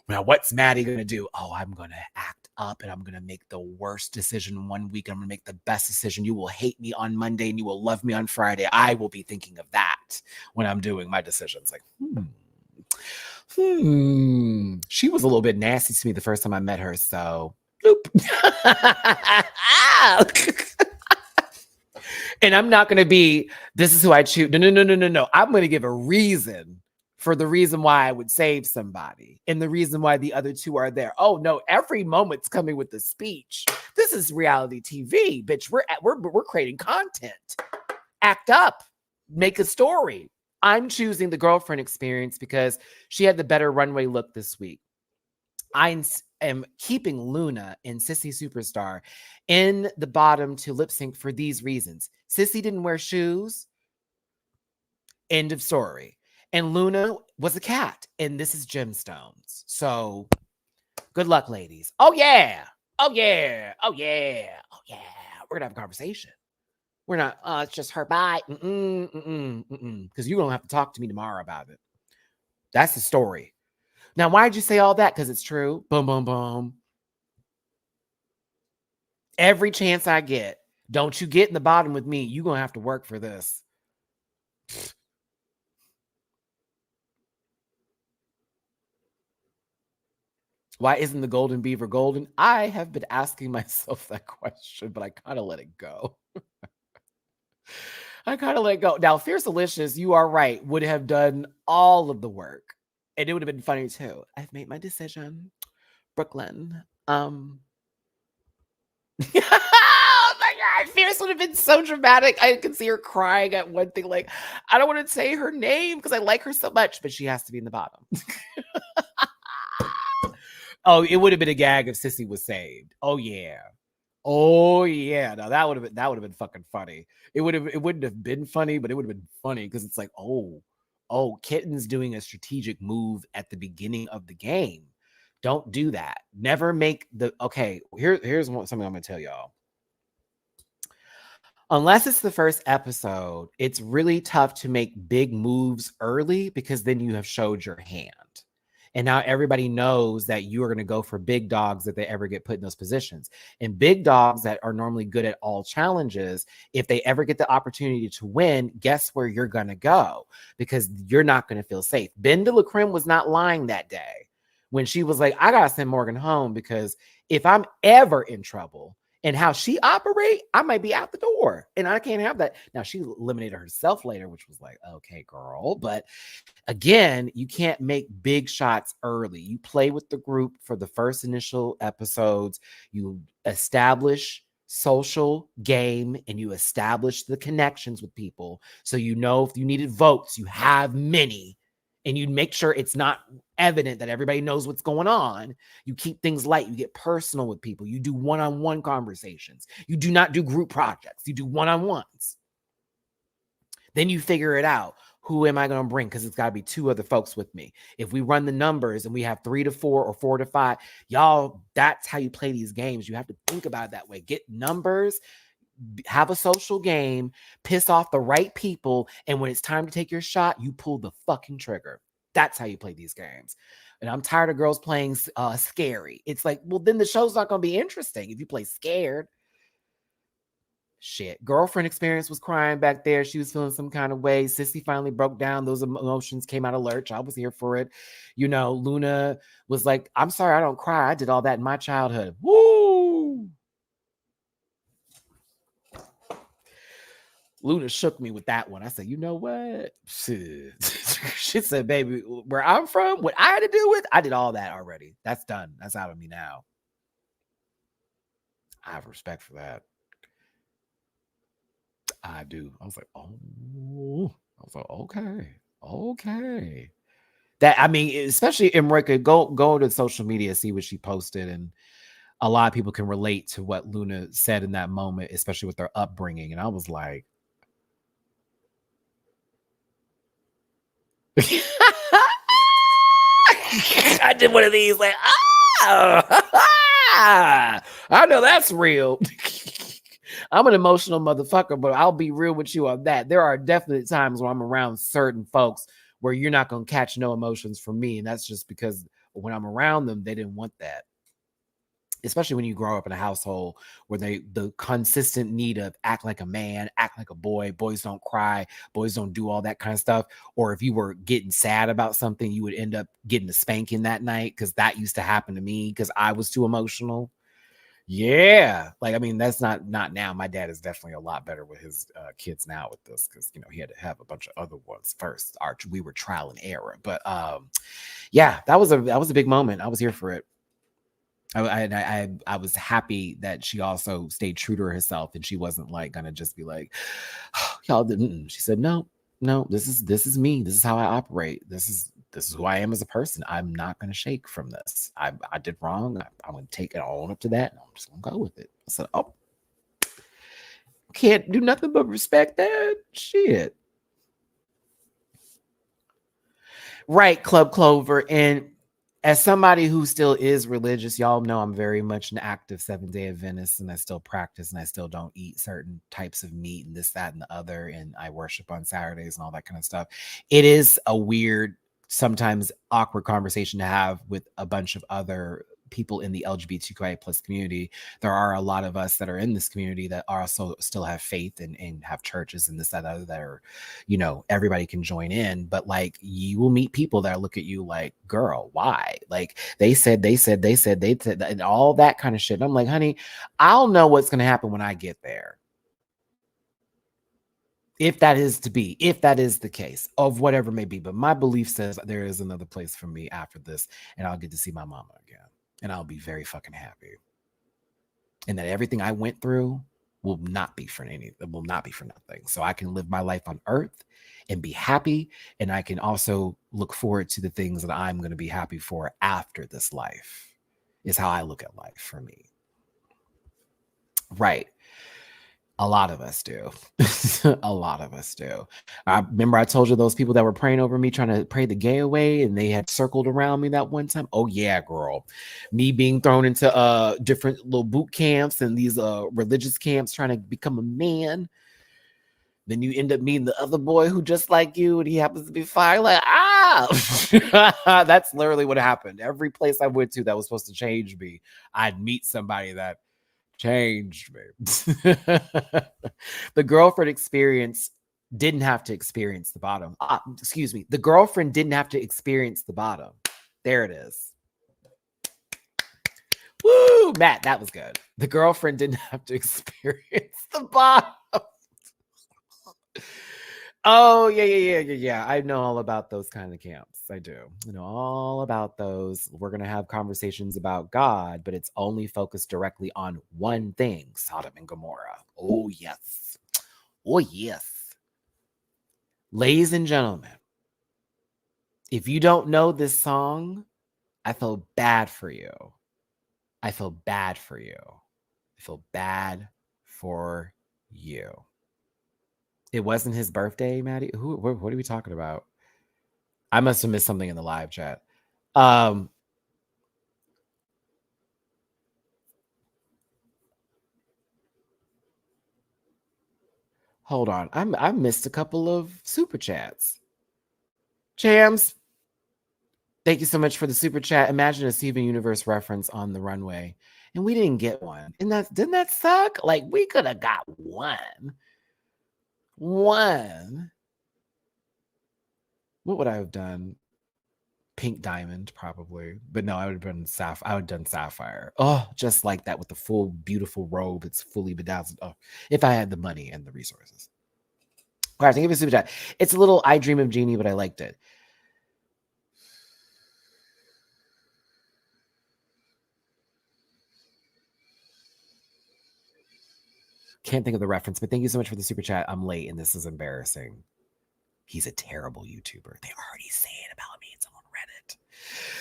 Speaker 1: now what's Matty going to do? Oh, I'm going to act up and I'm going to make the worst decision one week. I'm going to make the best decision. You will hate me on Monday and you will love me on Friday. I will be thinking of that when I'm doing my decisions. Like, she was a little bit nasty to me the first time I met her, so bloop. And I'm not going to be, this is who I choose. No. I'm going to give a reason for the reason why I would save somebody and the reason why the other 2 are there. Oh no, every moment's coming with the speech. This is reality TV, bitch. We're creating content. Act up. Make a story. I'm choosing the girlfriend experience because she had the better runway look this week. I am keeping Luna and Sissy Superstar in the bottom to lip sync for these reasons. Sissy didn't wear shoes. End of story. And Luna was a cat. And this is Gemstones. So good luck, ladies. Oh, yeah. We're going to have a conversation. We're not, it's just her, bye. Because you don't have to talk to me tomorrow about it. That's the story. Now, why'd you say all that? Because it's true. Boom, boom, boom. Every chance I get, Don't you get in the bottom with me. You're going to have to work for this. Why isn't the Golden Beaver golden? I have been asking myself that question, but I kind of let it go. I kind of let it go. Now, Fierce Delicious, you are right, would have done all of the work. And it would have been funny too. I've made my decision. Brooklyn. Oh my God, Fierce would have been so dramatic. I can see her crying at one thing, like, I don't want to say her name because I like her so much, but she has to be in the bottom. Oh, it would have been a gag if Sissy was saved. Oh yeah. Oh yeah. Now that would have been fucking funny. It wouldn't have been funny, but it would have been funny because it's like, oh, Kitten's doing a strategic move at the beginning of the game. Don't do that. Never make the here's something I'm gonna tell y'all. Unless it's the first episode, it's really tough to make big moves early because then you have showed your hand. And now everybody knows that you are going to go for big dogs if they ever get put in those positions. And big dogs that are normally good at all challenges, if they ever get the opportunity to win, guess where you're going to go? Because you're not going to feel safe. Ben de la Creme was not lying that day when she was like, I got to send Morgan home because if I'm ever in trouble, and how she operate, I might be out the door. And I can't have that. Now, she eliminated herself later, which was like, okay, girl. But again, you can't make big shots early. You play with the group for the first initial episodes. You establish social game and you establish the connections with people. So you know if you needed votes, you have many. And you make sure it's not evident that everybody knows what's going on. You keep things light. You get personal with people. You do one-on-one conversations. You do not do group projects. You do one-on-ones. Then you figure it out. Who am I going to bring? Because it's got to be 2 other folks with me. If we run the numbers and we have 3 to 4 or 4 to 5, y'all, that's how you play these games. You have to think about it that way. Get numbers, have a social game, piss off the right people, and when it's time to take your shot, you pull the fucking trigger. That's how you play these games. And I'm tired of girls playing scary. It's like, well, then the show's not going to be interesting if you play scared. Shit. Girlfriend experience was crying back there. She was feeling some kind of way. Sissy finally broke down. Those emotions came out of lurch. I was here for it. You know, Luna was like, I'm sorry, I don't cry. I did all that in my childhood. Woo! Luna shook me with that one. I said, you know what? She said, baby, where I'm from, what I had to do with, I did all that already. That's done. That's out of me now. I have respect for that. I do. I was like, oh. I was like, okay. That, I mean, especially Emrika, go to social media, see what she posted, and a lot of people can relate to what Luna said in that moment, especially with their upbringing. And I was like, I did one of these, like, I know that's real. I'm an emotional motherfucker, but I'll be real with you on that. There are definitely times when I'm around certain folks where you're not going to catch no emotions from me. And that's just because when I'm around them, they didn't want that. Especially when you grow up in a household where the consistent need of act like a man, act like a boy, boys don't cry, boys don't do all that kind of stuff. Or if you were getting sad about something, you would end up getting a spanking that night because that used to happen to me because I was too emotional. Yeah. Like, I mean, that's not now. My dad is definitely a lot better with his kids now with this because, you know, he had to have a bunch of other ones first. We were trial and error. But yeah, that was a big moment. I was here for it. I was happy that she also stayed true to herself and she wasn't like gonna just be like, oh, y'all didn't. She said, no, this is me. This is how I operate. This is who I am as a person. I'm not gonna shake from this. I did wrong. I'm gonna take it all up to that. And I'm just gonna go with it. I said, oh, can't do nothing but respect that shit. Right, Club Clover. And as somebody who still is religious, y'all know I'm very much an active Seventh-day Adventist, and I still practice and I still don't eat certain types of meat and this, that, and the other. And I worship on Saturdays and all that kind of stuff. It is a weird, sometimes awkward conversation to have with a bunch of other people in the LGBTQIA plus community. There are a lot of us that are in this community that also still have faith and have churches and this, that, other, that are, you know, everybody can join in. But like, you will meet people that look at you like, girl, why? Like they said, and all that kind of shit. And I'm like, honey, I'll know what's going to happen when I get there. If that is the case of whatever may be. But my belief says there is another place for me after this, and I'll get to see my mama again, and I'll be very fucking happy. And that everything I went through will not be for nothing. So I can live my life on earth and be happy, and I can also look forward to the things that I'm going to be happy for after this life, is how I look at life for me. Right. A lot of us do. A lot of us do. I remember I told you those people that were praying over me, trying to pray the gay away, and they had circled around me that one time. Oh yeah, girl. Me being thrown into different little boot camps and these religious camps trying to become a man. Then you end up meeting the other boy who just like you, and he happens to be fire. Like, that's literally what happened. Every place I went to that was supposed to change me, I'd meet somebody that changed me. The girlfriend experience didn't have to experience the bottom. Excuse me. The girlfriend didn't have to experience the bottom. There it is. Woo, Matt, that was good. The girlfriend didn't have to experience the bottom. Oh, yeah. I know all about those kind of camps. I do. I know all about those. We're going to have conversations about God, but it's only focused directly on one thing, Sodom and Gomorrah. Oh, yes. Oh, yes. Ladies and gentlemen, if you don't know this song, I feel bad for you. I feel bad for you. I feel bad for you. It wasn't his birthday, Maddie. What are we talking about? I must have missed something in the live chat. Hold on. I missed a couple of super chats. Chams, thank you so much for the super chat. Imagine a Steven Universe reference on the runway, and we didn't get one. And didn't that suck? Like, we could have got one. What would I have done? Pink diamond, probably. But no, I would have done sapphire. I would have done sapphire. Oh, just like that with the full, beautiful robe. It's fully bedazzled. Oh, if I had the money and the resources. All right, thank you for super chat. It's a little I Dream of Jeannie, but I liked it. Can't think of the reference, but thank you so much for the super chat. I'm late, and this is embarrassing. He's a terrible YouTuber. They already say it about me. It's on Reddit.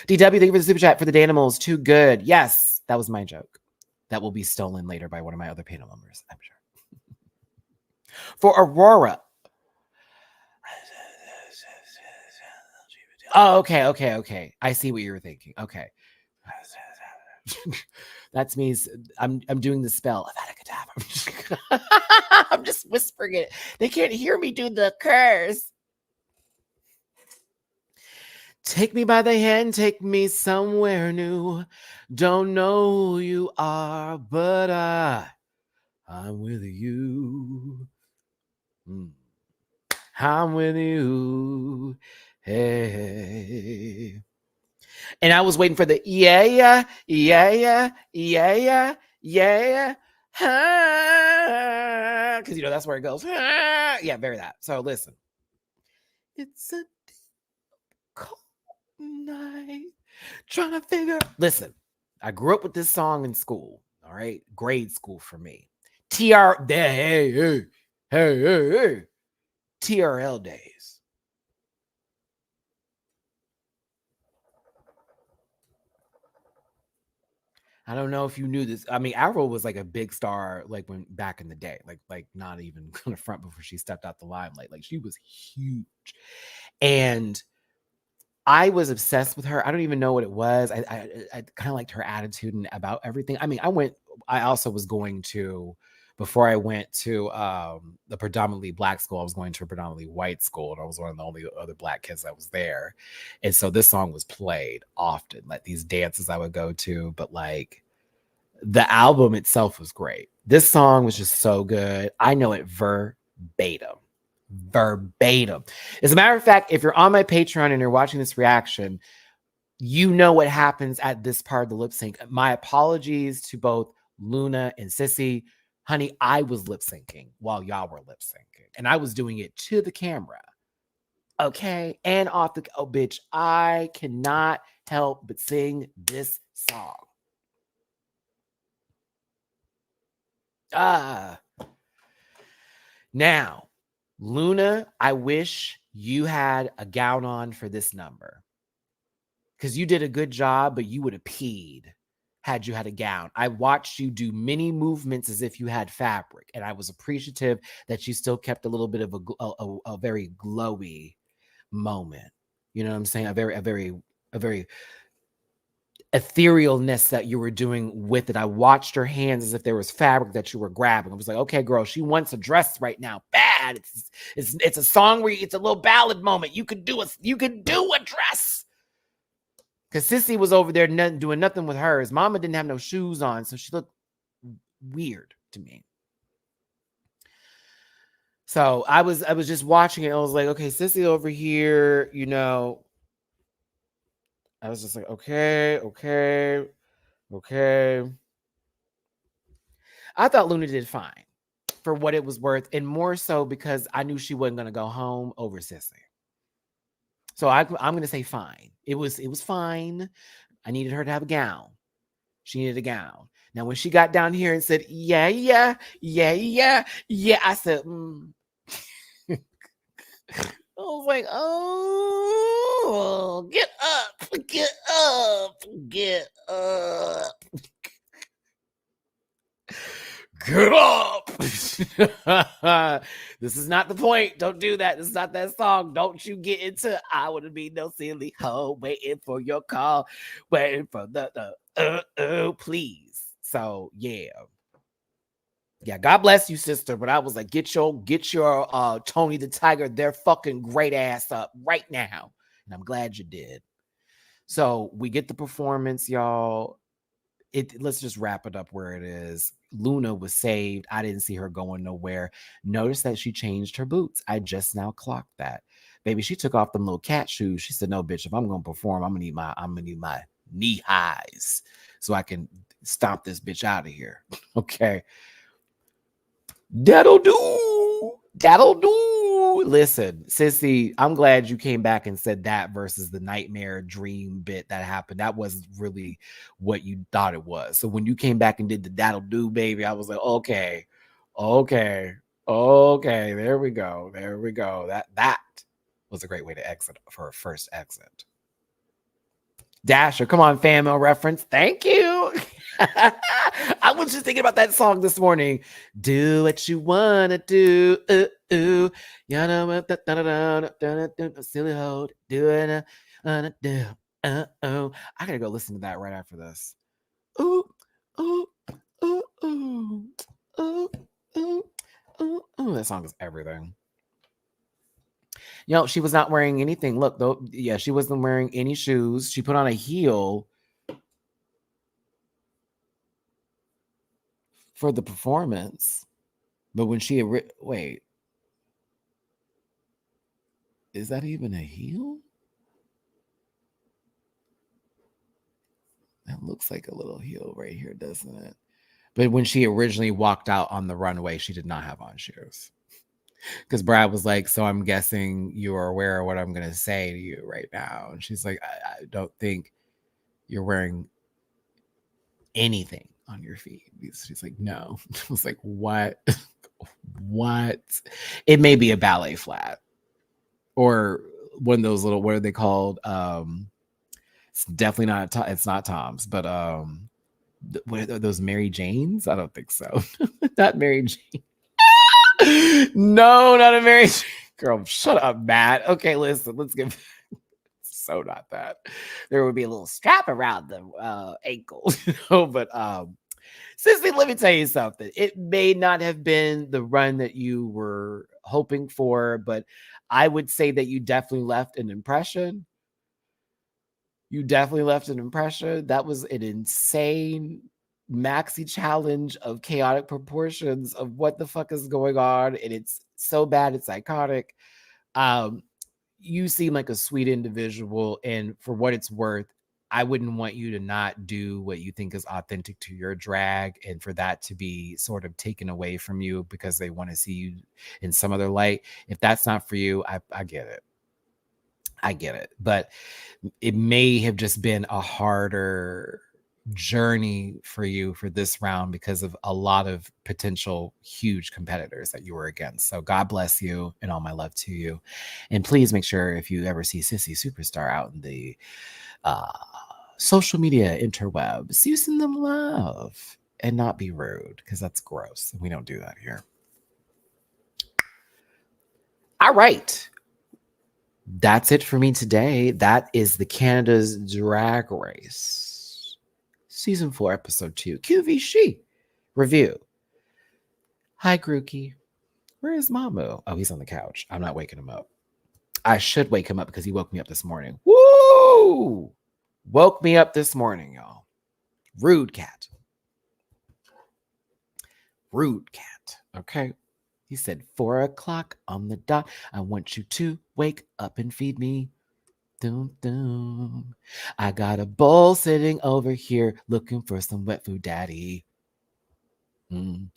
Speaker 1: DW, thank you for the super chat. For the Danimals, too good. Yes, that was my joke. That will be stolen later by one of my other panel members, I'm sure. For Aurora. Oh, okay. I see what you were thinking. Okay. That means I'm doing the spell. I'm just whispering it. They can't hear me do the curse. Take me by the hand, take me somewhere new. Don't know who you are, but I'm with you. I'm with you. Hey. And I was waiting for the yeah. Because, you know, that's where it goes. Yeah, very that. So listen. It's a cold night. Trying to figure. Listen, I grew up with this song in school. All right. Grade school for me. Hey. TRL days. I don't know if you knew this. I mean, Avril was like a big star, like when back in the day, like not even on the front before she stepped out the limelight. Like she was huge, and I was obsessed with her. I don't even know what it was. I kind of liked her attitude and about everything. I mean, I also was going to, before I went to the predominantly Black school, I was going to a predominantly white school, and I was one of the only other Black kids that was there. And so this song was played often, like these dances I would go to, but like the album itself was great. This song was just so good. I know it verbatim. Verbatim. As a matter of fact, if you're on my Patreon and you're watching this reaction, you know what happens at this part of the lip sync. My apologies to both Luna and Sissy. Honey, I was lip syncing while y'all were lip syncing, and I was doing it to the camera. Okay. And off the, oh, bitch, I cannot help but sing this song. Now, Luna, I wish you had a gown on for this number, because you did a good job, but you would have peed had you had a gown. I watched you do many movements as if you had fabric, and I was appreciative that you still kept a little bit of a very glowy moment. You know what I'm saying? A very etherealness that you were doing with it. I watched your hands as if there was fabric that you were grabbing. I was like, okay, girl, she wants a dress right now. Bad. It's a song where it's a little ballad moment. You could do a dress. Because Sissy was over there doing nothing with hers. Mama didn't have no shoes on, so she looked weird to me. So I was just watching it. And I was like, okay, Sissy over here, you know. I was just like, okay. I thought Luna did fine for what it was worth, and more so because I knew she wasn't going to go home over Sissy. So I'm going to say fine. It was fine. I needed her to have a gown. She needed a gown. Now, when she got down here and said, yeah, I said, I was like, oh, get up. Get up. This is not the point. Don't do that. This is not that song. Don't you get into I wouldn't be no silly hoe waiting for your call, waiting for the please. So yeah, God bless you, sister. But I was like, get your Tony the Tiger, their fucking great ass up right now, and I'm glad you did. So we get the performance, y'all. Let's just wrap it up where it is. Luna was saved. I didn't see her going nowhere. Notice that she changed her boots. I just now clocked that. Baby, she took off them little cat shoes. She said, no, bitch, if I'm gonna perform, I'm gonna need my knee highs so I can stomp this bitch out of here. Okay. That'll do. Listen, Sissy, I'm glad you came back and said that versus the nightmare dream bit that happened. That was really what you thought it was. So when you came back and did the that'll do, baby, I was like, okay. There we go. That was a great way to exit for a first exit. Dasher, come on, fan mail reference. Thank you. I was just thinking about that song this morning. Do what you wanna do. You know what? Silly hoe. Do it. I gotta go listen to that right after this. Ooh. That song is everything. You know, she was not wearing anything. Look, though, yeah, she wasn't wearing any shoes. She put on a heel for the performance. But when she wait, is that even a heel? That looks like a little heel right here, doesn't it? But when she originally walked out on the runway, she did not have on shoes. Because Brad was like, so I'm guessing you are aware of what I'm going to say to you right now. And she's like, I don't think you're wearing anything on your feet. She's like, no. I was like, what? It may be a ballet flat or one of those little, what are they called? It's definitely not, it's not Tom's, but what are those Mary Janes? I don't think so. Not Mary Jane. No, not a Mary Jane. Girl, shut up, Matt. Okay, listen, let's get so not that. There would be a little strap around the ankle, but Sissy, let me tell you something. It may not have been the run that you were hoping for, but I would say that you definitely left an impression. You definitely left an impression. That was an insane maxi challenge of chaotic proportions of what the fuck is going on. And it's so bad, it's iconic. Um, you seem like a sweet individual. And for what it's worth, I wouldn't want you to not do what you think is authentic to your drag and for that to be sort of taken away from you because they want to see you in some other light. If that's not for you, I get it. I get it. But it may have just been a harder journey for you for this round because of a lot of potential huge competitors that you were against. So God bless you and all my love to you. And please make sure if you ever see Sissy Superstar out in the social media interwebs, you send them love and not be rude because that's gross. We don't do that here. All right. That's it for me today. That is the Canada's Drag Race Season 4, Episode 2, QVC review. Hi, Grookey. Where is Mamu? Oh, he's on the couch. I'm not waking him up. I should wake him up because he woke me up this morning. Woo! Woke me up this morning, y'all. Rude cat. Rude cat. Okay. He said 4 o'clock on the dot. I want you to wake up and feed me. Dum, dum. I got a bowl sitting over here looking for some wet food, daddy. I'm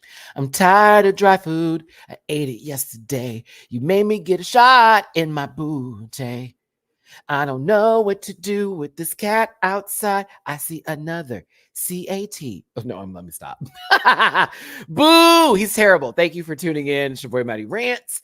Speaker 1: tired of dry food. I ate it yesterday. You made me get a shot in my booty. I don't know what to do with this cat outside. I see another C-A-T. Oh, no, let me stop. Boo! He's terrible. Thank you for tuning in. It's your boy, Matty Rants.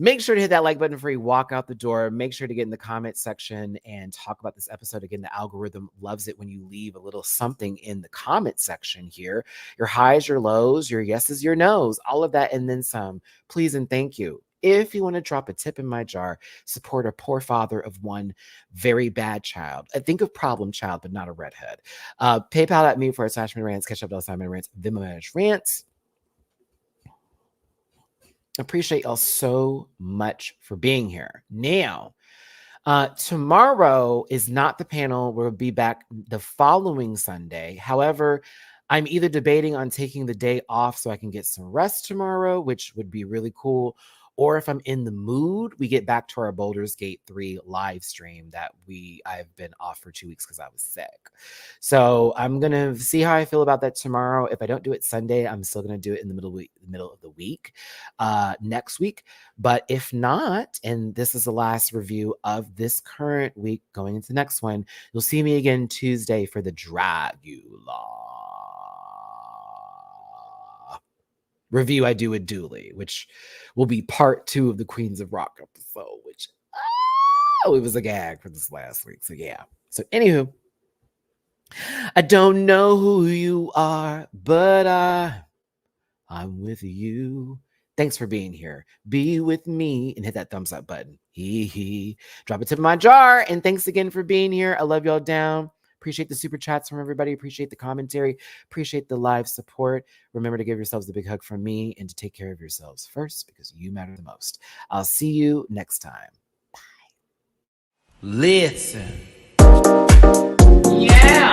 Speaker 1: Make sure to hit that like button before you walk out the door. Make sure to get in the comment section and talk about this episode. Again, the algorithm loves it when you leave a little something in the comment section here. Your highs, your lows, your yeses, your nos, all of that, and then some. Please and thank you. If you want to drop a tip in my jar, support a poor father of one very bad child. Think of problem child, but not a redhead. PayPal.me/MattyRants, catch up MattyRants, Venmo MattyRants. Appreciate y'all so much for being here. Now, tomorrow is not the panel. We'll be back the following Sunday. However, I'm either debating on taking the day off so I can get some rest tomorrow, which would be really cool. Or if I'm in the mood, we get back to our Baldur's Gate 3 live stream that I've been off for 2 weeks because I was sick. So I'm going to see how I feel about that tomorrow. If I don't do it Sunday, I'm still going to do it in the middle of the week next week. But if not, and this is the last review of this current week going into the next one, you'll see me again Tuesday for the Dragula review I do with Dooley, which will be part 2 of the Queens of Rock episode, which it was a gag for this last week. So yeah. So anywho, I don't know who you are, but I'm with you. Thanks for being here. Be with me and hit that thumbs up button. Drop a tip in my jar. And thanks again for being here. I love y'all down. Appreciate the super chats from everybody. Appreciate the commentary. Appreciate the live support. Remember to give yourselves a big hug from me and to take care of yourselves first because you matter the most. I'll see you next time. Bye. Listen. Yeah.